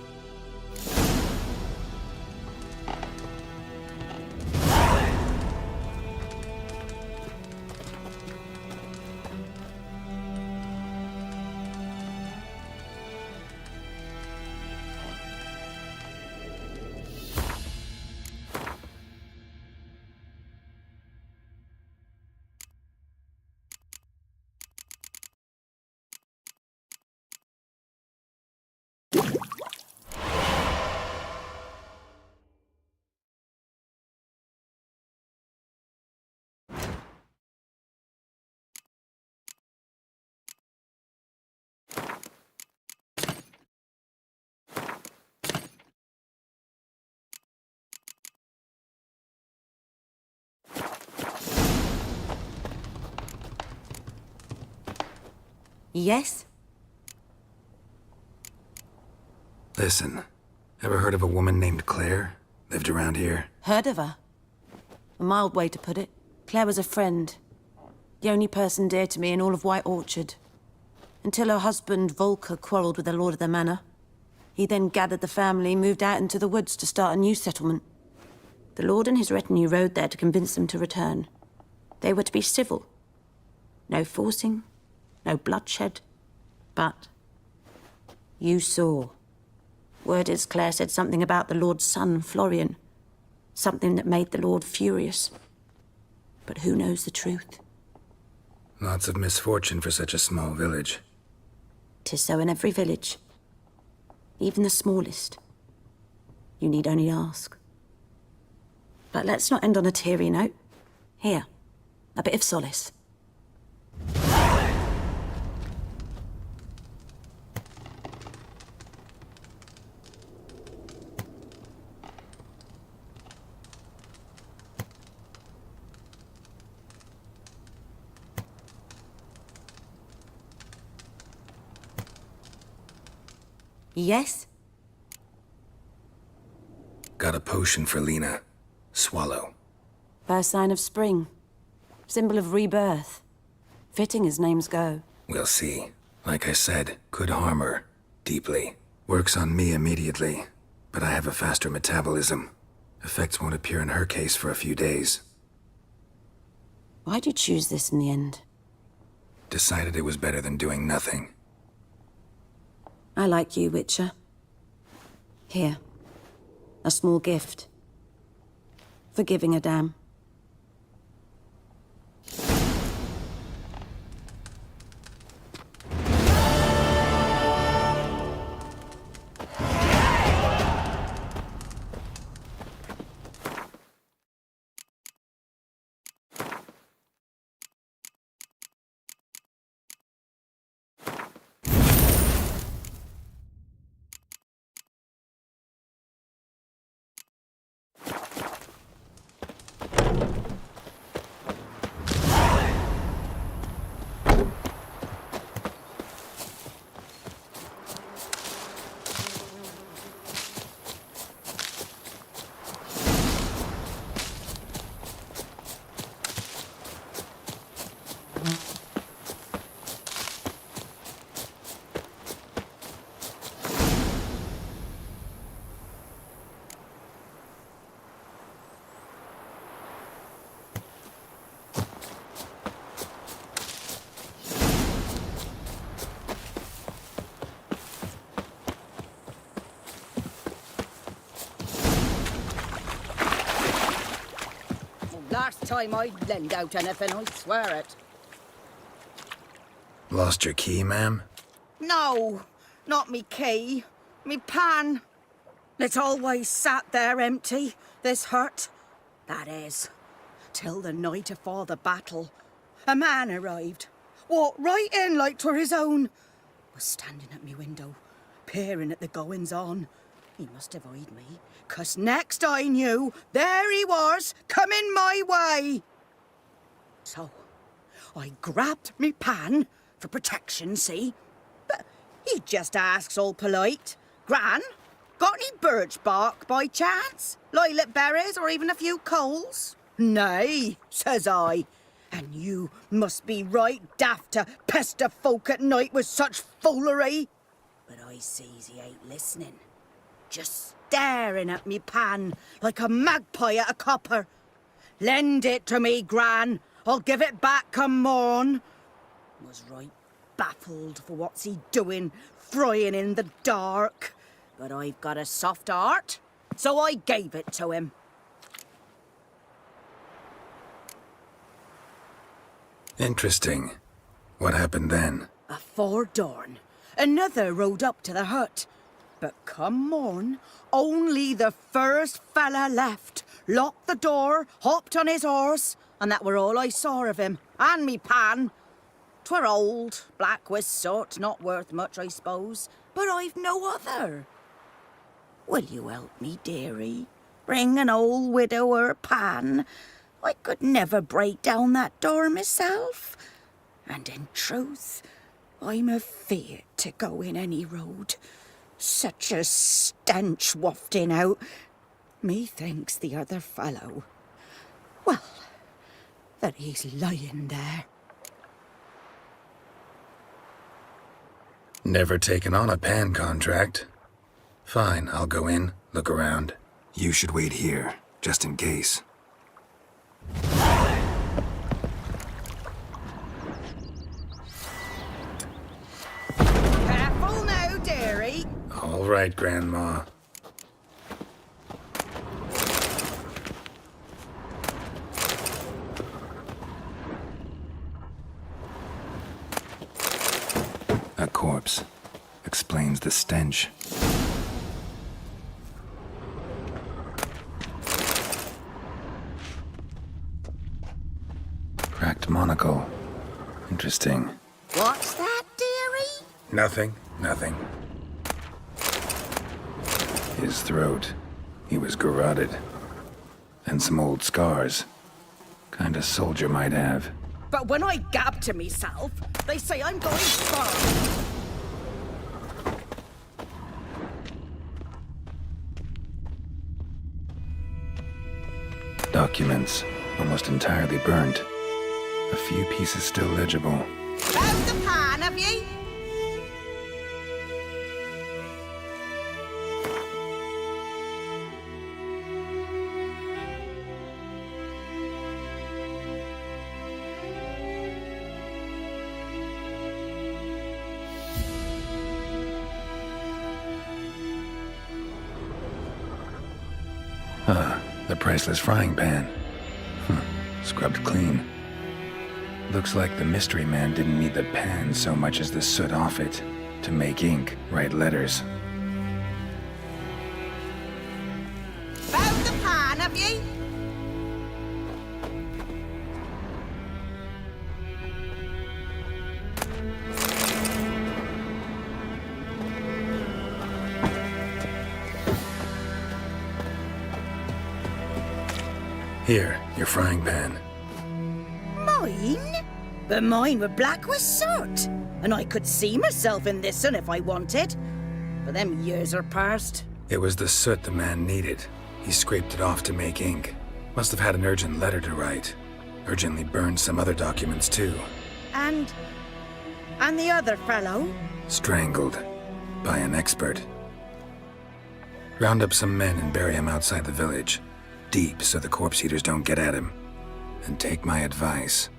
Speaker 9: Yes?
Speaker 2: Listen, ever heard of a woman named Claire? Lived around here?
Speaker 9: Heard of her? A mild way to put it. Claire was a friend. The only person dear to me in all of White Orchard. Until her husband, Volker, quarreled with the lord of the manor. He then gathered the family, moved out into the woods to start a new settlement. The lord and his retinue rode there to convince them to return. They were to be civil. No forcing, no bloodshed. But you saw. Word is Claire said something about the lord's son, Florian. Something that made the lord furious. But who knows the truth?
Speaker 2: Lots of misfortune for such a small village.
Speaker 9: 'Tis so in every village. Even the smallest. You need only ask. But let's not end on a teary note. Here, a bit of solace. Yes?
Speaker 2: Got a potion for Lena. Swallow.
Speaker 9: First sign of spring. Symbol of rebirth. Fitting as names go.
Speaker 2: We'll see. Like I said, could harm her. Deeply. Works on me immediately. But I have a faster metabolism. Effects won't appear in her case for a few days.
Speaker 9: Why'd you choose this in the end?
Speaker 2: Decided it was better than doing nothing.
Speaker 9: I like you, Witcher. Here. A small gift. For giving a damn.
Speaker 3: Last time I'd lend out anything, I swear it.
Speaker 2: Lost your key, ma'am?
Speaker 3: No, not me key. Me pan. It's always sat there empty, this hut. That is, till the night afore the battle. A man arrived, walked right in like 'twere his own. Was standing at me window, peering at the goings-on. He must have eyed me, 'cause next I knew, there he was, coming my way. So, I grabbed me pan, for protection, see? But he just asks all polite, Gran, got any birch bark by chance? Lilac berries or even a few coals? Nay, says I. And you must be right daft to pester folk at night with such foolery. But I sees he ain't listening. Just staring at me pan like a magpie at a copper. Lend it to me, Gran. I'll give it back come morn. Was right baffled for what's he doing, frying in the dark. But I've got a soft heart, so I gave it to him.
Speaker 2: Interesting. What happened then?
Speaker 3: Afore dawn, another rode up to the hut. But come morn, only the first fella left, locked the door, hopped on his horse, and that were all I saw of him, and me pan. 'Twere old, black with soot, not worth much, I suppose, but I've no other. Will you help me, dearie? Bring an old widower pan? I could never break down that door myself. And in truth, I'm afeard to go in any road. Such a stench wafting out. Methinks the other fellow, well, that he's lying there.
Speaker 2: Never taken on a pan contract. Fine, I'll go in, look around. You should wait here, just in case.
Speaker 3: Careful now, dearie.
Speaker 2: All right, Grandma. A corpse. Explains the stench. Cracked monocle. Interesting.
Speaker 3: What's that, dearie?
Speaker 2: Nothing. His throat. He was garroted. And some old scars. Kinda soldier might have.
Speaker 3: But when I gab to myself, they say I'm going far.
Speaker 2: Documents. Almost entirely burnt. A few pieces still legible.
Speaker 3: Found the pan, have ye?
Speaker 2: The priceless frying pan. Scrubbed clean. Looks like the mystery man didn't need the pan so much as the soot off it to make ink, write letters.
Speaker 3: Found the pan, have ye?
Speaker 2: Here, your frying pan.
Speaker 3: Mine? But mine were black with soot, and I could see myself in this one if I wanted. But them years are past.
Speaker 2: It was the soot the man needed. He scraped it off to make ink. Must have had an urgent letter to write. Urgently burned some other documents too.
Speaker 3: And the other fellow?
Speaker 2: Strangled. By an expert. Round up some men and bury him outside the village. Deep so the corpse eaters don't get at him. And take my advice.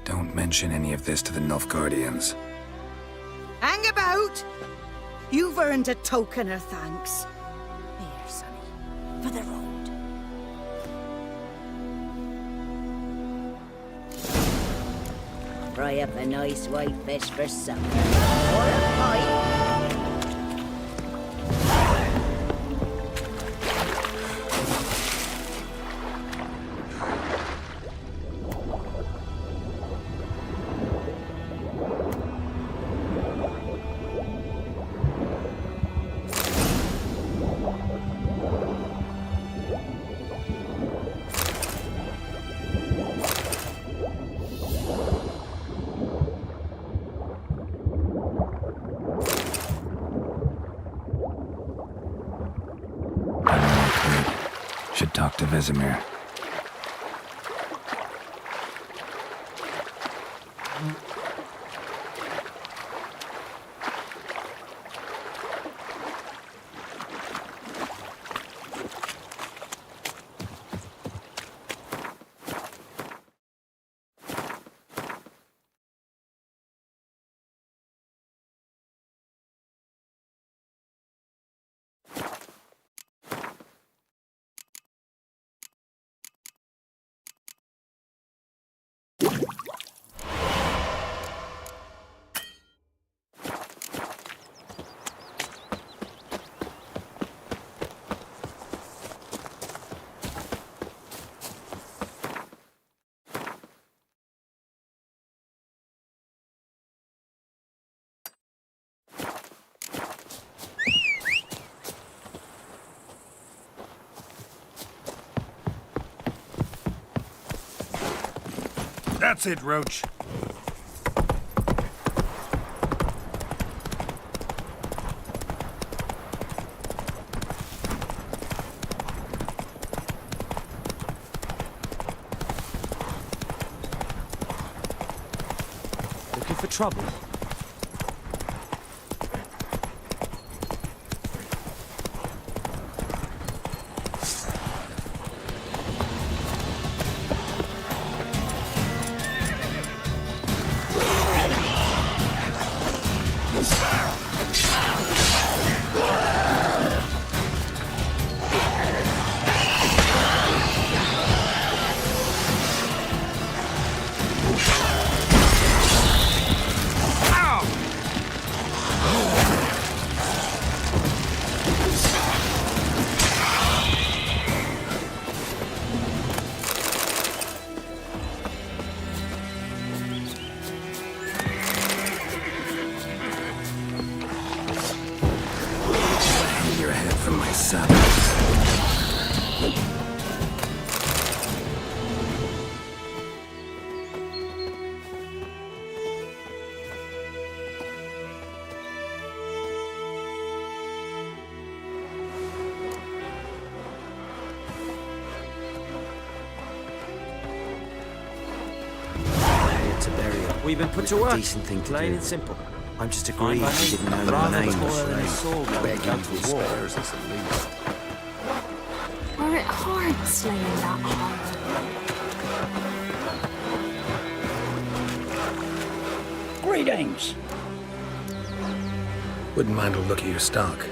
Speaker 2: Don't mention any of this to the Nilfgaardians.
Speaker 3: Hang about! You've earned a token of thanks. Here, sonny, for the road. fry up a nice white fish for supper. Or a pie.
Speaker 2: Should talk to Vesemir.
Speaker 18: That's it, Roach.
Speaker 6: Looking for trouble?
Speaker 11: We've been put to work.
Speaker 6: Decent thing to
Speaker 11: Plain
Speaker 6: do.
Speaker 11: and simple.
Speaker 6: I'm just aggrieved you didn't know my name was
Speaker 11: spares us at least.
Speaker 16: Were it hard slaying that hard?
Speaker 10: Greetings.
Speaker 2: Wouldn't mind a look at your stock.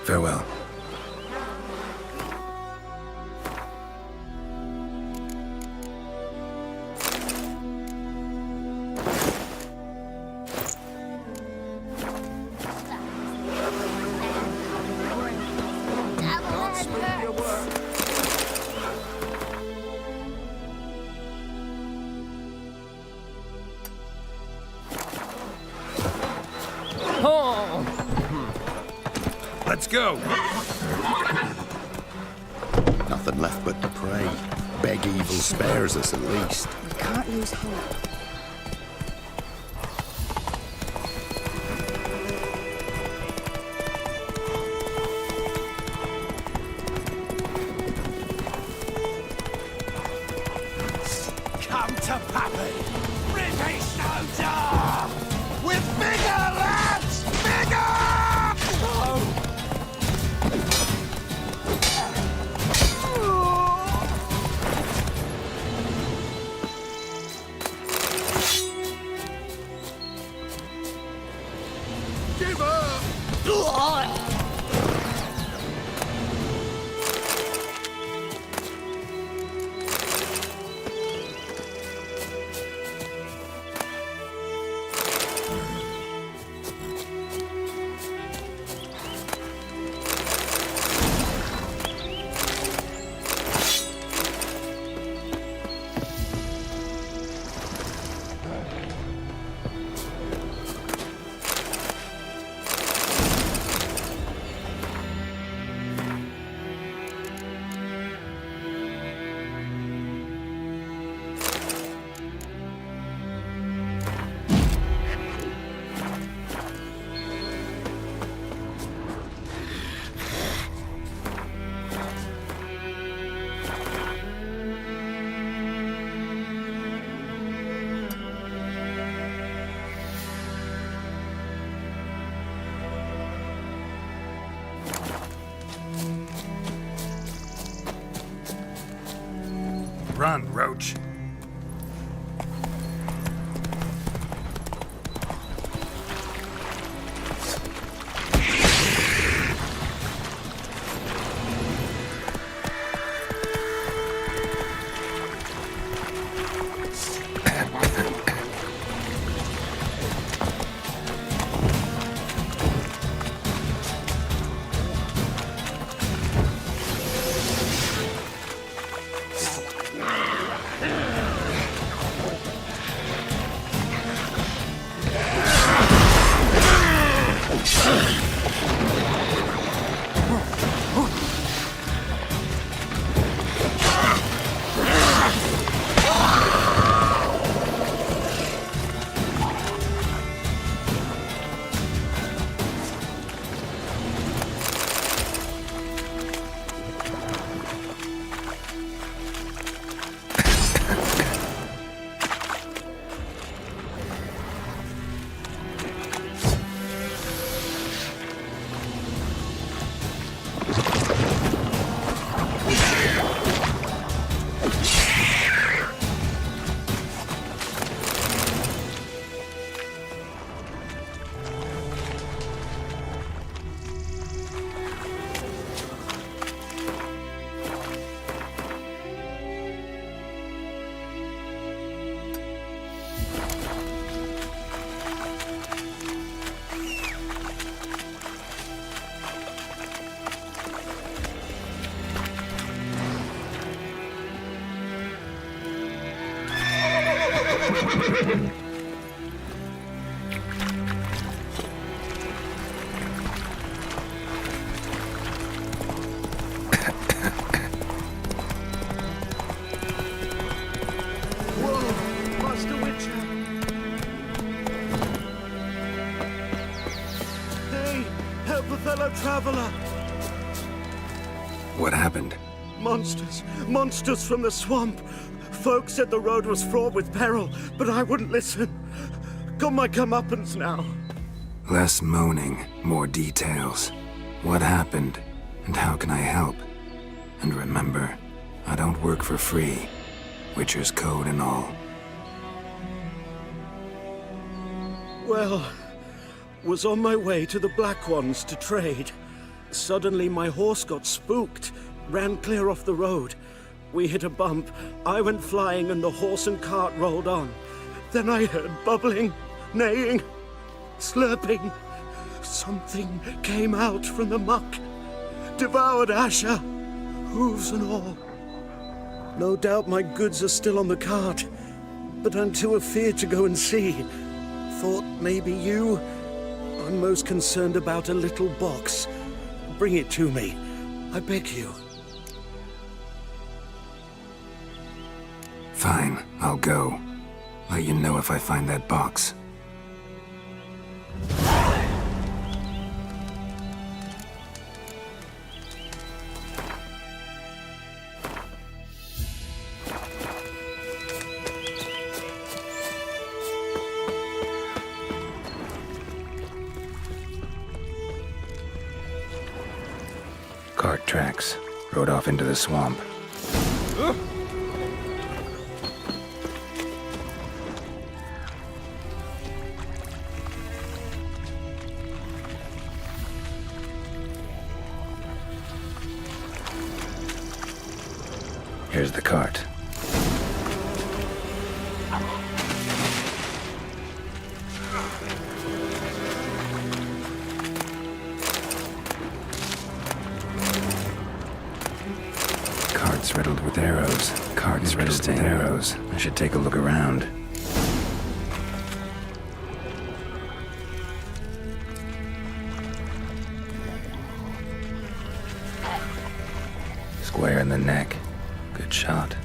Speaker 2: Farewell.
Speaker 18: Let's go.
Speaker 20: Nothing left but to pray. Beg evil spares us at least.
Speaker 3: We can't lose hope.
Speaker 1: Come to Pappy! Rippy Snowdog! We're bigger, lads! Bigger!
Speaker 19: Give up!
Speaker 20: Run, Roach.
Speaker 1: Whoa, Master Witcher! Hey, help a fellow traveler!
Speaker 2: What happened?
Speaker 1: Monsters! Monsters from the swamp! Folk said the road was fraught with peril, but I wouldn't listen. Got my comeuppance now.
Speaker 2: Less moaning, more details. What happened, and how can I help? And remember, I don't work for free. Witcher's code and all.
Speaker 1: Well, was on my way to the Black Ones to trade. Suddenly my horse got spooked, ran clear off the road. We hit a bump, I went flying and the horse and cart rolled on. Then I heard bubbling, neighing, slurping. Something came out from the muck, devoured Asher, hooves and all. No doubt my goods are still on the cart, but I'm too afeard to go and see. Thought maybe you. I'm most concerned about a little box.
Speaker 15: Bring it to me. I beg you.
Speaker 2: Fine, I'll go. Let you know if I find that box. Cart tracks. Rode off into the swamp. Here's the cart. Cart's riddled with arrows. Cart's riddled with arrows. I should take a look around. Square in the neck. Good shot.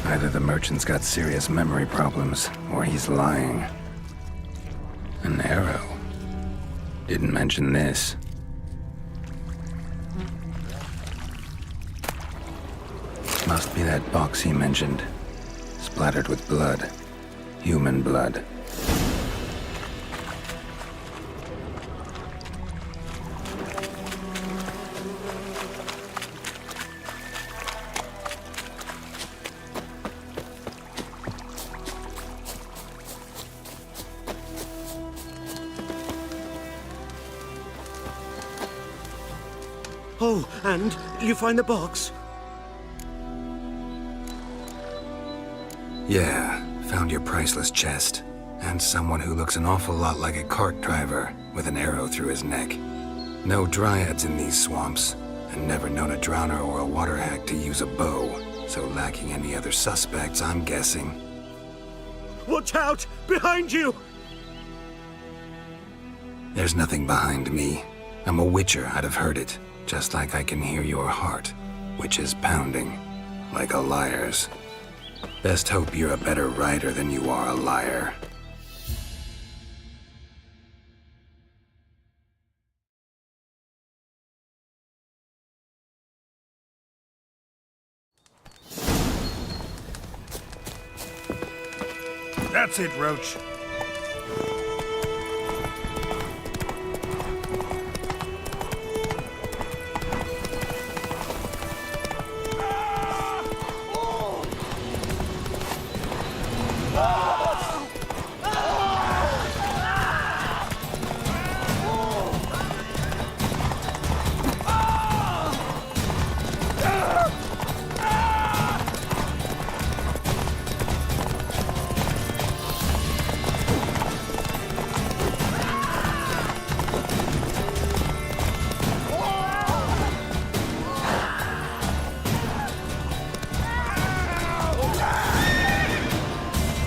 Speaker 2: Either the merchant's got serious memory problems, or he's lying. An arrow. Didn't mention this. Must be that box he mentioned. Splattered with blood. Human blood.
Speaker 15: Oh, and you find the box?
Speaker 2: Yeah, found your priceless chest. And someone who looks an awful lot like a cart driver, with an arrow through his neck. No dryads in these swamps, and never known a drowner or a water hack to use a bow, so lacking any other suspects, I'm guessing.
Speaker 15: Watch out! Behind you!
Speaker 2: There's nothing behind me. I'm a witcher, I'd have heard it, just like I can hear your heart, which is pounding, like a liar's. Best hope you're a better rider than you are a liar.
Speaker 8: That's it, Roach.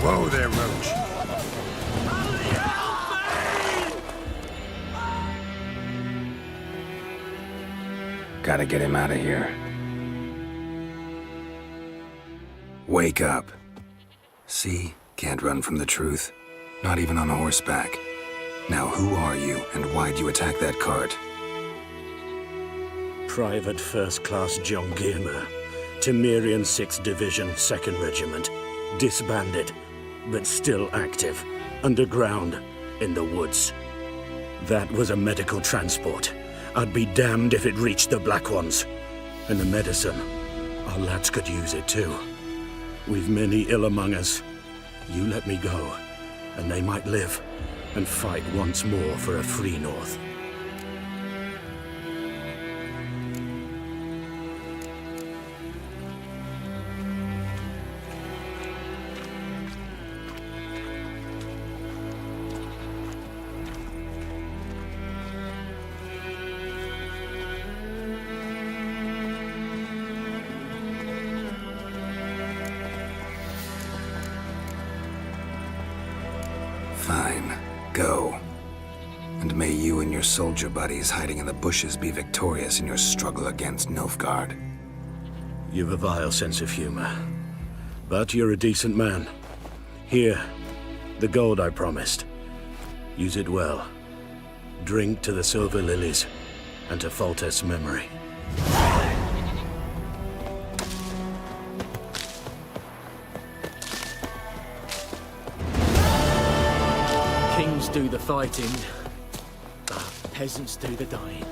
Speaker 8: Whoa there, Roach.
Speaker 2: Gotta get him out of here. Wake up. See? Can't run from the truth. Not even on horseback. Now who are you, and why'd you attack that cart?
Speaker 10: Private First Class John Gilmer, Temerian 6th Division, 2nd Regiment. Disbanded, but still active, underground, in the woods. That was a medical transport. I'd be damned if it reached the Black Ones. And the medicine, our lads could use it too. We've many ill among us. You let me go, and they might live, and fight once more for a free North.
Speaker 2: Fine. Go. And may you and your soldier buddies hiding in the bushes be victorious in your struggle against Nilfgaard.
Speaker 10: You've a vile sense of humor. But you're a decent man. Here, the gold I promised. Use it well. Drink to the silver lilies, and to Foltest's memory.
Speaker 21: Kings do the fighting, but peasants do the dying.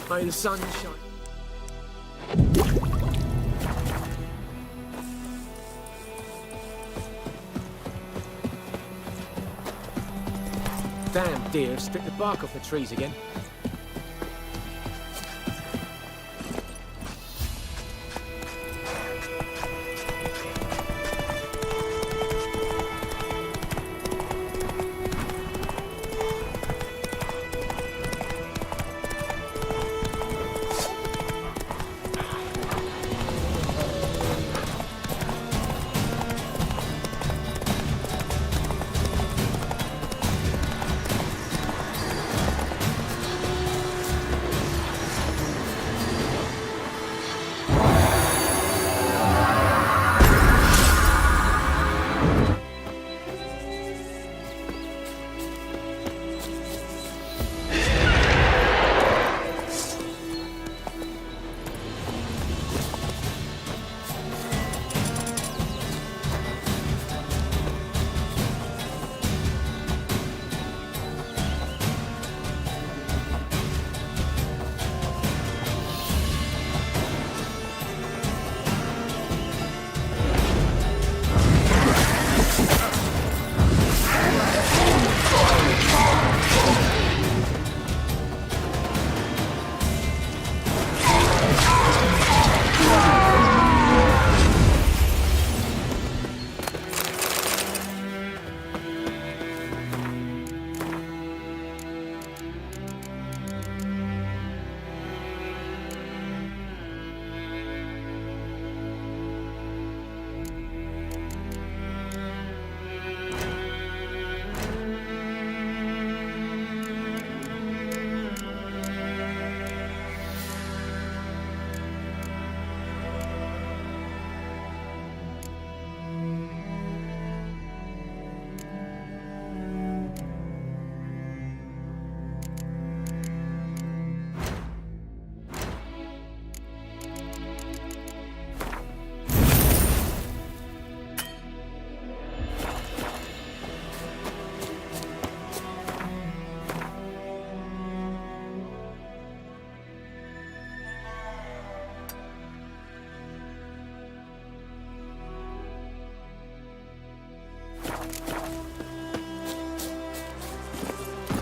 Speaker 21: May the sun shine. Damn deer, stripped the bark off the trees again.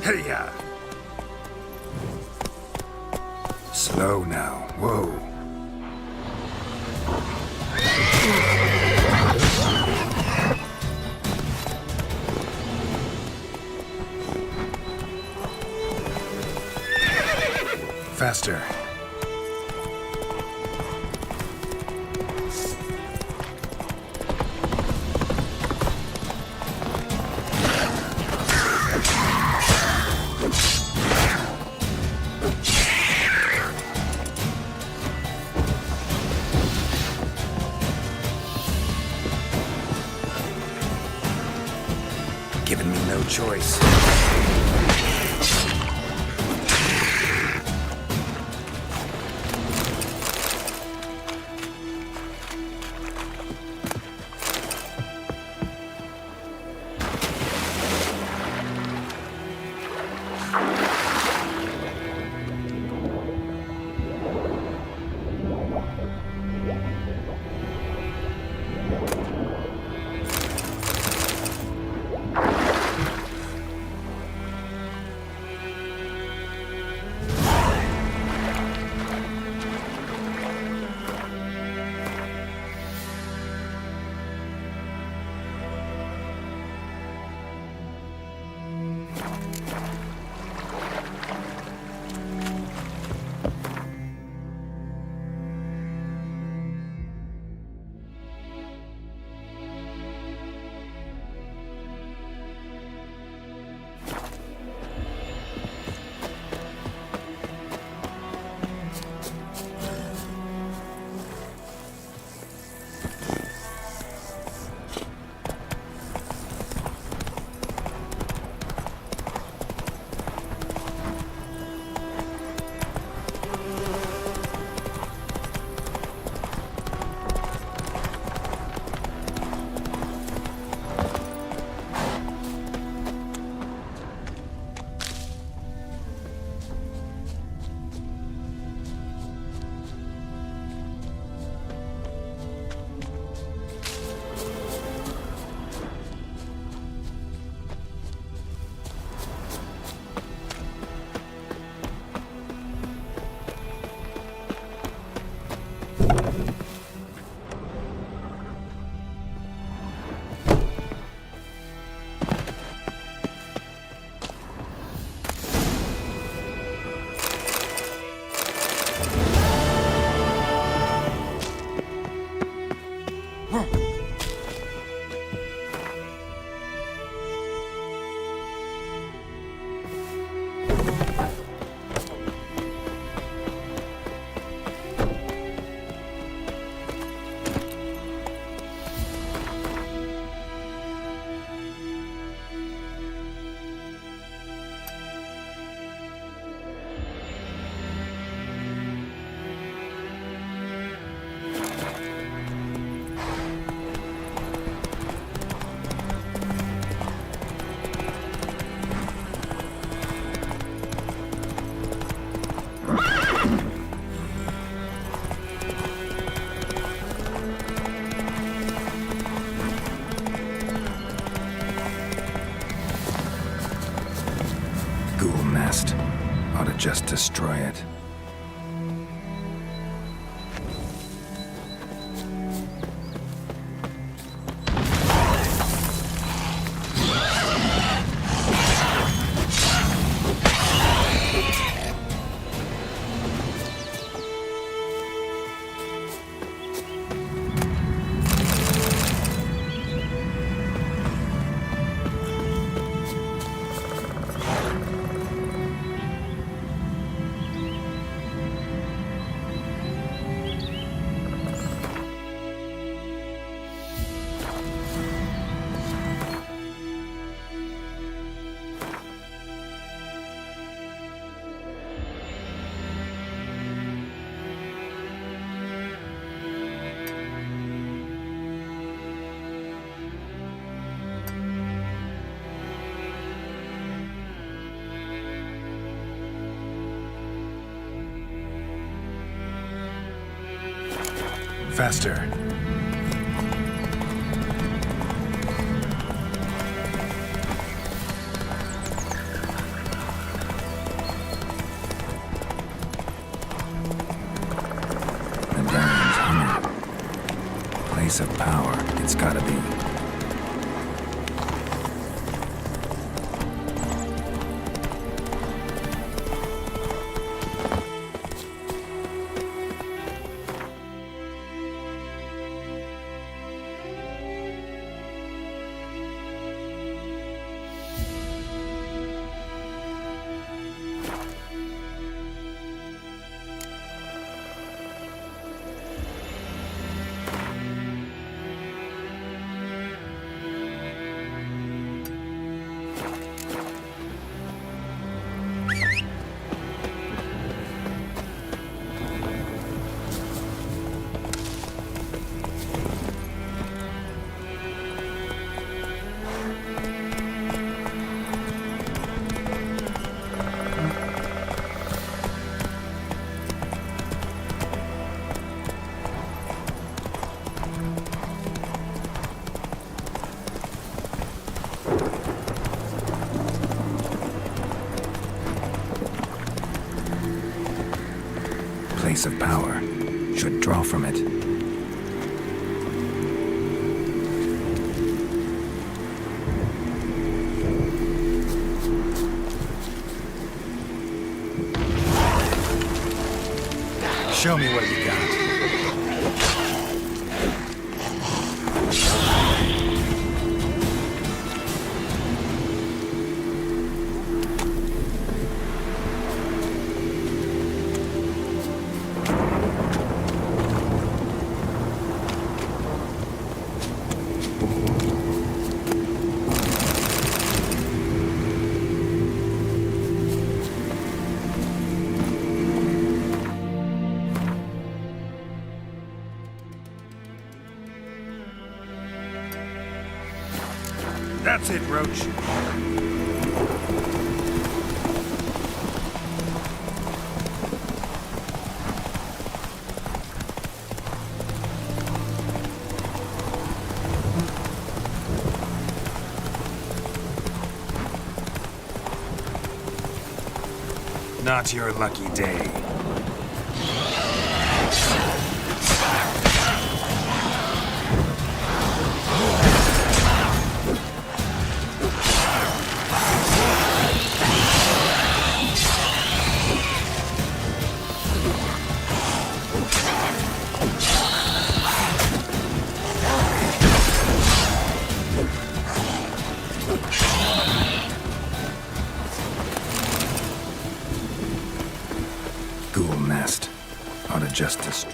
Speaker 2: Hey-ya! Slow now. Whoa. Faster. Giving me no choice. destroy it. Faster. The diamond's humming. Place of power, it's gotta be. Place of power should draw from it. Show me what you got.
Speaker 8: That's it, Roach.
Speaker 2: Not your lucky day. Ghoul nest. Ought to just destroy.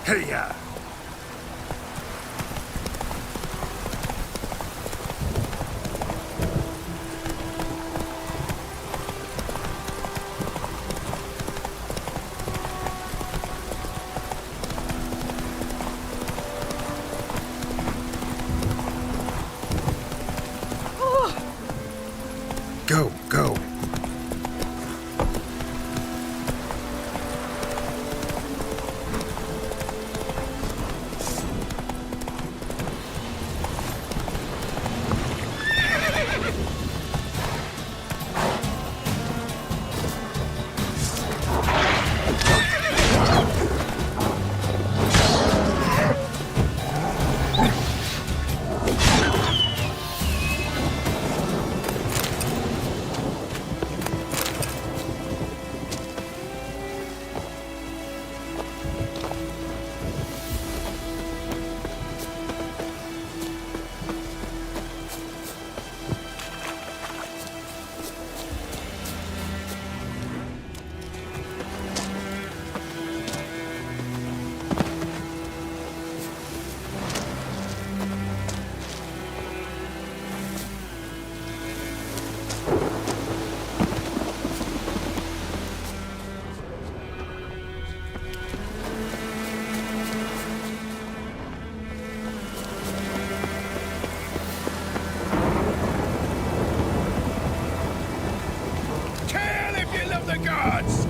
Speaker 15: Hey-ya! Go, go. The gods!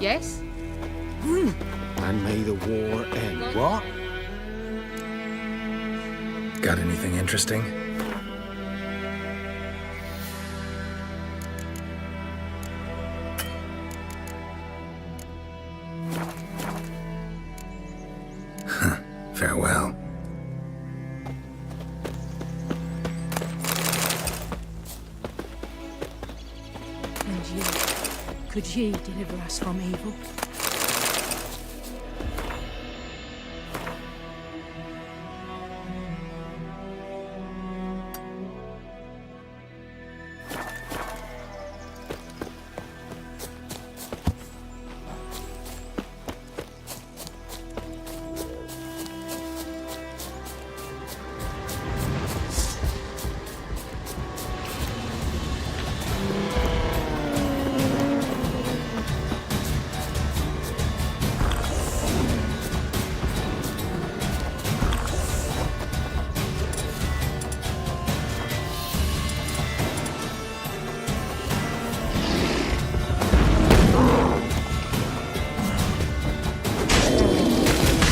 Speaker 16: Yes?
Speaker 7: And may the war end. What?
Speaker 2: Got anything interesting? Farewell.
Speaker 16: could ye deliver us from evil?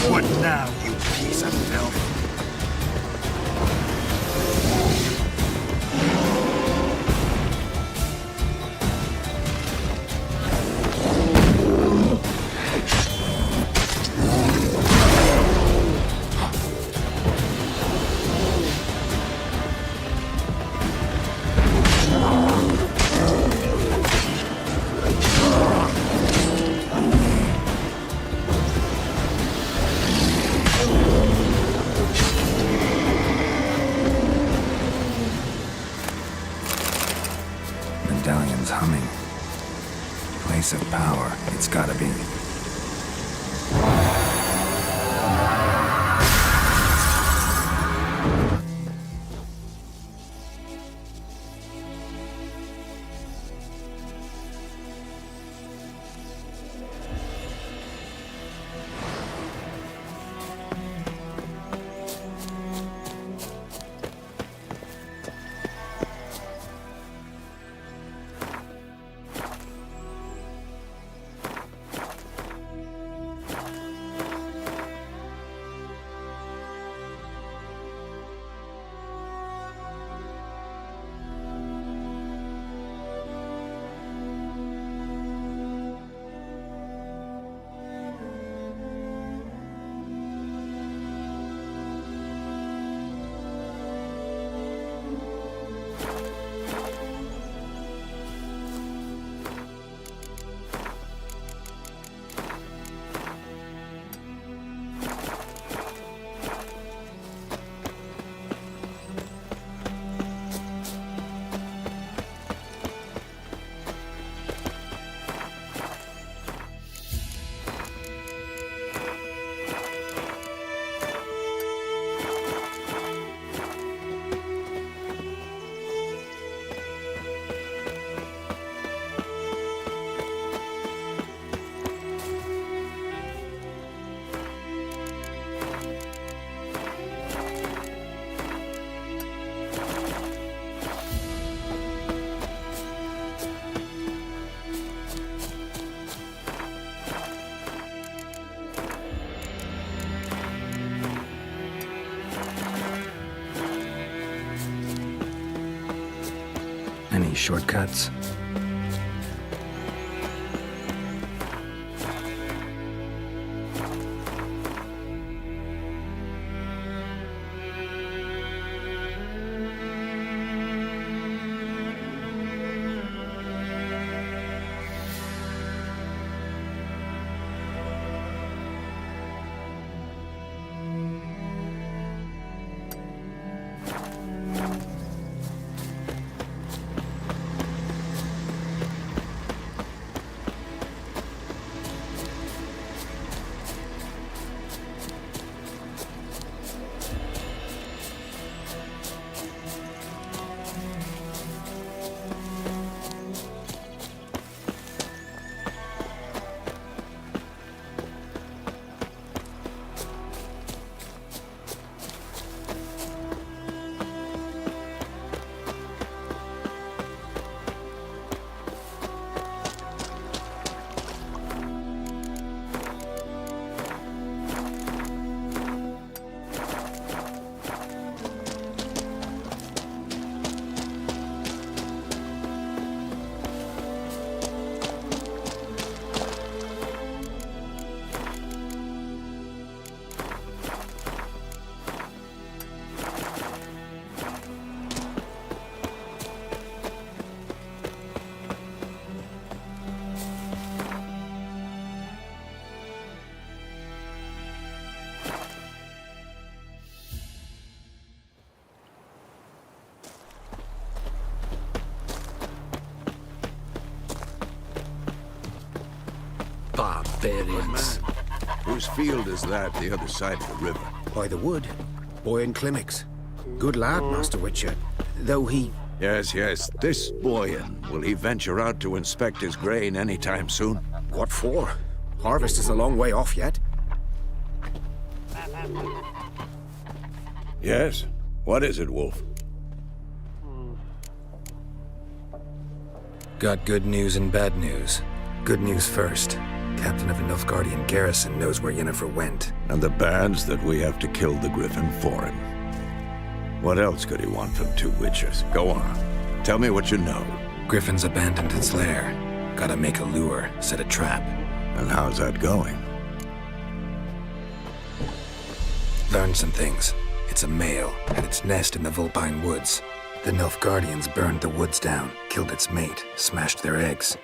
Speaker 15: What now, you piece of filth?
Speaker 2: Medallion's humming. Place of power, it's gotta be. Any shortcuts?
Speaker 17: experience.
Speaker 4: Whose field is that, the other side of the river?
Speaker 7: By the wood. Boy in Climmix. Good lad, Master Witcher. Though he...
Speaker 4: Yes, yes. This Boyan, will he venture out to inspect his grain anytime soon?
Speaker 7: What for? Harvest is a long way off yet.
Speaker 4: Yes? What is it, Wolf?
Speaker 2: Got good news and bad news. Good news first. Captain of a Nilfgaardian garrison knows where Yennefer went.
Speaker 4: And the bad's that we have to kill the Griffin for him. What else could he want from two Witchers? Go on. Tell me what you know.
Speaker 2: Griffin's abandoned its lair. Gotta make a lure, set a trap.
Speaker 4: And how's that going?
Speaker 2: Learned some things. It's a male, had its nest in the Vulpine Woods. The Nilfgaardians burned the woods down, killed its mate, smashed their eggs.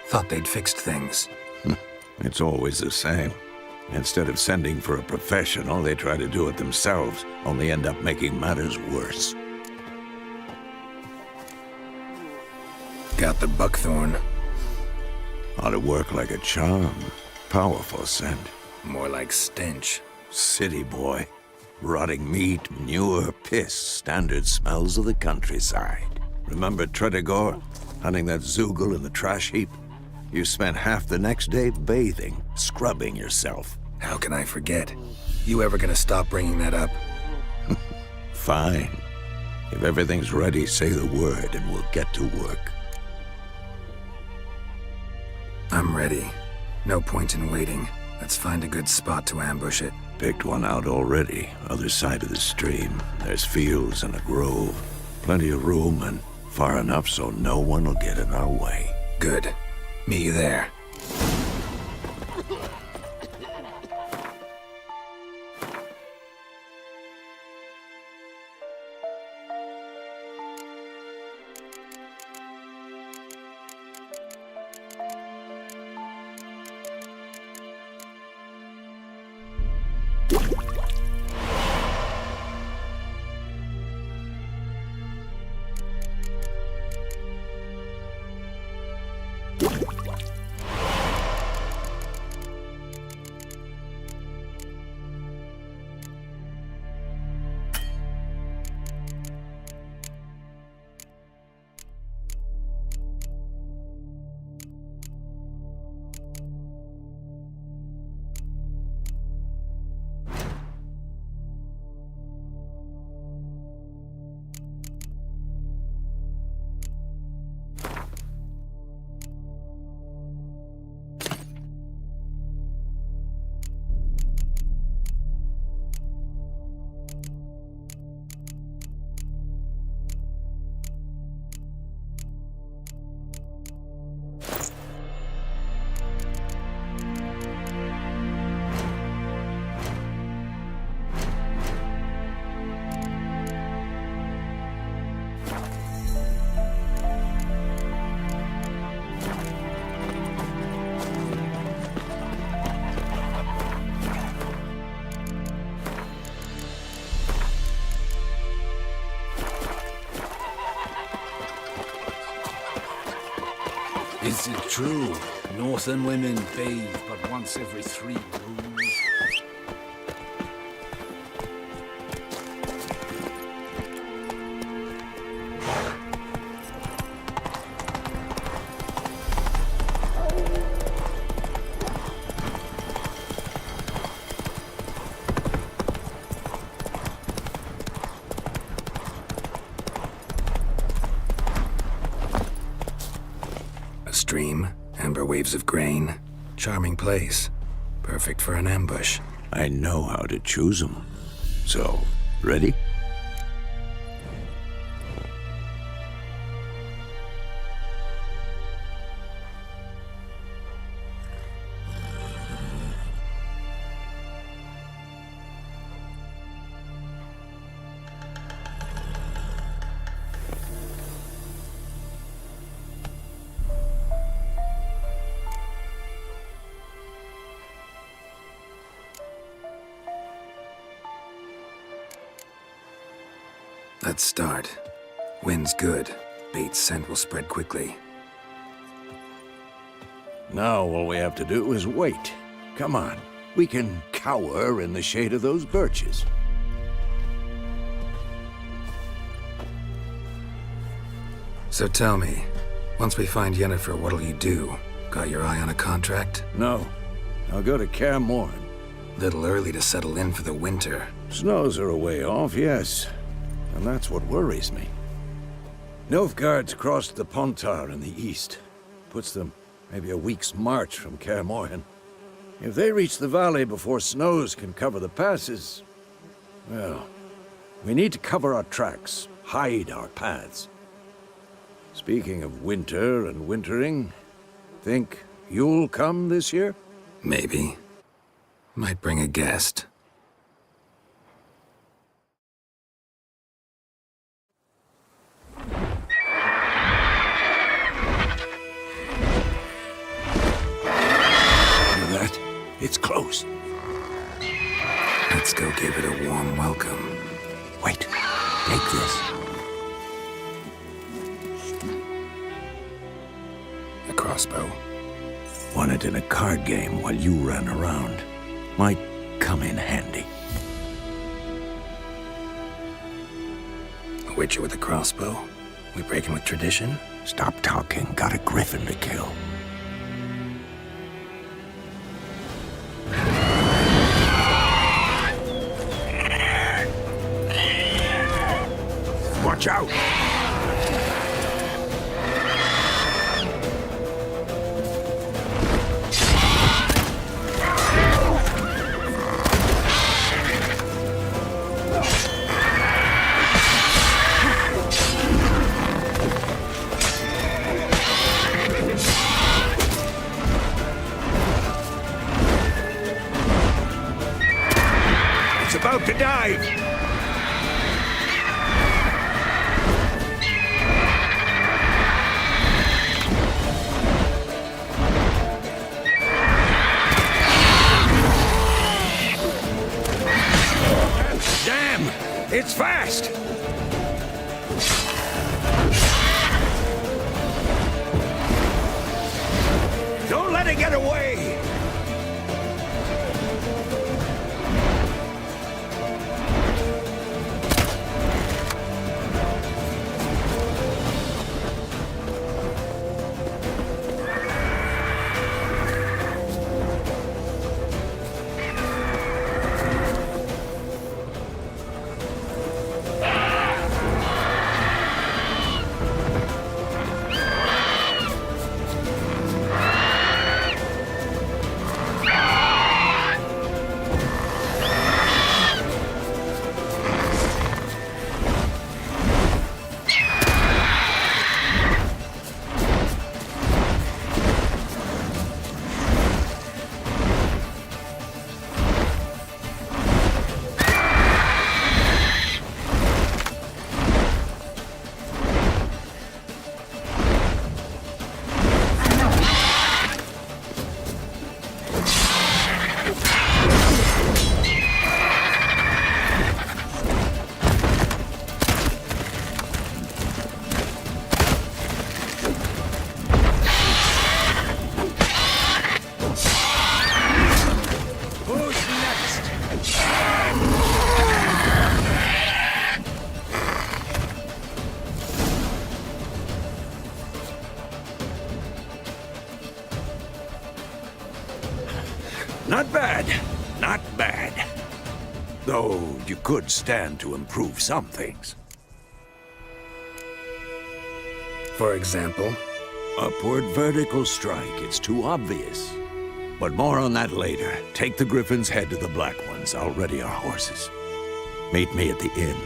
Speaker 2: Thought they'd fixed things.
Speaker 4: It's always the same. Instead of sending for a professional, they try to do it themselves, only end up making matters worse.
Speaker 2: Got the buckthorn.
Speaker 4: Ought to work like a charm. Powerful scent.
Speaker 2: More like stench.
Speaker 4: City boy. Rotting meat, manure, piss, standard smells of the countryside. Remember Tredegor? Hunting that Zoogle in the trash heap? You spent half the next day bathing, scrubbing yourself.
Speaker 2: How can I forget? You ever gonna stop bringing that up?
Speaker 4: Fine. If everything's ready, say the word and we'll get to work.
Speaker 2: I'm ready. No point in waiting. Let's find a good spot to ambush it.
Speaker 4: Picked one out already, other side of the stream. There's fields and a grove. Plenty of room and far enough so no one will get in our way.
Speaker 2: Good. Meet you there.
Speaker 17: Is it true? Northern women bathe but once every 3 moons?
Speaker 2: Stream, amber waves of grain. Charming place. Perfect for an ambush.
Speaker 4: I know how to choose them. So, ready?
Speaker 2: Let's start. Wind's good. Bait's scent will spread quickly.
Speaker 4: Now all we have to do is wait. Come on. We can cower in the shade of those birches.
Speaker 2: So tell me, once we find Yennefer, what'll you do? Got your eye on a contract?
Speaker 4: No. I'll go to Kaer Morhen.
Speaker 2: Little early to settle in for the winter.
Speaker 4: Snows are a way off, yes. And that's what worries me. Nilfgaard's crossed the Pontar in the east. Puts them maybe a week's march from Kaer Morhen. If they reach the valley before snows can cover the passes, well, we need to cover our tracks, hide our paths. Speaking of winter and wintering, think you'll come this year?
Speaker 2: Maybe. Might bring a guest.
Speaker 4: That? It's close.
Speaker 2: Let's go give it a warm welcome.
Speaker 4: Wait, take this.
Speaker 2: A crossbow.
Speaker 4: Won it in a card game while you ran around. Might come in handy.
Speaker 2: A witcher with a crossbow? We breaking with tradition?
Speaker 4: Stop talking. Got a griffin to kill. Watch out! It's about to dive! It's fast! Don't let it get away! Not bad. Not bad. Though you could stand to improve some things.
Speaker 2: For example?
Speaker 4: Upward vertical strike. It's too obvious. But more on that later. Take the Griffin's head to the Black Ones. I'll ready our horses. Meet me at the inn.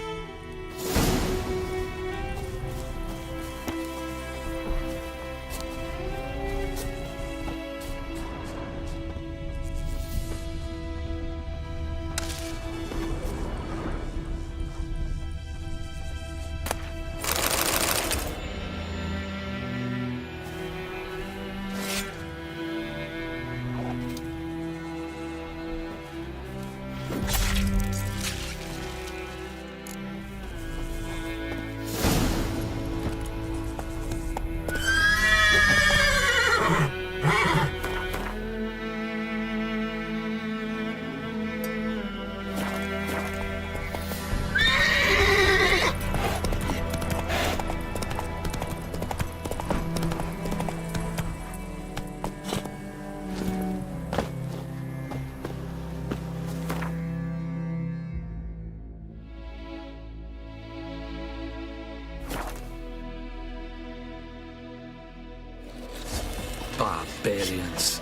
Speaker 17: barbarians.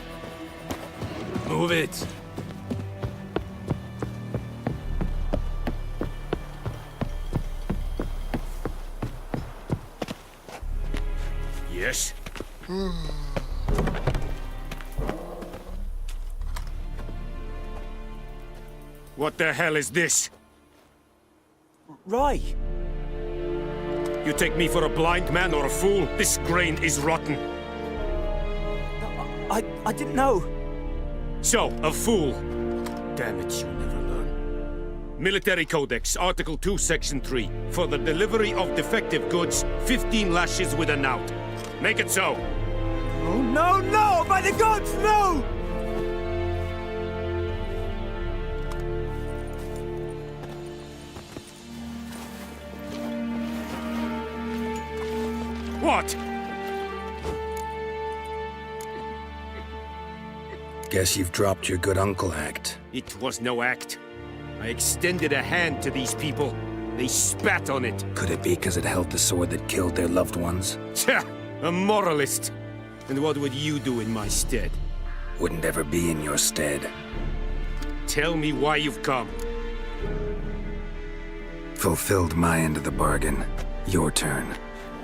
Speaker 17: Move it.
Speaker 8: Yes? What the hell is this?
Speaker 11: Roy!
Speaker 8: You take me for a blind man or a fool? This grain is rotten.
Speaker 11: I didn't know.
Speaker 8: So, a fool. Damn it, you'll never learn. Military Codex, Article 2, Section 3. For the delivery of defective goods, 15 lashes with a knout. Make it so.
Speaker 11: Oh, no, no! By the gods, no!
Speaker 8: What?
Speaker 2: Guess you've dropped your good uncle act.
Speaker 8: It was no act. I extended a hand to these people. They spat on it.
Speaker 2: Could it be because it held the sword that killed their loved ones?
Speaker 8: Tja! A moralist. And what would you do in my stead?
Speaker 2: Wouldn't ever be in your stead.
Speaker 8: Tell me why you've come.
Speaker 2: Fulfilled my end of the bargain. Your turn.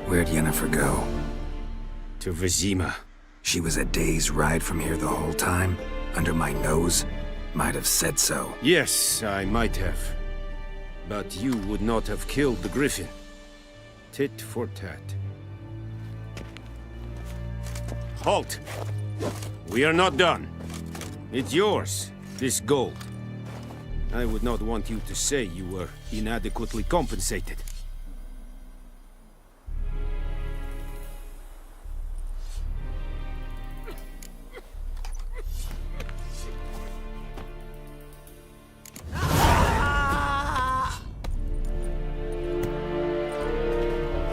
Speaker 2: Where'd Yennefer go?
Speaker 8: To Vizima.
Speaker 2: She was a day's ride from here the whole time? Under my nose? Might have said so.
Speaker 8: Yes, I might have. But you would not have killed the Griffin. Tit for tat. Halt! We are not done. It's yours, this gold. I would not want you to say you were inadequately compensated.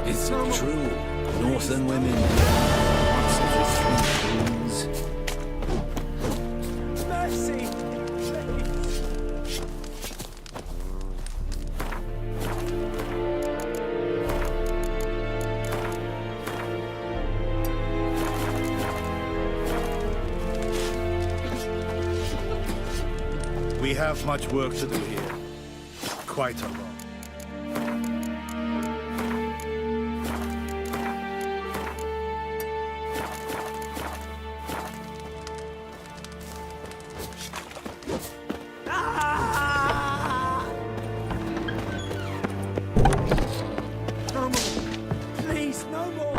Speaker 17: Is it true? Northern women.
Speaker 11: Mercy!
Speaker 17: We have much work to do here. Quite a lot.
Speaker 11: No more! Please, no more!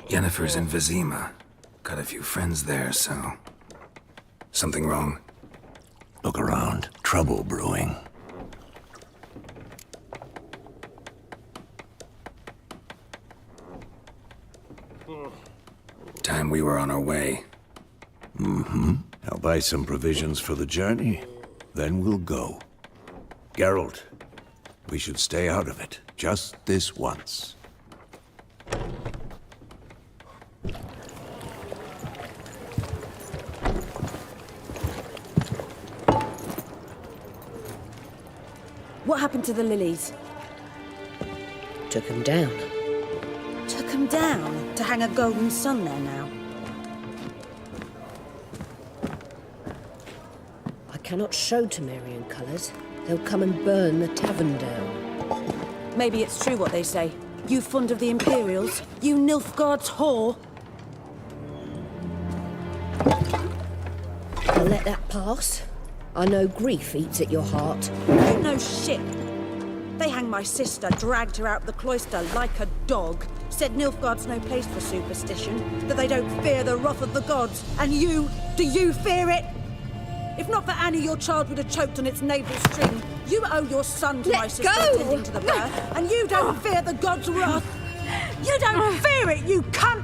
Speaker 2: Yennefer's in Vizima. Got a few friends there, so... Something wrong?
Speaker 17: Look around. Trouble brewing.
Speaker 2: Time we were on our way.
Speaker 4: Mm-hmm. I'll buy some provisions for the journey. Then we'll go. Geralt, we should stay out of it. Just this once.
Speaker 9: What happened to the lilies?
Speaker 14: Took him down.
Speaker 3: Took him down to hang a golden sun there now.
Speaker 14: I cannot show Temerian colours. They'll come and burn the tavern down.
Speaker 9: Maybe it's true what they say. You fond of the Imperials? You Nilfgaard's whore?
Speaker 14: I'll let that pass. I know grief eats at your heart.
Speaker 3: You know shit. They hanged my sister, dragged her out of the cloister like a dog. Said Nilfgaard's no place for superstition, that they don't fear the wrath of the gods. And you, do you fear it? If not for Annie, your child would have choked on its navel string. You owe your son to my sister attending to the birth, and you don't fear the gods' wrath. You don't fear it, you cunt!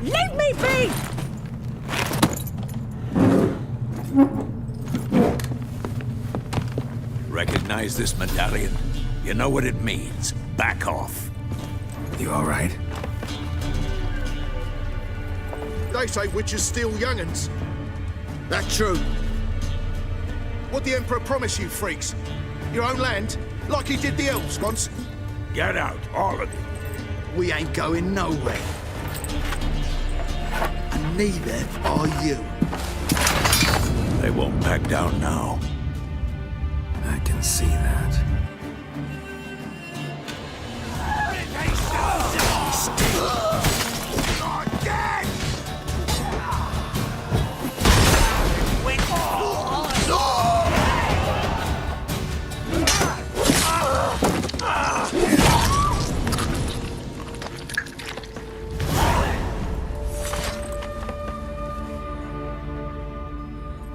Speaker 3: Leave me be!
Speaker 4: Recognize this medallion? You know what it means. Back off.
Speaker 2: You all right?
Speaker 19: They say witches steal young'uns. That true. What the Emperor promise you, freaks? Your own land? Like he did the elves once?
Speaker 4: Get out, all of you.
Speaker 19: We ain't going nowhere. And neither are you.
Speaker 4: They won't back down now.
Speaker 2: I can see that.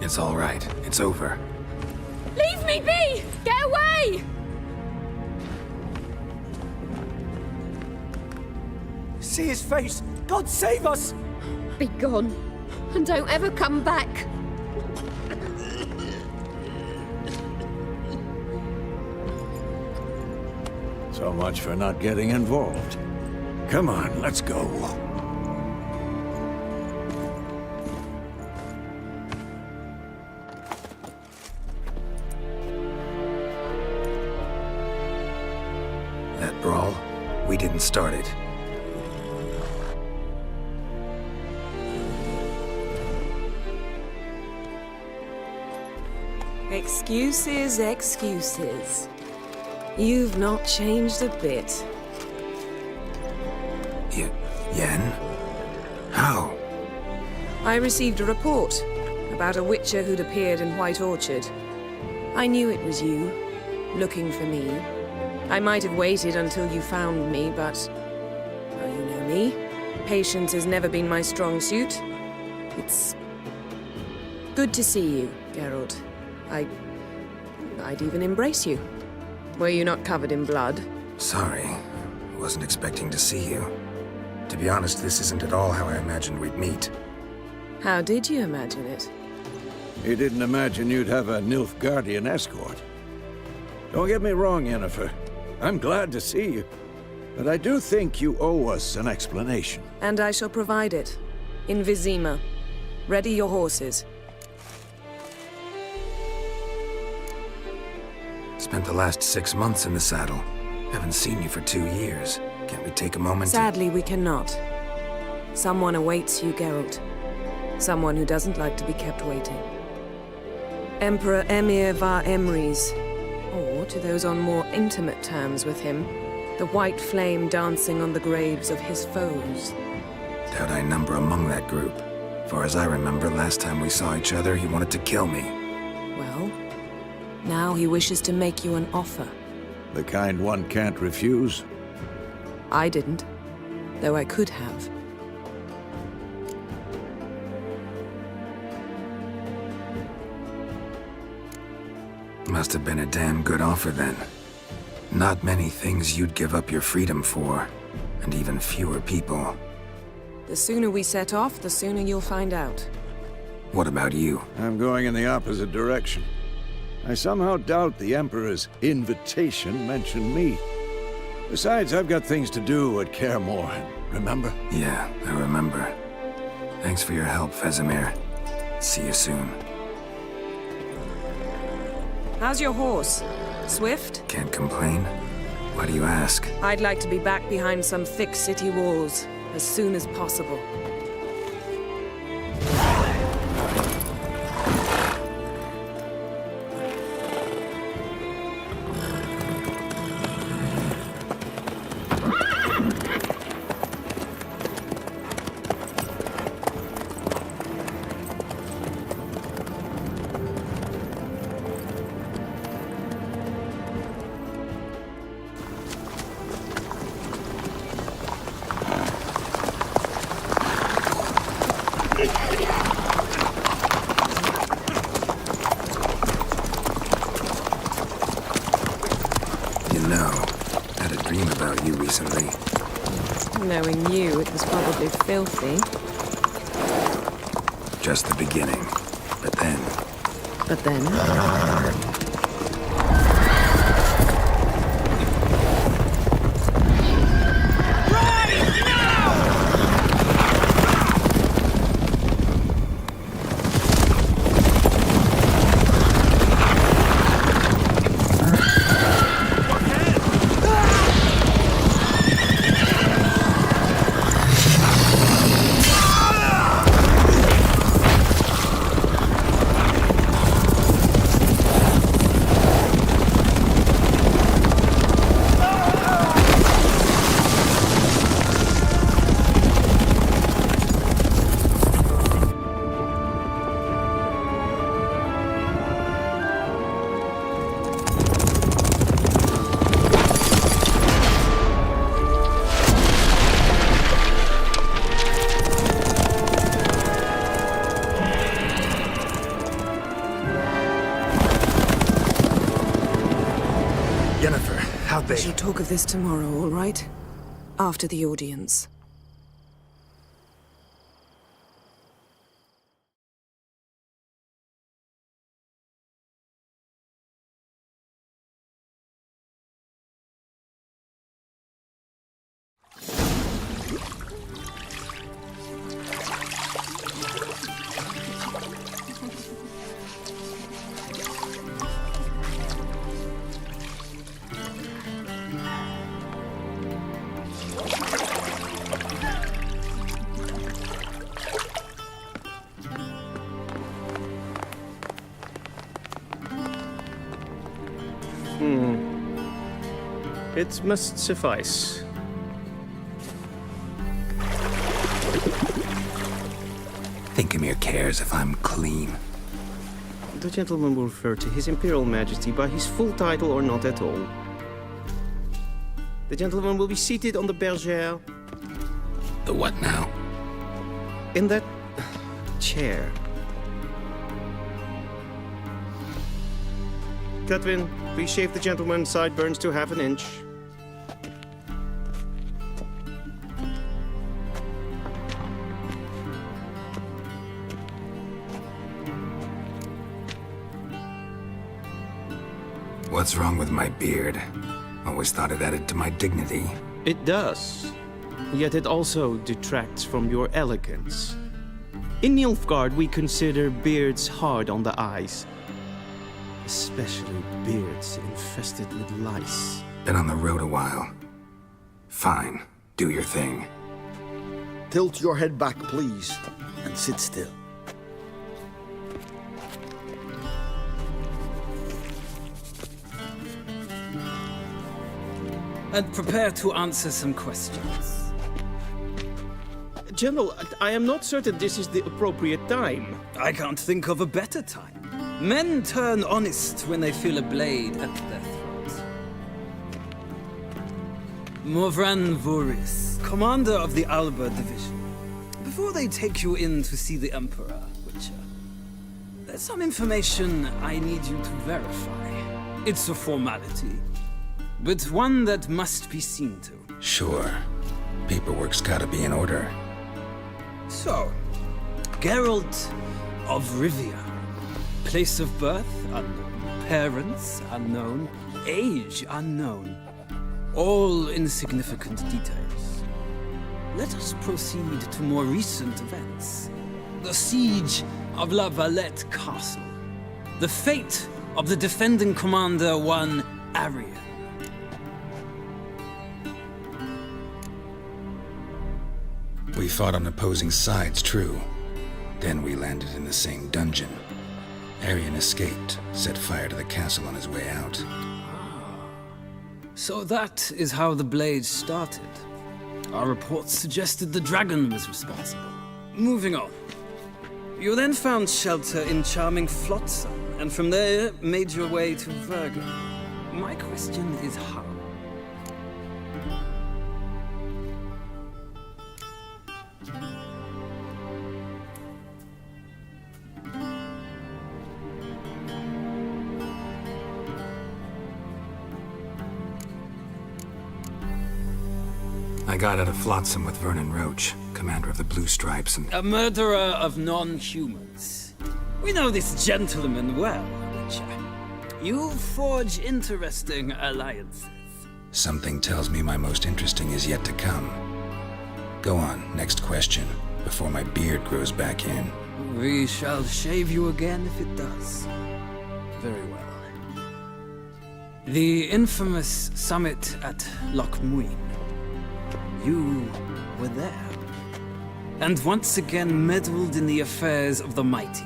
Speaker 2: It's all right. It's over.
Speaker 16: Leave me be! Get away!
Speaker 11: See his face! God save us!
Speaker 16: Be gone, and don't ever come back.
Speaker 4: So much for not getting involved. Come on, let's go.
Speaker 2: That brawl, we didn't start it.
Speaker 9: Excuses, excuses. You've not changed a bit.
Speaker 2: Yen? How?
Speaker 9: I received a report about a witcher who'd appeared in White Orchard. I knew it was you, looking for me. I might have waited until you found me, but... well, you know me. Patience has never been my strong suit. It's... good to see you, Geralt. I'd even embrace you. Were you not covered in blood?
Speaker 2: Sorry. Wasn't expecting to see you. To be honest, this isn't at all how I imagined we'd meet.
Speaker 9: How did you imagine it?
Speaker 4: You didn't imagine you'd have a Nilfgaardian escort. Don't get me wrong, Yennefer. I'm glad to see you. But I do think you owe us an explanation.
Speaker 9: And I shall provide it. In Vizima. Ready your horses.
Speaker 2: Spent the last 6 months in the saddle. Haven't seen you for 2 years. Can't we take a moment
Speaker 9: Sadly, we cannot. Someone awaits you, Geralt. Someone who doesn't like to be kept waiting. Emperor Emir var Emrys. Or, to those on more intimate terms with him, the white flame dancing on the graves of his foes.
Speaker 2: Doubt I number among that group. Far as I remember, last time we saw each other, he wanted to kill me.
Speaker 9: Well, now he wishes to make you an offer.
Speaker 4: The kind one can't refuse?
Speaker 9: I didn't, though I could have.
Speaker 2: Must have been a damn good offer then. Not many things you'd give up your freedom for, and even fewer people.
Speaker 9: The sooner we set off, the sooner you'll find out.
Speaker 2: What about you?
Speaker 4: I'm going in the opposite direction. I somehow doubt the Emperor's invitation mentioned me. Besides, I've got things to do at Kaer Morhen, remember?
Speaker 2: Yeah, I remember. Thanks for your help, Vesemir. See you soon.
Speaker 9: How's your horse? Swift?
Speaker 2: Can't complain. Why do you ask?
Speaker 9: I'd like to be back behind some thick city walls as soon as possible.
Speaker 2: you know. Had a dream about you recently.
Speaker 13: Knowing you, it was probably filthy.
Speaker 2: Just the beginning. But then...
Speaker 13: But then? We shall talk of this tomorrow, all right? After the audience.
Speaker 22: It must suffice.
Speaker 2: Thinkamere cares if I'm clean.
Speaker 22: The gentleman will refer to His Imperial Majesty by his full title or not at all. The gentleman will be seated on the bergère.
Speaker 2: The what now?
Speaker 22: In that chair. Cutwin, please shave the gentleman's sideburns to half an inch.
Speaker 2: What's wrong with my beard? Always thought it added to my dignity.
Speaker 22: It does. Yet it also detracts from your elegance. In Nilfgaard, we consider beards hard on the eyes. Especially beards infested with lice.
Speaker 2: Been on the road a while. Fine. Do your thing.
Speaker 23: Tilt your head back, please, and sit still.
Speaker 24: And prepare to answer some questions.
Speaker 22: General, I am not certain this is the appropriate time.
Speaker 24: I can't think of a better time. Men turn honest when they feel a blade at their throat. Morvran Voorhis, commander of the Alba Division. Before they take you in to see the Emperor, Witcher, there's some information I need you to verify. It's a formality, but one that must be seen to.
Speaker 2: Sure. Paperwork's gotta be in order.
Speaker 24: So, Geralt of Rivia. Place of birth unknown. Parents unknown. Age unknown. All insignificant details. Let us proceed to more recent events. The siege of La Valette Castle. The fate of the defending commander, one Arian.
Speaker 2: We fought on opposing sides, true. Then we landed in the same dungeon. Arian escaped, set fire to the castle on his way out.
Speaker 24: So that is how the blade started. Our reports suggested the dragon was responsible. Moving on. You then found shelter in charming Flotsam, and from there made your way to Vergen. My question is how?
Speaker 2: I got out of Flotsam with Vernon Roach, commander of the Blue Stripes, and...
Speaker 24: A murderer of non-humans. We know this gentleman well, Witcher. You forge interesting alliances.
Speaker 2: Something tells me my most interesting is yet to come. Go on, next question, before my beard grows back in.
Speaker 24: We shall shave you again if it does. Very well. The infamous summit at Loch Muin. You were there. And once again meddled in the affairs of the mighty.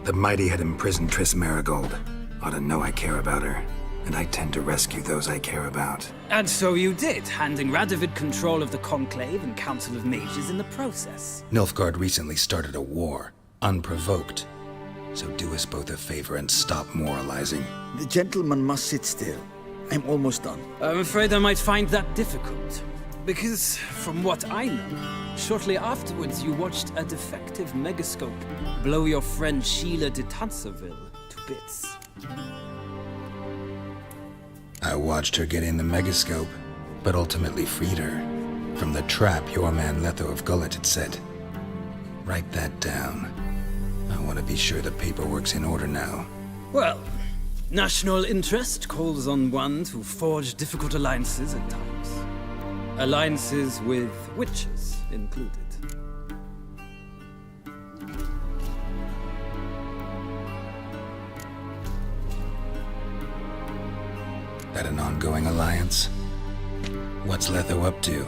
Speaker 2: The mighty had imprisoned Triss Marigold. Ought to know I care about her, and I tend to rescue those I care about.
Speaker 24: And so you did, handing Radovid control of the Conclave and Council of Mages in the process.
Speaker 2: Nilfgaard recently started a war, unprovoked. So do us both a favor and stop moralizing.
Speaker 23: The gentleman must sit still. I'm almost done.
Speaker 24: I'm afraid I might find that difficult. Because, from what I know, shortly afterwards you watched a defective megascope blow your friend Sheila de Tanserville to bits.
Speaker 2: I watched her get in the megascope, but ultimately freed her. From the trap your man Letho of Gullet had set. Write that down. I want to be sure the paperwork's in order now.
Speaker 24: Well, national interest calls on one to forge difficult alliances at times. Alliances with witches included.
Speaker 2: That an ongoing alliance? What's Letho up to?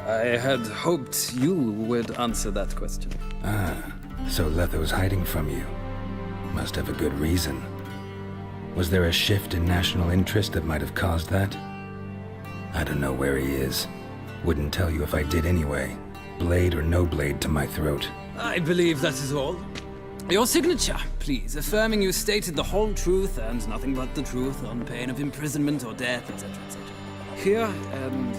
Speaker 24: I had hoped you would answer that question.
Speaker 2: Ah, so Letho's hiding from you. Must have a good reason. Was there a shift in national interest that might have caused that? I don't know where he is. Wouldn't tell you if I did anyway. Blade or no blade to my throat.
Speaker 24: I believe that is all. Your signature, please, affirming you stated the whole truth and nothing but the truth on pain of imprisonment or death, etc., etc. Here and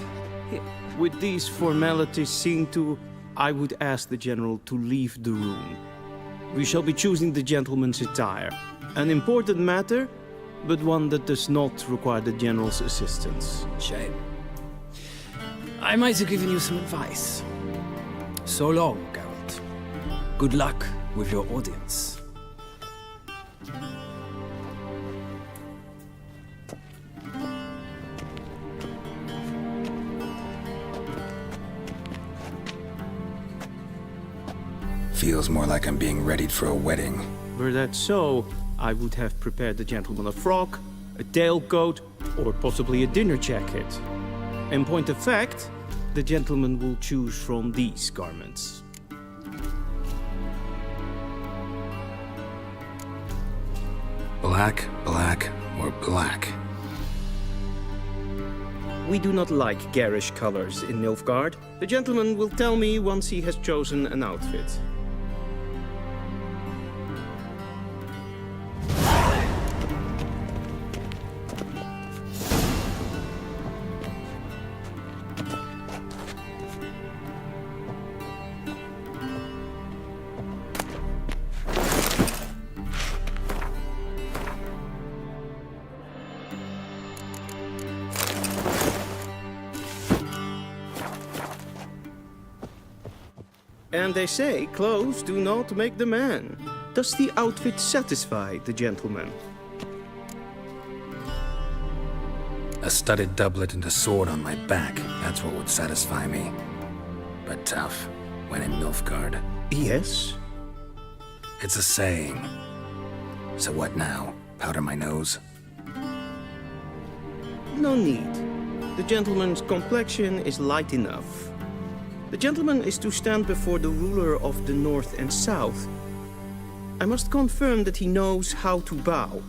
Speaker 24: here.
Speaker 22: With these formalities seen to, I would ask the General to leave the room. We shall be choosing the gentleman's attire. An important matter, but one that does not require the General's assistance.
Speaker 24: Shame. I might have given you some advice. So long, Geralt. Good luck with your audience.
Speaker 2: Feels more like I'm being readied for a wedding.
Speaker 22: Were that so, I would have prepared the gentleman a frock, a tailcoat, or possibly a dinner jacket. In point of fact, the gentleman will choose from these garments.
Speaker 2: Black, black, or black?
Speaker 22: We do not like garish colors in Nilfgaard. The gentleman will tell me once he has chosen an outfit. And they say clothes do not make the man. Does the outfit satisfy the gentleman?
Speaker 2: A studded doublet and a sword on my back, that's what would satisfy me. But tough, when in Nilfgaard.
Speaker 22: Yes?
Speaker 2: It's a saying. So what now? Powder my nose?
Speaker 22: No need. The gentleman's complexion is light enough. The gentleman is to stand before the ruler of the North and South. I must confirm that he knows how to bow.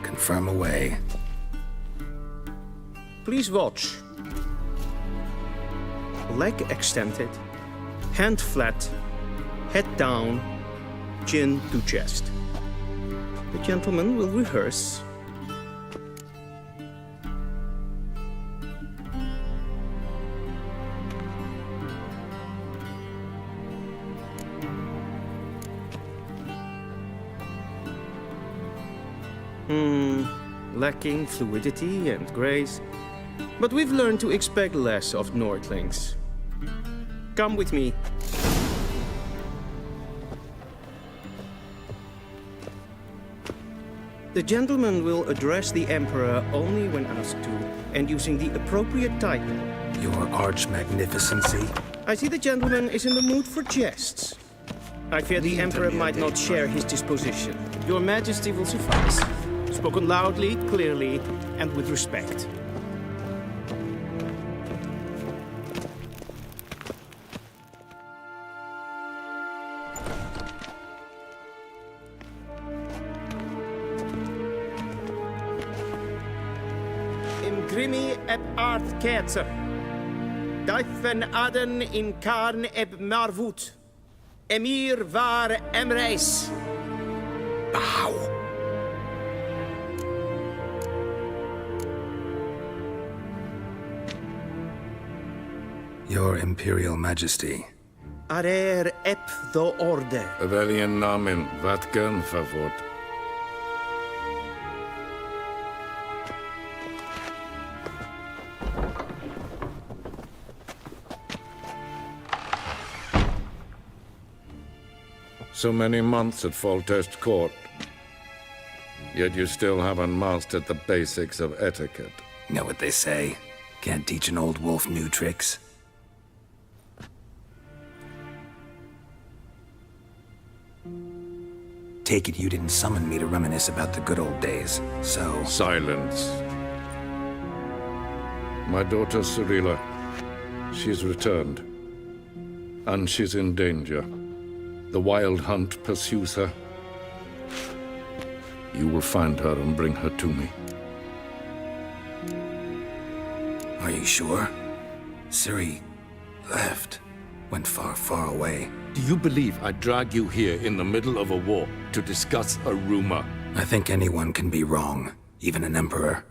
Speaker 2: Confirm away.
Speaker 22: Please watch. Leg extended, hand flat, head down, chin to chest. The gentleman will rehearse. Lacking fluidity and grace. But we've learned to expect less of Nordlings. Come with me. The gentleman will address the Emperor only when asked to, and using the appropriate title.
Speaker 2: Your Arch-Magnificency?
Speaker 22: I see the gentleman is in the mood for jests. I fear the Emperor might not share his disposition. Your Majesty will suffice. Spoken loudly, clearly, and with respect. Imgrimi eb art ketzer. Daifen aden in karn eb marvut. Emir var emreis.
Speaker 2: Bow. Your Imperial Majesty.
Speaker 22: Arer ep the orde.
Speaker 4: Velian namen, vatgen favort. So many months at Foltest Court, yet you still haven't mastered the basics of etiquette.
Speaker 2: Know what they say? Can't teach an old wolf new tricks. Take it you didn't summon me to reminisce about the good old days, so...
Speaker 4: Silence. My daughter Cirilla, she's returned. And she's in danger. The Wild Hunt pursues her. You will find her and bring her to me.
Speaker 2: Are you sure? Ciri left. Went far, far away.
Speaker 4: Do you believe I'd drag you here in the middle of a war to discuss a rumor?
Speaker 2: I think anyone can be wrong, even an emperor.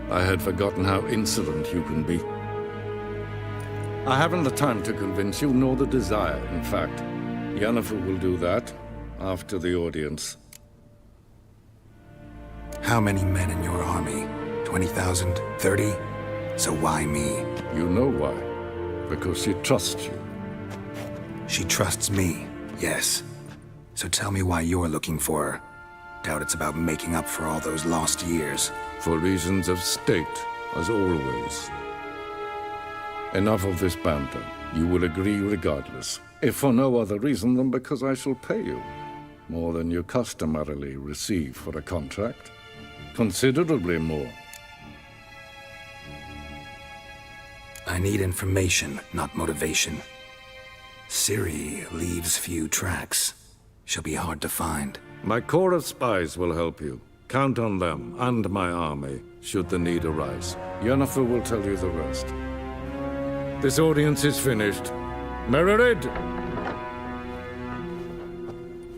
Speaker 4: I had forgotten how insolent you can be. I haven't the time to convince you, nor the desire, in fact. Yennefer will do that after the audience.
Speaker 2: How many men in your army? 20,000? 30? So why me?
Speaker 4: You know why. Because she trusts you.
Speaker 2: She trusts me, yes. So tell me why you're looking for her. Doubt it's about making up for all those lost years.
Speaker 4: For reasons of state, as always. Enough of this banter. You will agree regardless. If for no other reason than because I shall pay you. More than you customarily receive for a contract. Considerably more.
Speaker 2: I need information, not motivation. Ciri leaves few tracks. She'll be hard to find.
Speaker 4: My corps of spies will help you. Count on them, and my army, should the need arise. Yennefer will tell you the rest. This audience is finished. Mererid!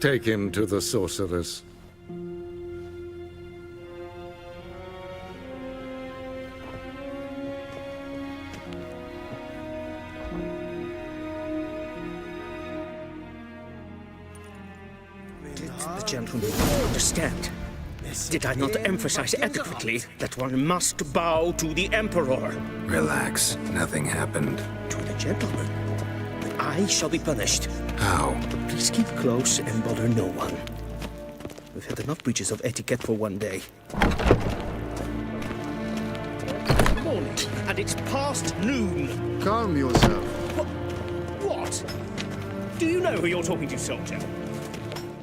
Speaker 4: Take him to the sorceress.
Speaker 22: Did the gentleman understand? Did I not emphasize adequately that one must bow to the Emperor?
Speaker 2: Relax. Nothing happened.
Speaker 22: To the gentleman. I shall be punished.
Speaker 2: How?
Speaker 22: Please keep close and bother no one. We've had enough breaches of etiquette for one day. Morning, and it's past noon.
Speaker 23: Calm yourself.
Speaker 22: What? Do you know who you're talking to, soldier?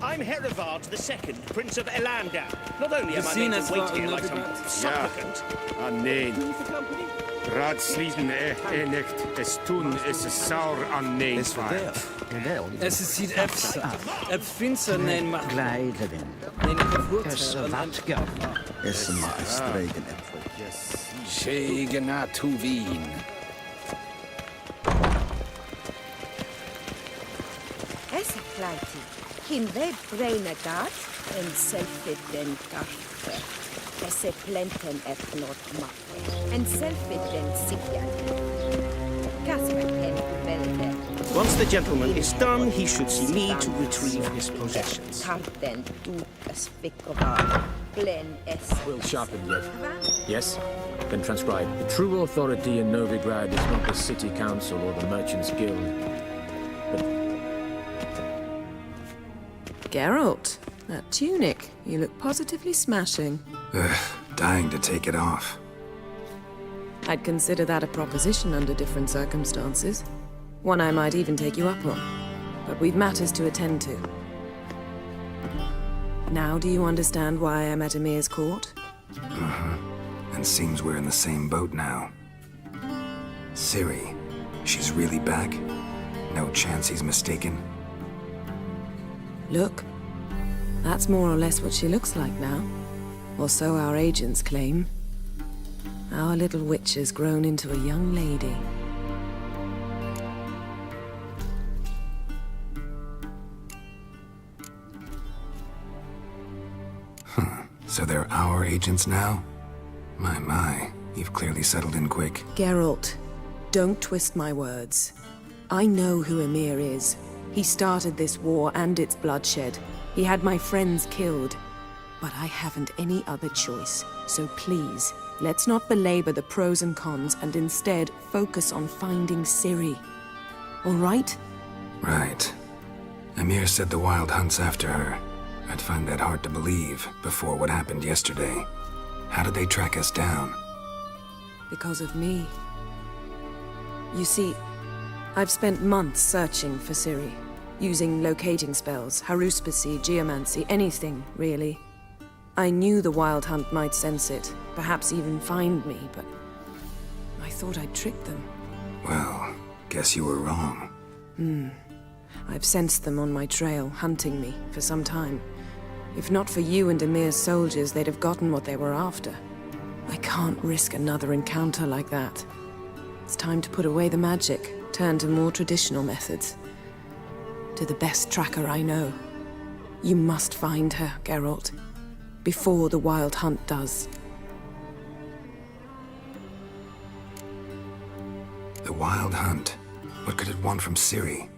Speaker 22: I'm Herivard II, Prince of Elandar. Not only am I made to wait here like some supplicant...
Speaker 8: Ja, nee. Raadsliden echt es tun is saur an nee.
Speaker 24: Es is hier efsa. Eb finser nein mag.
Speaker 5: Gleideren.
Speaker 24: Nein gevoerd.
Speaker 5: Es watga. Es ma stregen.
Speaker 2: Shegena tu Wien.
Speaker 6: Es kleiti. Kin we braine gat en selfit den garfe. Esse plenten not mappe. En selfit den sikjan. Kasper ken velde.
Speaker 22: Once the gentleman is done, he should see me to retrieve his possessions.
Speaker 21: Will sharpened yet? Yes? Then transcribe. The true authority in Novigrad is not the city council or the merchants' guild, but...
Speaker 13: Geralt, that tunic. You look positively smashing.
Speaker 2: Ugh, dying to take it off.
Speaker 13: I'd consider that a proposition under different circumstances. One I might even take you up on. But we've matters to attend to. Now do you understand why I'm at Emir's court?
Speaker 2: Uh-huh. And seems we're in the same boat now. Ciri, she's really back? No chance he's mistaken?
Speaker 13: Look, that's more or less what she looks like now. Or so our agents claim. Our little witch has grown into a young lady.
Speaker 2: So they're our agents now? My, you've clearly settled in quick.
Speaker 13: Geralt, don't twist my words. I know who Emir is. He started this war and its bloodshed. He had my friends killed. But I haven't any other choice. So please, let's not belabor the pros and cons and instead focus on finding Ciri. All right?
Speaker 2: Right. Emir said the Wild Hunt's after her. I'd find that hard to believe before what happened yesterday. How did they track us down?
Speaker 13: Because of me. You see, I've spent months searching for Ciri, using locating spells, haruspicy, geomancy, anything, really. I knew the Wild Hunt might sense it, perhaps even find me, but I thought I'd tricked them.
Speaker 2: Well, guess you were wrong.
Speaker 13: I've sensed them on my trail, hunting me, for some time. If not for you and Emir's soldiers, they'd have gotten what they were after. I can't risk another encounter like that. It's time to put away the magic, turn to more traditional methods. To the best tracker I know. You must find her, Geralt. Before the Wild Hunt does.
Speaker 2: The Wild Hunt? What could it want from Ciri?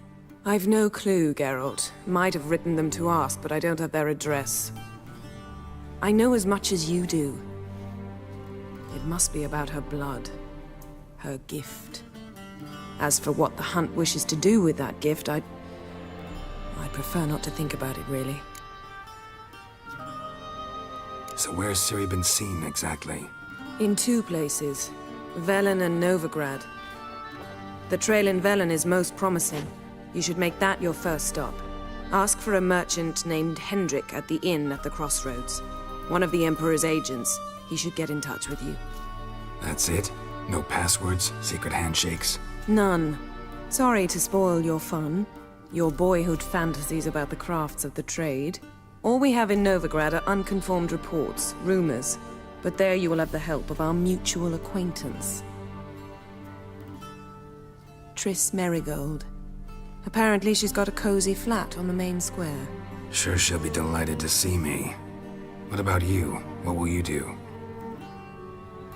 Speaker 13: I've no clue, Geralt. Might have written them to ask, but I don't have their address. I know as much as you do. It must be about her blood. Her gift. As for what the Hunt wishes to do with that gift, I'd prefer not to think about it, really.
Speaker 2: So where's Ciri been seen, exactly?
Speaker 13: In two places. Velen and Novigrad. The trail in Velen is most promising. You should make that your first stop. Ask for a merchant named Hendrik at the inn at the crossroads. One of the Emperor's agents. He should get in touch with you.
Speaker 2: That's it? No passwords, secret handshakes?
Speaker 13: None. Sorry to spoil your fun. Your boyhood fantasies about the crafts of the trade. All we have in Novigrad are unconfirmed reports, rumors. But there you will have the help of our mutual acquaintance. Triss Merigold. Apparently she's got a cozy flat on the main square.
Speaker 2: Sure she'll be delighted to see me. What about you? What will you do?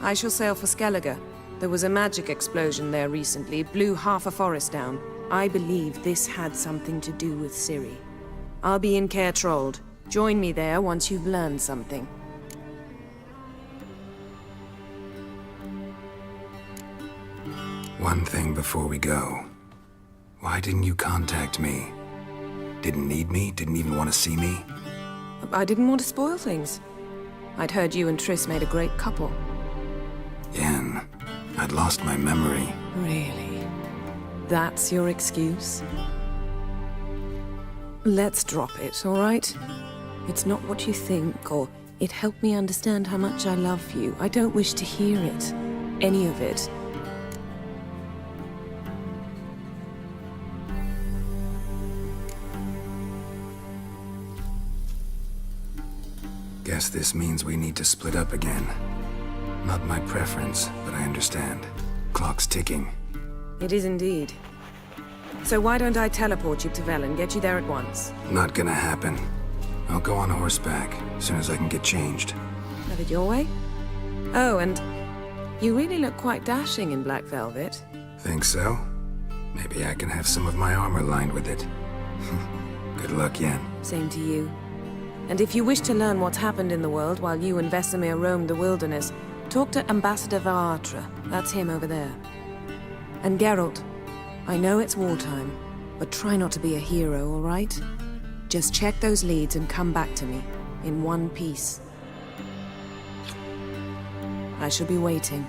Speaker 13: I shall sail for Skellige. There was a magic explosion there recently, blew half a forest down. I believe this had something to do with Ciri. I'll be in Caer Trolde. Join me there once you've learned something.
Speaker 2: One thing before we go. Why didn't you contact me? Didn't need me? Didn't even want to see me?
Speaker 13: I didn't want to spoil things. I'd heard you and Triss made a great couple.
Speaker 2: Yen, I'd lost my memory.
Speaker 13: Really? That's your excuse? Let's drop it, all right? It's not what you think, or it helped me understand how much I love you. I don't wish to hear it. Any of it.
Speaker 2: Guess this means we need to split up again. Not my preference, but I understand. Clock's ticking.
Speaker 13: It is indeed. So why don't I teleport you to Velen, get you there at once?
Speaker 2: Not gonna happen. I'll go on horseback, as soon as I can get changed.
Speaker 13: Have it your way? Oh, and you really look quite dashing in black velvet.
Speaker 2: Think so? Maybe I can have some of my armor lined with it. Good luck, Yen.
Speaker 13: Same to you. And if you wish to learn what's happened in the world while you and Vesemir roamed the wilderness, talk to Ambassador Varatra. That's him over there. And Geralt, I know it's wartime, but try not to be a hero, all right? Just check those leads and come back to me, in one piece. I shall be waiting.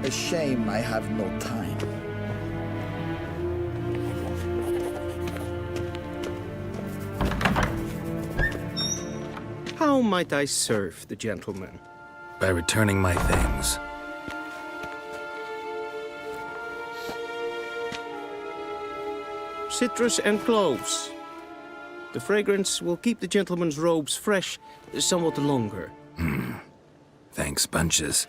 Speaker 5: A shame I have no time.
Speaker 22: How might I serve the gentleman?
Speaker 2: By returning my things.
Speaker 22: Citrus and cloves. The fragrance will keep the gentleman's robes fresh somewhat longer.
Speaker 2: Thanks, bunches.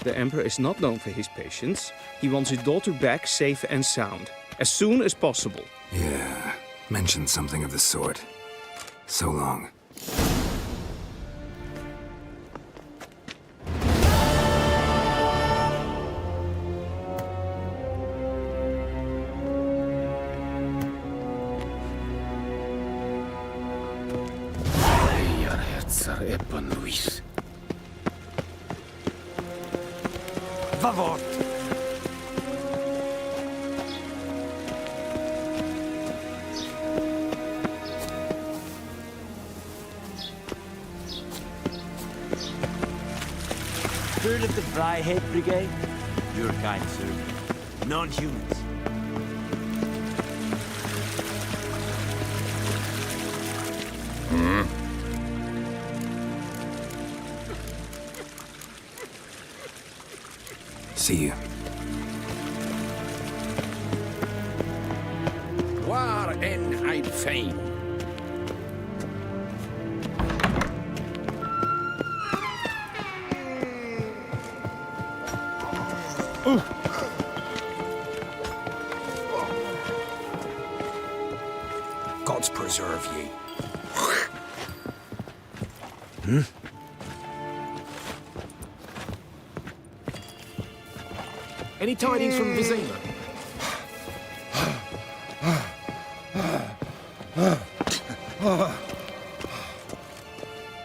Speaker 22: The Emperor is not known for his patience. He wants his daughter back safe and sound, as soon as possible.
Speaker 2: Yeah, mentioned something of the sort. So long.
Speaker 22: Luis.
Speaker 11: Vavort! Heard of the Fryhead Brigade? Your kind, sir. Non-humans.
Speaker 2: See you.
Speaker 4: War en I'd fain.
Speaker 17: Gods preserve ye.
Speaker 21: Any tidings from Vizima?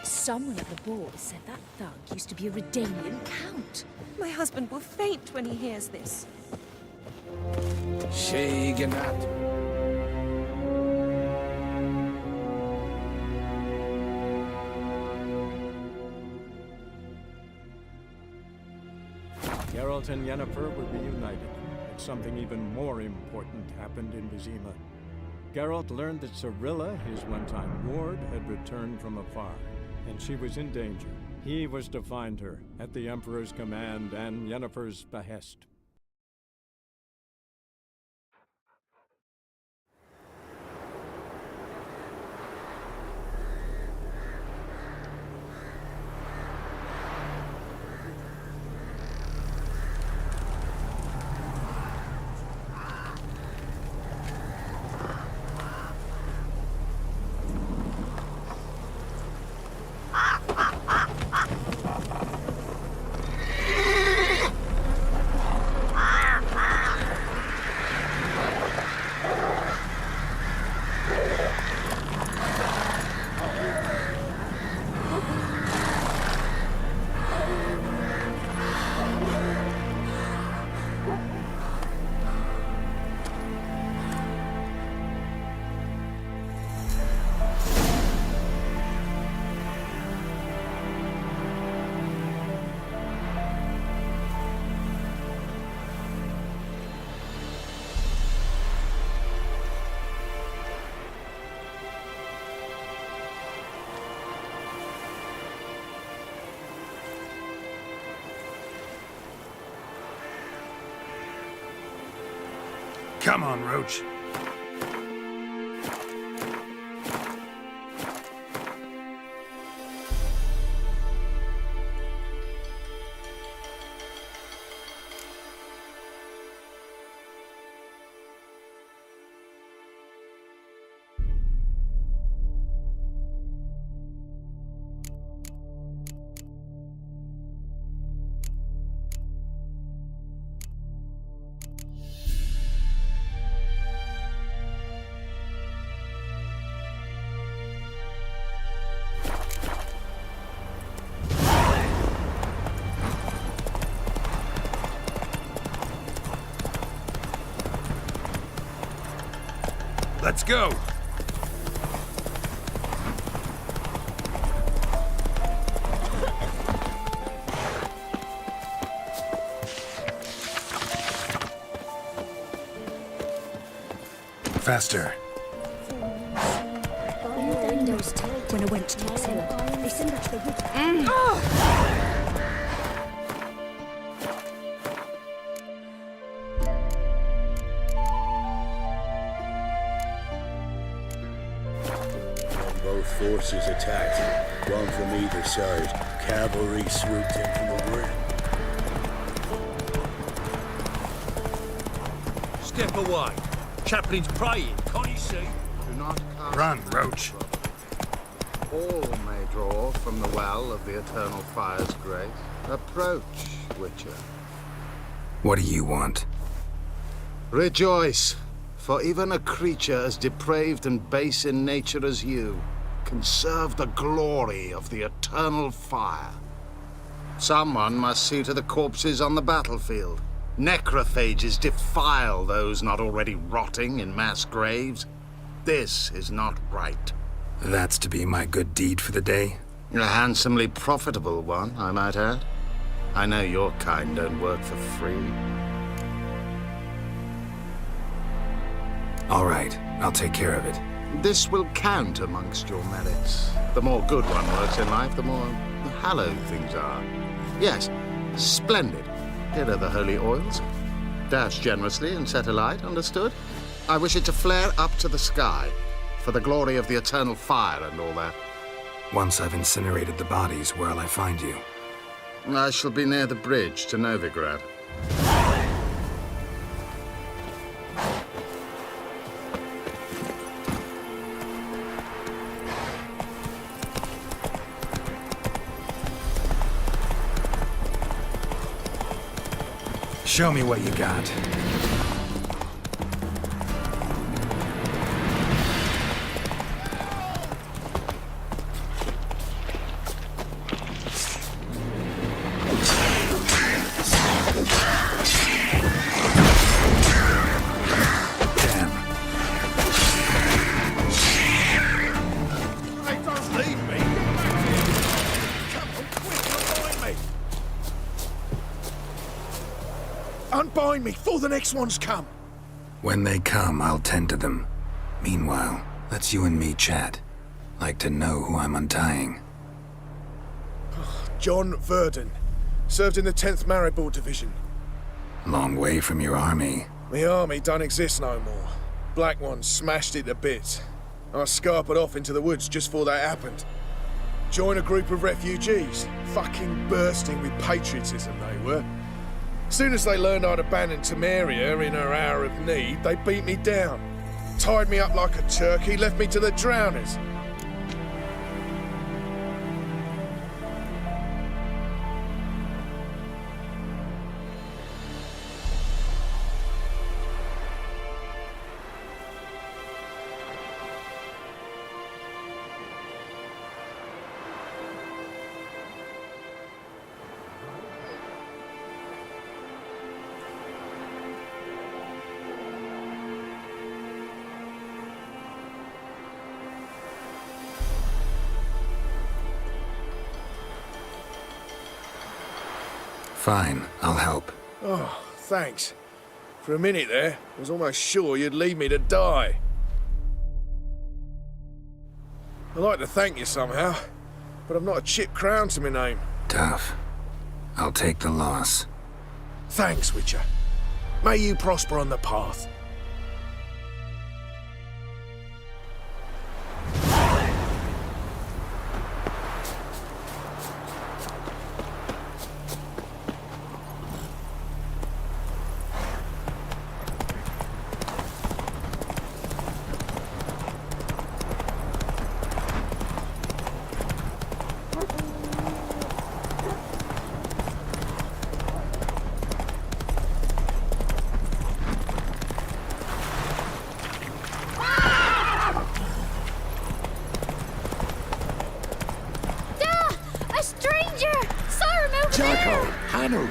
Speaker 16: Someone at the board said that thug used to be a Redanian count.
Speaker 13: My husband will faint when he hears this.
Speaker 17: Sheganat.
Speaker 4: Geralt and Yennefer were reunited, but something even more important happened in Vizima. Geralt learned that Cirilla, his one-time ward, had returned from afar, and she was in danger. He was to find her, at the Emperor's command and Yennefer's behest.
Speaker 2: Come on, Roach.
Speaker 17: Let's go!
Speaker 2: Faster.
Speaker 16: When I went to Texilla, they sent her to the wood.
Speaker 10: Both forces attacked, one from either side. Cavalry swooped in from the rear.
Speaker 17: Step away. Chaplain's praying, can't you see?
Speaker 1: Do not cast
Speaker 2: Run, Roach.
Speaker 1: All may draw from the well of the eternal fire's grace. Approach, Witcher.
Speaker 2: What do you want?
Speaker 1: Rejoice, for even a creature as depraved and base in nature as you can serve the glory of the eternal fire. Someone must see to the corpses on the battlefield. Necrophages defile those not already rotting in mass graves. This is not right.
Speaker 2: That's to be my good deed for the day?
Speaker 1: A handsomely profitable one, I might add. I know your kind don't work for free.
Speaker 2: All right, I'll take care of it.
Speaker 1: This will count amongst your merits. The more good one works in life, the more hallowed things are. Yes, splendid. Here are the holy oils. Dash generously and set alight, understood? I wish it to flare up to the sky, for the glory of the eternal fire and all that.
Speaker 2: Once I've incinerated the bodies, where'll I find you?
Speaker 1: I shall be near the bridge to Novigrad.
Speaker 2: Show me what you got.
Speaker 19: Unbind me before the next ones come.
Speaker 2: When they come, I'll tend to them. Meanwhile, let's you and me chat. Like to know who I'm untying.
Speaker 19: John Verdon. Served in the 10th Maribor Division.
Speaker 2: Long way from your army.
Speaker 19: The army don't exist no more. Black Ones smashed it to bits. I scarpered off into the woods just before that happened. Joined a group of refugees. Fucking bursting with patriotism they were. Soon as they learned I'd abandoned Temeria in her hour of need, they beat me down. Tied me up like a turkey, left me to the drowners.
Speaker 2: Fine, I'll help.
Speaker 19: Oh, thanks. For a minute there, I was almost sure you'd leave me to die. I'd like to thank you somehow, but I've not a chip crown to my name.
Speaker 2: Tough. I'll take the loss.
Speaker 19: Thanks, Witcher. May you prosper on the path.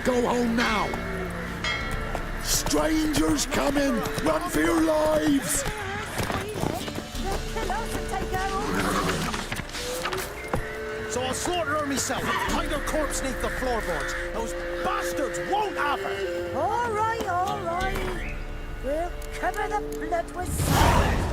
Speaker 19: Go home now! Strangers coming! Run for your lives!
Speaker 12: I'll slaughter her myself. Hide her corpse neath the floorboards. Those bastards won't have her.
Speaker 6: All right, all right. We'll cover the blood with salt.